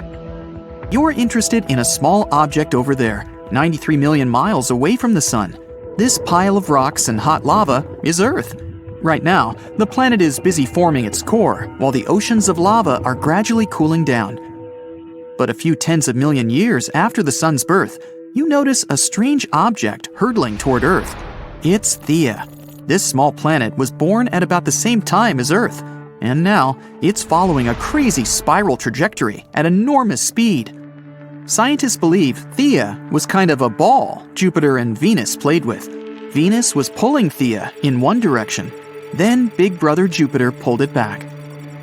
[SPEAKER 1] You're interested in a small object over there, 93 million miles away from the Sun. This pile of rocks and hot lava is Earth. Right now, the planet is busy forming its core, while the oceans of lava are gradually cooling down. But a few tens of million years after the Sun's birth, you notice a strange object hurtling toward Earth. It's Theia. This small planet was born at about the same time as Earth, and now it's following a crazy spiral trajectory at enormous speed. Scientists believe Theia was kind of a ball Jupiter and Venus played with. Venus was pulling Theia in one direction, then Big Brother Jupiter pulled it back.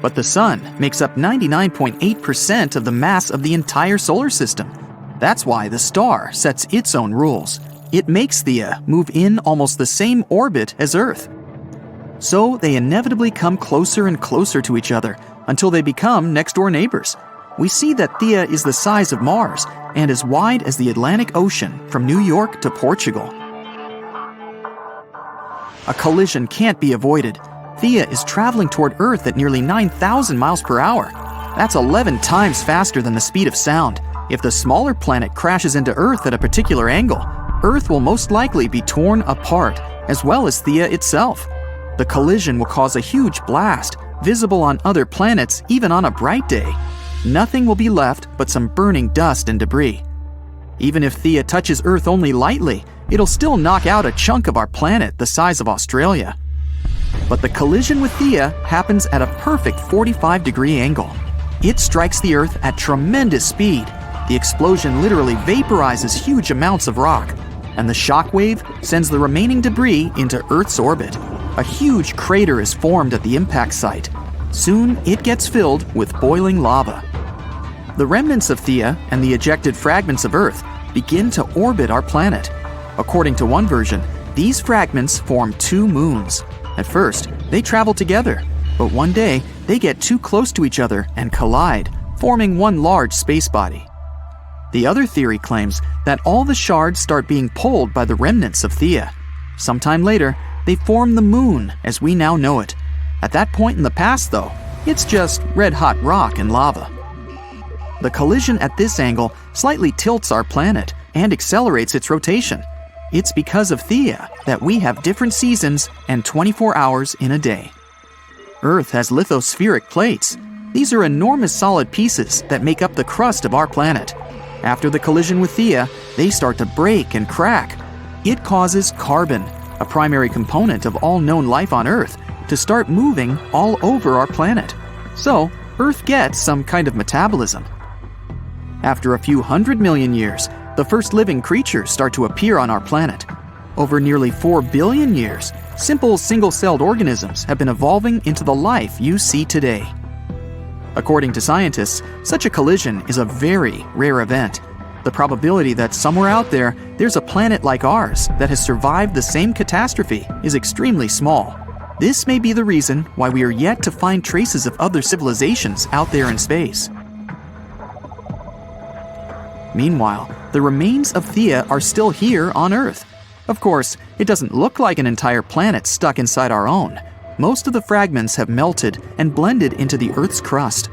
[SPEAKER 1] But the Sun makes up 99.8% of the mass of the entire solar system. That's why the star sets its own rules. It makes Theia move in almost the same orbit as Earth. So they inevitably come closer and closer to each other until they become next-door neighbors. We see that Theia is the size of Mars and as wide as the Atlantic Ocean from New York to Portugal. A collision can't be avoided. Theia is traveling toward Earth at nearly 9,000 miles per hour. That's 11 times faster than the speed of sound. If the smaller planet crashes into Earth at a particular angle, Earth will most likely be torn apart, as well as Theia itself. The collision will cause a huge blast, visible on other planets even on a bright day. Nothing will be left but some burning dust and debris. Even if Theia touches Earth only lightly, it'll still knock out a chunk of our planet the size of Australia. But the collision with Theia happens at a perfect 45-degree angle. It strikes the Earth at tremendous speed. The explosion literally vaporizes huge amounts of rock, and the shock wave sends the remaining debris into Earth's orbit. A huge crater is formed at the impact site. Soon, it gets filled with boiling lava. The remnants of Theia and the ejected fragments of Earth begin to orbit our planet. According to one version, these fragments form two moons. At first, they travel together, but one day, they get too close to each other and collide, forming one large space body. The other theory claims that all the shards start being pulled by the remnants of Theia. Sometime later, they form the moon as we now know it. At that point in the past, though, it's just red-hot rock and lava. The collision at this angle slightly tilts our planet and accelerates its rotation. It's because of Theia that we have different seasons and 24 hours in a day. Earth has lithospheric plates. These are enormous solid pieces that make up the crust of our planet. After the collision with Theia, they start to break and crack. It causes carbon, a primary component of all known life on Earth, to start moving all over our planet. So, Earth gets some kind of metabolism. After a few 100 million years, the first living creatures start to appear on our planet. Over nearly 4 billion years, simple single-celled organisms have been evolving into the life you see today. According to scientists, such a collision is a very rare event. The probability that somewhere out there, there's a planet like ours that has survived the same catastrophe is extremely small. This may be the reason why we are yet to find traces of other civilizations out there in space. Meanwhile, the remains of Theia are still here on Earth. Of course, it doesn't look like an entire planet stuck inside our own. Most of the fragments have melted and blended into the Earth's crust.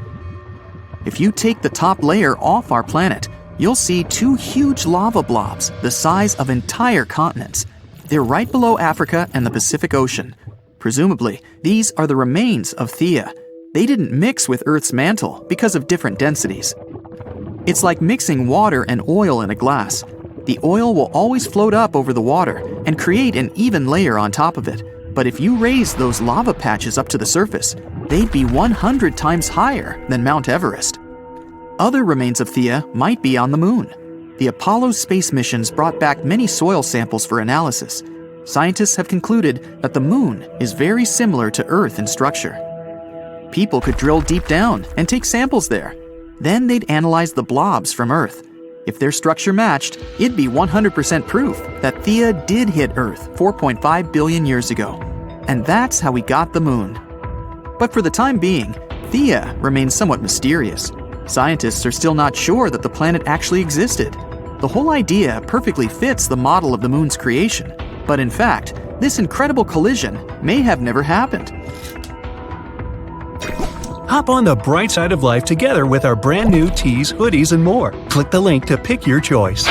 [SPEAKER 1] If you take the top layer off our planet, you'll see two huge lava blobs the size of entire continents. They're right below Africa and the Pacific Ocean. Presumably, these are the remains of Theia. They didn't mix with Earth's mantle because of different densities. It's like mixing water and oil in a glass. The oil will always float up over the water and create an even layer on top of it. But if you raise those lava patches up to the surface, they'd be 100 times higher than Mount Everest. Other remains of Theia might be on the moon. The Apollo space missions brought back many soil samples for analysis. Scientists have concluded that the moon is very similar to Earth in structure. People could drill deep down and take samples there. Then they'd analyze the blobs from Earth. If their structure matched, it'd be 100% proof that Theia did hit Earth 4.5 billion years ago. And that's how we got the moon. But for the time being, Theia remains somewhat mysterious. Scientists are still not sure that the planet actually existed. The whole idea perfectly fits the model of the moon's creation, but in fact, this incredible collision may have never happened.
[SPEAKER 3] Hop on the bright side of life together with our brand new tees, hoodies, and more. Click the link to pick your choice.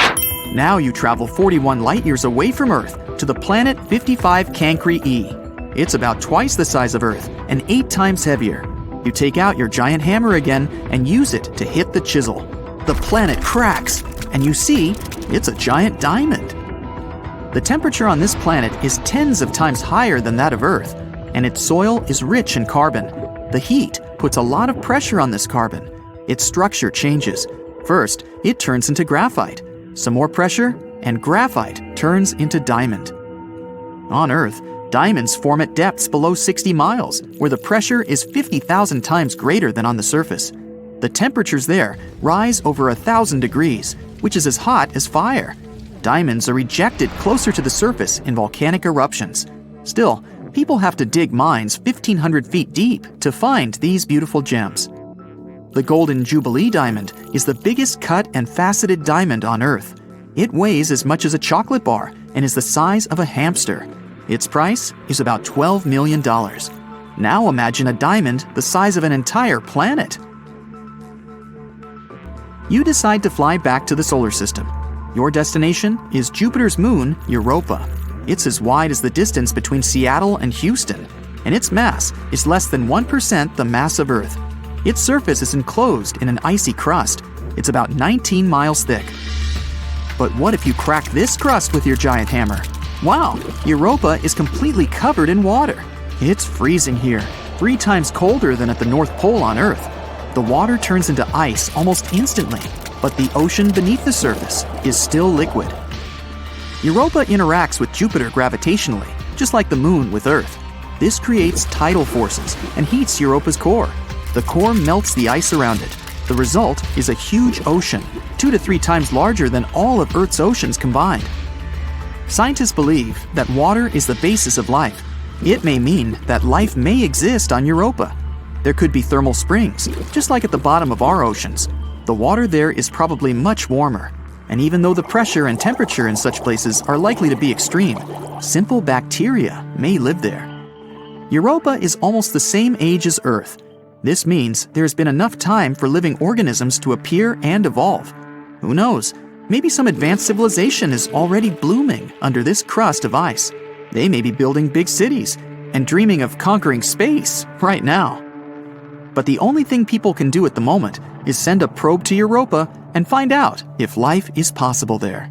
[SPEAKER 1] Now you travel 41 light-years away from Earth to the planet 55 Cancri E. It's about twice the size of Earth and 8 times heavier. You take out your giant hammer again and use it to hit the chisel. The planet cracks, and you see it's a giant diamond. The temperature on this planet is tens of times higher than that of Earth, and its soil is rich in carbon. The heat puts a lot of pressure on this carbon. Its structure changes. First, it turns into graphite. Some more pressure, and graphite turns into diamond. On Earth, diamonds form at depths below 60 miles, where the pressure is 50,000 times greater than on the surface. The temperatures there rise over 1,000 degrees, which is as hot as fire. Diamonds are ejected closer to the surface in volcanic eruptions. Still, people have to dig mines 1,500 feet deep to find these beautiful gems. The Golden Jubilee diamond is the biggest cut and faceted diamond on Earth. It weighs as much as a chocolate bar and is the size of a hamster. Its price is about $12 million. Now imagine a diamond the size of an entire planet. You decide to fly back to the solar system. Your destination is Jupiter's moon, Europa. It's as wide as the distance between Seattle and Houston, and its mass is less than 1% the mass of Earth. Its surface is enclosed in an icy crust. It's about 19 miles thick. But what if you crack this crust with your giant hammer? Wow, Europa is completely covered in water. It's freezing here, 3 times colder than at the North Pole on Earth. The water turns into ice almost instantly, but the ocean beneath the surface is still liquid. Europa interacts with Jupiter gravitationally, just like the moon with Earth. This creates tidal forces and heats Europa's core. The core melts the ice around it. The result is a huge ocean, 2 to 3 times larger than all of Earth's oceans combined. Scientists believe that water is the basis of life. It may mean that life may exist on Europa. There could be thermal springs, just like at the bottom of our oceans. The water there is probably much warmer. And even though the pressure and temperature in such places are likely to be extreme, simple bacteria may live there. Europa is almost the same age as Earth. This means there's been enough time for living organisms to appear and evolve. Who knows? Maybe some advanced civilization is already blooming under this crust of ice. They may be building big cities and dreaming of conquering space right now. But the only thing people can do at the moment is send a probe to Europa and find out if life is possible there.